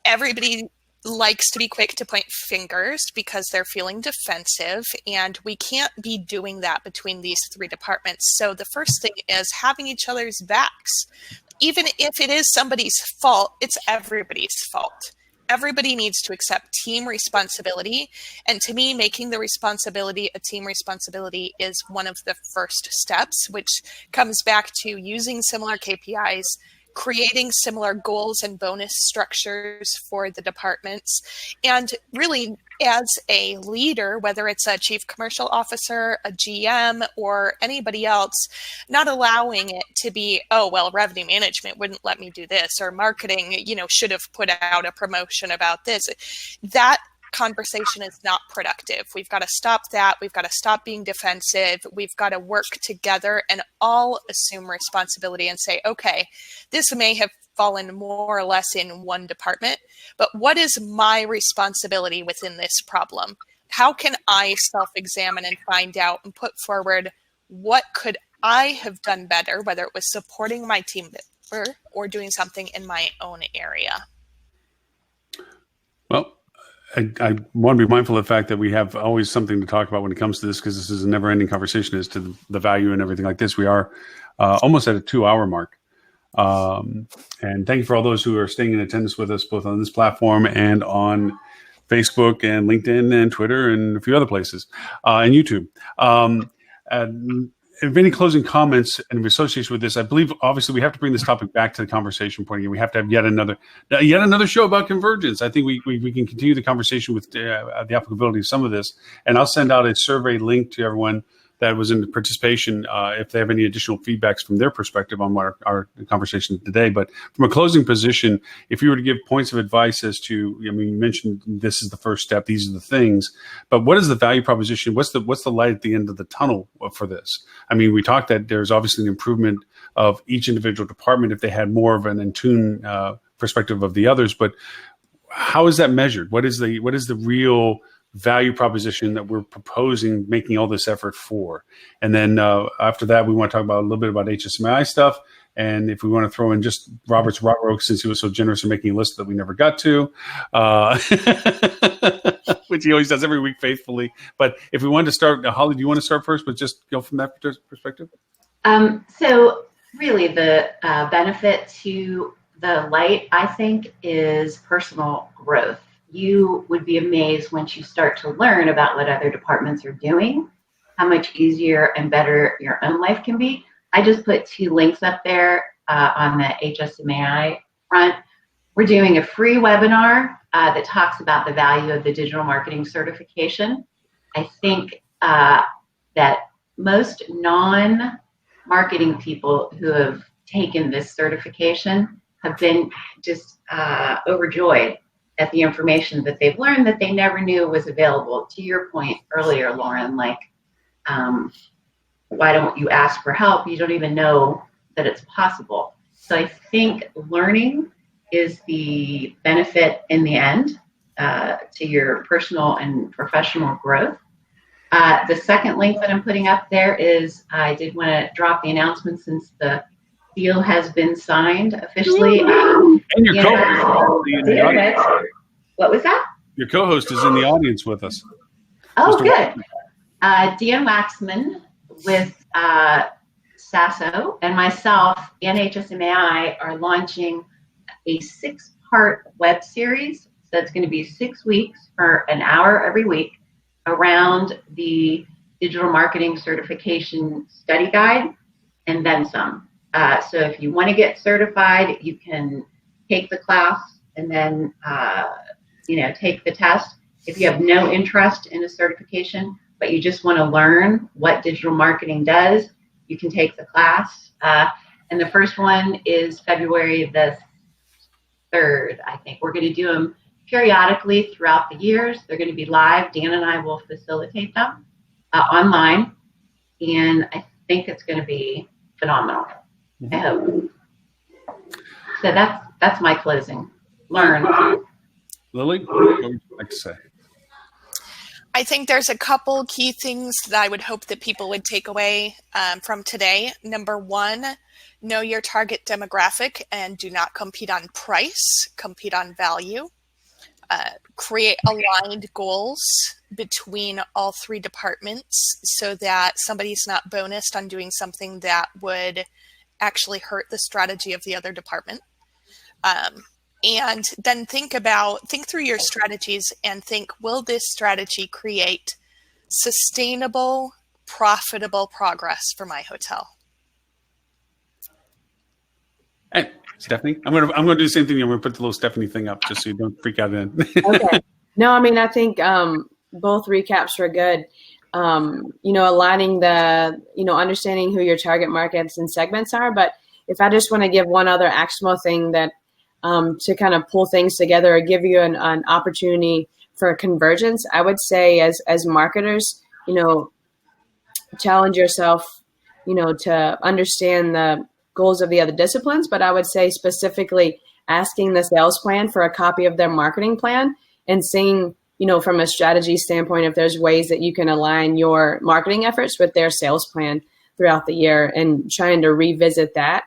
Everybody likes to be quick to point fingers because they're feeling defensive, and we can't be doing that between these three departments. So the first thing is having each other's backs. Even if it is somebody's fault, it's everybody's fault. Everybody needs to accept team responsibility. And to me, making the responsibility a team responsibility is one of the first steps, which comes back to using similar KPIs, creating similar goals and bonus structures for the departments. And really, as a leader, whether it's a chief commercial officer, a GM, or anybody else, not allowing it to be, oh, well, revenue management wouldn't let me do this, or marketing, should have put out a promotion about this. That conversation is not productive. We've got to stop that. We've got to stop being defensive. We've got to work together and all assume responsibility and say, okay, this may have fallen more or less in one department, but what is my responsibility within this problem? How can I self-examine and find out and put forward what could I have done better, whether it was supporting my team member or doing something in my own area? Well, I want to be mindful of the fact that we have always something to talk about when it comes to this, because this is a never-ending conversation as to the value and everything like this. We are almost at a 2-hour mark. And thank you for all those who are staying in attendance with us, both on this platform and on Facebook and LinkedIn and Twitter and a few other places, and YouTube. And if any closing comments in association with this, I believe obviously we have to bring this topic back to the conversation point again. We have to have yet another show about convergence. I think we can continue the conversation with the applicability of some of this, and I'll send out a survey link to everyone that was in participation if they have any additional feedbacks from their perspective on what our conversation today. But from a closing position, if you were to give points of advice as to, you mentioned this is the first step, these are the things, but what is the value proposition? What's the light at the end of the tunnel for this? We talked that there's obviously an improvement of each individual department if they had more of an in tune perspective of the others, but how is that measured? What is the real value proposition that we're proposing making all this effort for? And then after that, we want to talk about a little bit about HSMI stuff. And if we want to throw in just Robert's Rock, since he was so generous in making a list that we never got to, which he always does every week faithfully. But if we wanted to start, Holly, do you want to start first, but just go from that perspective? So really the benefit to the light, I think, is personal growth. You would be amazed once you start to learn about what other departments are doing, how much easier and better your own life can be. I just put 2 links up there on the HSMAI front. We're doing a free webinar that talks about the value of the digital marketing certification. I think that most non-marketing people who have taken this certification have been just overjoyed at the information that they've learned that they never knew was available. To your point earlier, Lauren, like, why don't you ask for help? You don't even know that it's possible. So I think learning is the benefit in the end to your personal and professional growth. The second link that I'm putting up there is, I did want to drop the announcement since the deal has been signed officially. And your co-host. What was that? Your co-host is in the audience with us. Oh, Mr. good. Dan Waxman with Sasso and myself and HSMAI are launching a 6-part web series. So it's going to be 6 weeks for an hour every week around the digital marketing certification study guide and then some. So if you want to get certified, you can take the class and then take the test. If you have no interest in a certification, but you just want to learn what digital marketing does, you can take the class. And the first one is February the 3rd, I think. We're going to do them periodically throughout the years. They're going to be live. Dan and I will facilitate them online. And I think it's going to be phenomenal. I hope. So that's my closing. Learn. Lily, what would you like to say? I think there's a couple key things that I would hope that people would take away from today. Number 1, know your target demographic and do not compete on price, compete on value. Create aligned goals between all 3 departments so that somebody's not bonused on doing something that would actually hurt the strategy of the other department. And then think through your strategies and think, will this strategy create sustainable, profitable progress for my hotel? Hey, Stephanie, I'm gonna do the same thing. I'm gonna put the little Stephanie thing up just so you don't freak out then. Okay. No, I mean, I think both recaps were good. Aligning understanding who your target markets and segments are. But if I just want to give one other actionable thing that to kind of pull things together or give you an opportunity for convergence, I would say as marketers, challenge yourself, to understand the goals of the other disciplines. But I would say specifically asking the sales plan for a copy of their marketing plan and seeing, from a strategy standpoint, if there's ways that you can align your marketing efforts with their sales plan throughout the year and trying to revisit that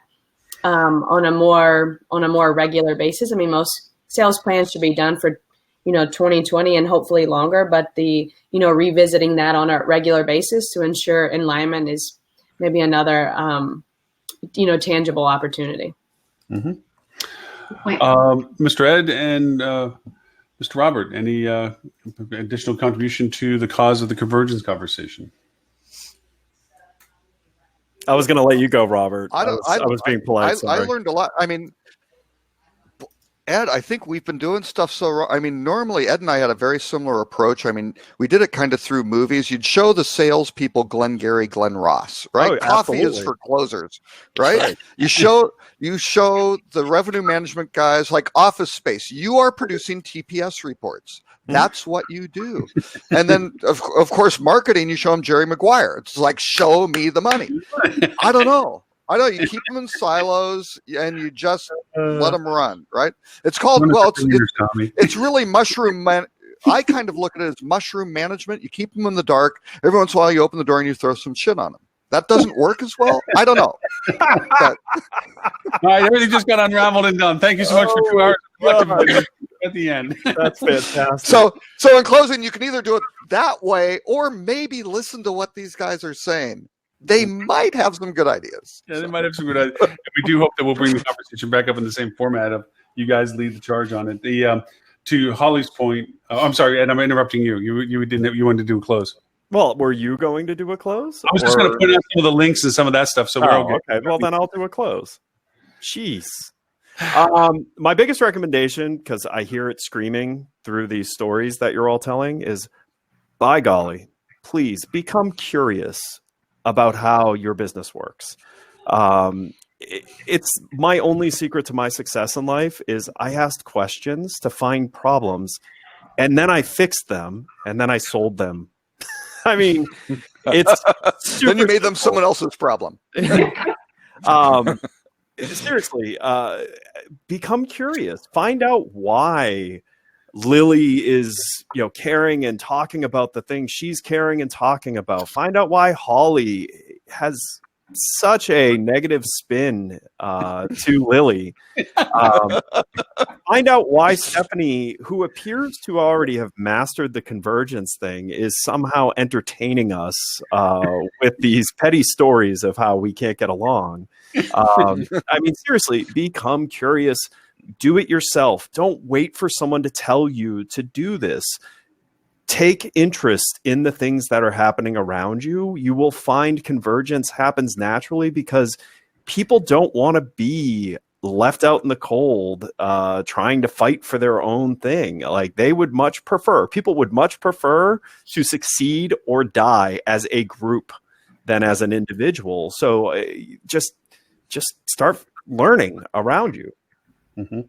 on a more regular basis. I mean, most sales plans should be done for 2020 and hopefully longer, but revisiting that on a regular basis to ensure alignment is maybe another tangible opportunity. Mm-hmm. Mr. Ed and Mr. Robert, any additional contribution to the cause of the convergence conversation? I was going to let you go, Robert. I was being polite. I learned a lot. I mean, Ed, I think we've been doing stuff so wrong. I mean, normally Ed and I had a very similar approach. I mean, we did it kind of through movies. You'd show the salespeople Glenn Gary, Glenn Ross, right? Oh, Coffee absolutely. is for closers, right? You show the revenue management guys like Office Space. You are producing TPS reports. That's what you do. And then, of course, marketing, you show them Jerry Maguire. It's like, show me the money. I don't know. You keep them in silos and you just let them run, right? It's called, it's really mushroom. I kind of look at it as mushroom management. You keep them in the dark. Every once in a while, you open the door and you throw some shit on them. That doesn't work as well. I don't know. But, all right, everything just got unraveled and done. Thank you so much for 2 hours at the end. That's fantastic. So in closing, you can either do it that way or maybe listen to what these guys are saying. They might have some good ideas. Yeah, they might have some good ideas. And we do hope that we'll bring the conversation back up in the same format of you guys lead the charge on it. To Holly's point, I'm sorry, Ed, I'm interrupting you. You wanted to do a close. Well, were you going to do a close? I was just going to put out some of the links and some of that stuff. So we're okay. Well, then I'll do a close. Jeez. My biggest recommendation, because I hear it screaming through these stories that you're all telling, is, by golly, please become curious about how your business works. It's my only secret to my success in life is I asked questions to find problems, and then I fixed them, and then I sold them. I mean, it's then you made them someone else's problem. Seriously, become curious. Find out why Lily is, caring and talking about the things she's caring and talking about. Find out why Holly has such a negative spin to Lily. Find out why Stephanie, who appears to already have mastered the convergence thing, is somehow entertaining us with these petty stories of how we can't get along. I mean, seriously, become curious. Do it yourself. Don't wait for someone to tell you to do this. Take interest in the things that are happening around you. You will find convergence happens naturally because people don't want to be left out in the cold, trying to fight for their own thing. Like people would much prefer to succeed or die as a group than as an individual. So just start learning around you. Mm-hmm.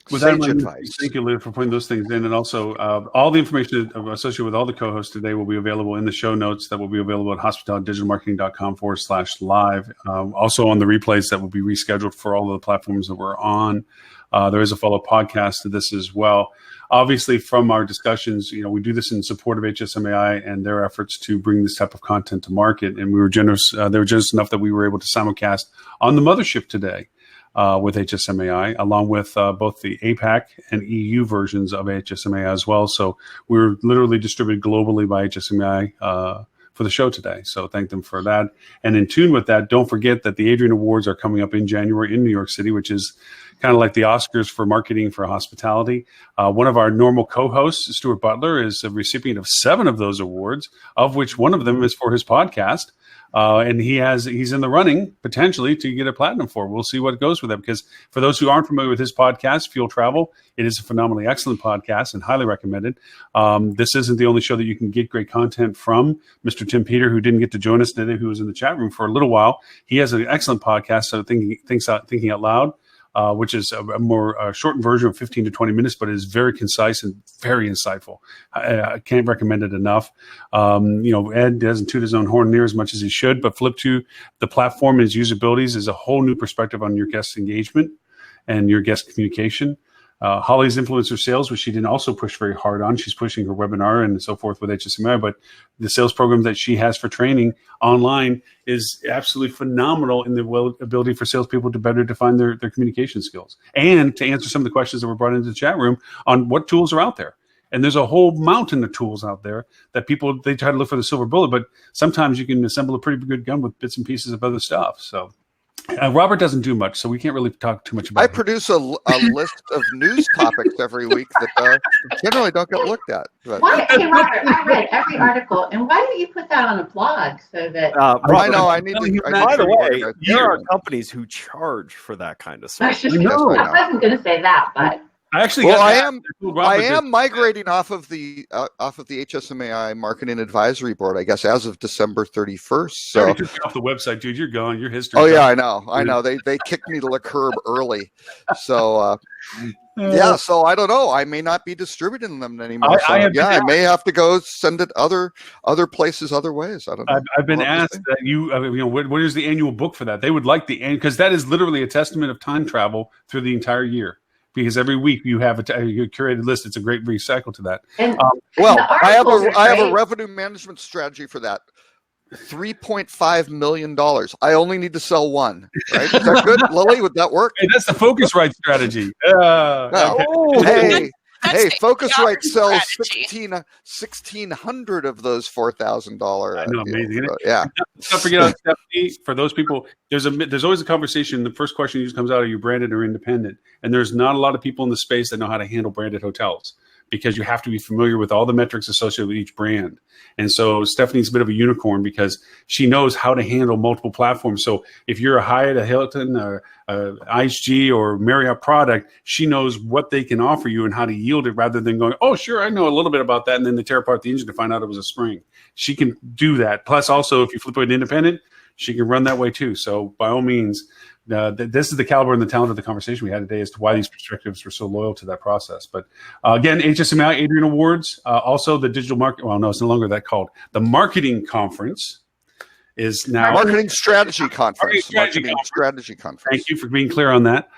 Sage advice. Thank you, Lou, for putting those things in. And also, all the information associated with all the co-hosts today will be available in the show notes that will be available at hospitalitydigitalmarketing.com/live. Also on the replays that will be rescheduled for all of the platforms that we're on. There is a follow podcast to this as well. Obviously, from our discussions, we do this in support of HSMAI and their efforts to bring this type of content to market. And we were generous. They were generous enough that we were able to simulcast on the mothership today. With HSMAI, along with both the APAC and EU versions of HSMAI as well. So we're literally distributed globally by HSMAI for the show today. So thank them for that. And in tune with that, don't forget that the Adrian Awards are coming up in January in New York City, which is kind of like the Oscars for marketing for hospitality. One of our normal co-hosts, Stuart Butler, is a recipient of 7 of those awards, of which one of them is for his podcast. and he's in the running potentially to get a platinum for. We'll see what goes with that, because for those who aren't familiar with his podcast, Fuel Travel, it is a phenomenally excellent podcast and highly recommended. This isn't the only show that you can get great content from. Mr. Tim Peter, who didn't get to join us today, who was in the chat room for a little while, he has an excellent podcast, so Thinking Out Loud, which is a more shortened version of 15 to 20 minutes, but it is very concise and very insightful. I can't recommend it enough. Ed doesn't toot his own horn near as much as he should, but flip to the platform and its usabilities is a whole new perspective on your guest engagement and your guest communication. Holly's influencer sales, which she didn't also push very hard on. She's pushing her webinar and so forth with HSMI, but the sales program that she has for training online is absolutely phenomenal in the ability for salespeople to better define their communication skills and to answer some of the questions that were brought into the chat room on what tools are out there. And there's a whole mountain of tools out there that they try to look for the silver bullet, but sometimes you can assemble a pretty good gun with bits and pieces of other stuff. So Robert doesn't do much, so we can't really talk too much about it. I produce a list of news topics every week that generally don't get looked at. But. Hey, Robert, I read every article, and why don't you put that on a blog so that... I know, I need to... By the way, there are companies who charge for that kind of stuff. I wasn't going to say that, but... I am migrating off of the HSMAI Marketing Advisory Board, I guess, as of December 31st. So you took me off the website, dude. You're gone. Your history. Oh yeah, I know. They kicked me to the curb early. So yeah. So I don't know. I may not be distributing them anymore. I may have to go send it other places, other ways. I don't know. I've been asked that what is the annual book for that? They would like because that is literally a testament of time travel through the entire year. Because every week you have a curated list. It's a great recycle to that. And, I have a revenue management strategy for that. $3.5 million. I only need to sell one. Right? Is that good, Lily? Would that work? Hey, that's the Focusrite strategy. Hey, Focusrite sells 1,600 of those $4,000. I know, amazing. Yeah. Don't forget on Stephanie, for those people, there's always a conversation. The first question usually comes out: are you branded or independent? And there's not a lot of people in the space that know how to handle branded hotels, because you have to be familiar with all the metrics associated with each brand. And so Stephanie's a bit of a unicorn because she knows how to handle multiple platforms. So if you're a Hyatt, a Hilton, a IHG, or Marriott product, she knows what they can offer you and how to yield it, rather than going, oh, sure, I know a little bit about that, and then they tear apart the engine to find out it was a spring. She can do that. Plus, also, if you flip it to independent, she can run that way too. So by all means, this is the caliber and the talent of the conversation we had today as to why these perspectives were so loyal to that process. But again, HSMI Adrian Awards, also the digital market. Well, no, it's no longer that called. The marketing conference is now Marketing Strategy Conference. Strategy Conference. Thank you for being clear on that.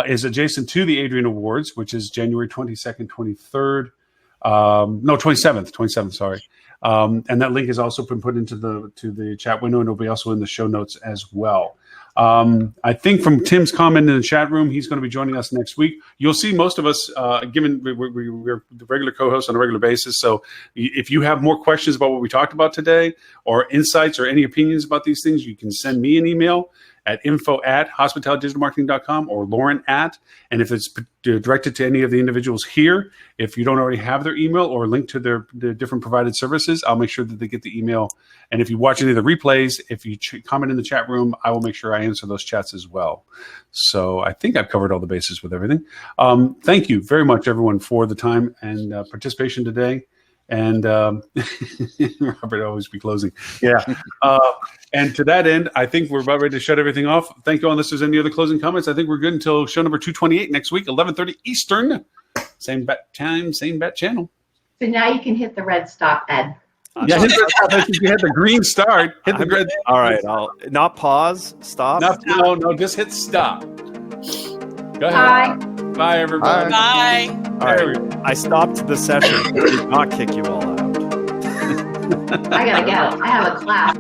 Is adjacent to the Adrian Awards, which is January 22nd, 23rd. 27th. Sorry. And that link has also been put into the chat window, and it'll be also in the show notes as well. I think from Tim's comment in the chat room, he's going to be joining us next week. You'll see most of us, given we're the regular co-hosts on a regular basis. So if you have more questions about what we talked about today, or insights or any opinions about these things, you can send me an email at info@hospitalitydigitalmarketing.com or Lauren at, and if it's directed to any of the individuals here, if you don't already have their email or link to their different provided services, I'll make sure that they get the email. And if you watch any of the replays, if you comment in the chat room, I will make sure I answer those chats as well. So I think I've covered all the bases with everything. Thank you very much, everyone, for the time and participation today. And Robert always be closing. Yeah. And to that end, I think we're about ready to shut everything off. Thank you all. Unless there's any other closing comments, I think we're good until show number 228 next week, 11:30 Eastern. Same bat time, same bat channel. So now you can hit the red stop, Ed. Yeah, hit the green start. Hit the red. All right. I'll not pause. Stop. No. Just hit stop. Go ahead. Bye, everybody. Bye. All right. I stopped the session. I did not kick you all out. I gotta go. I have a class.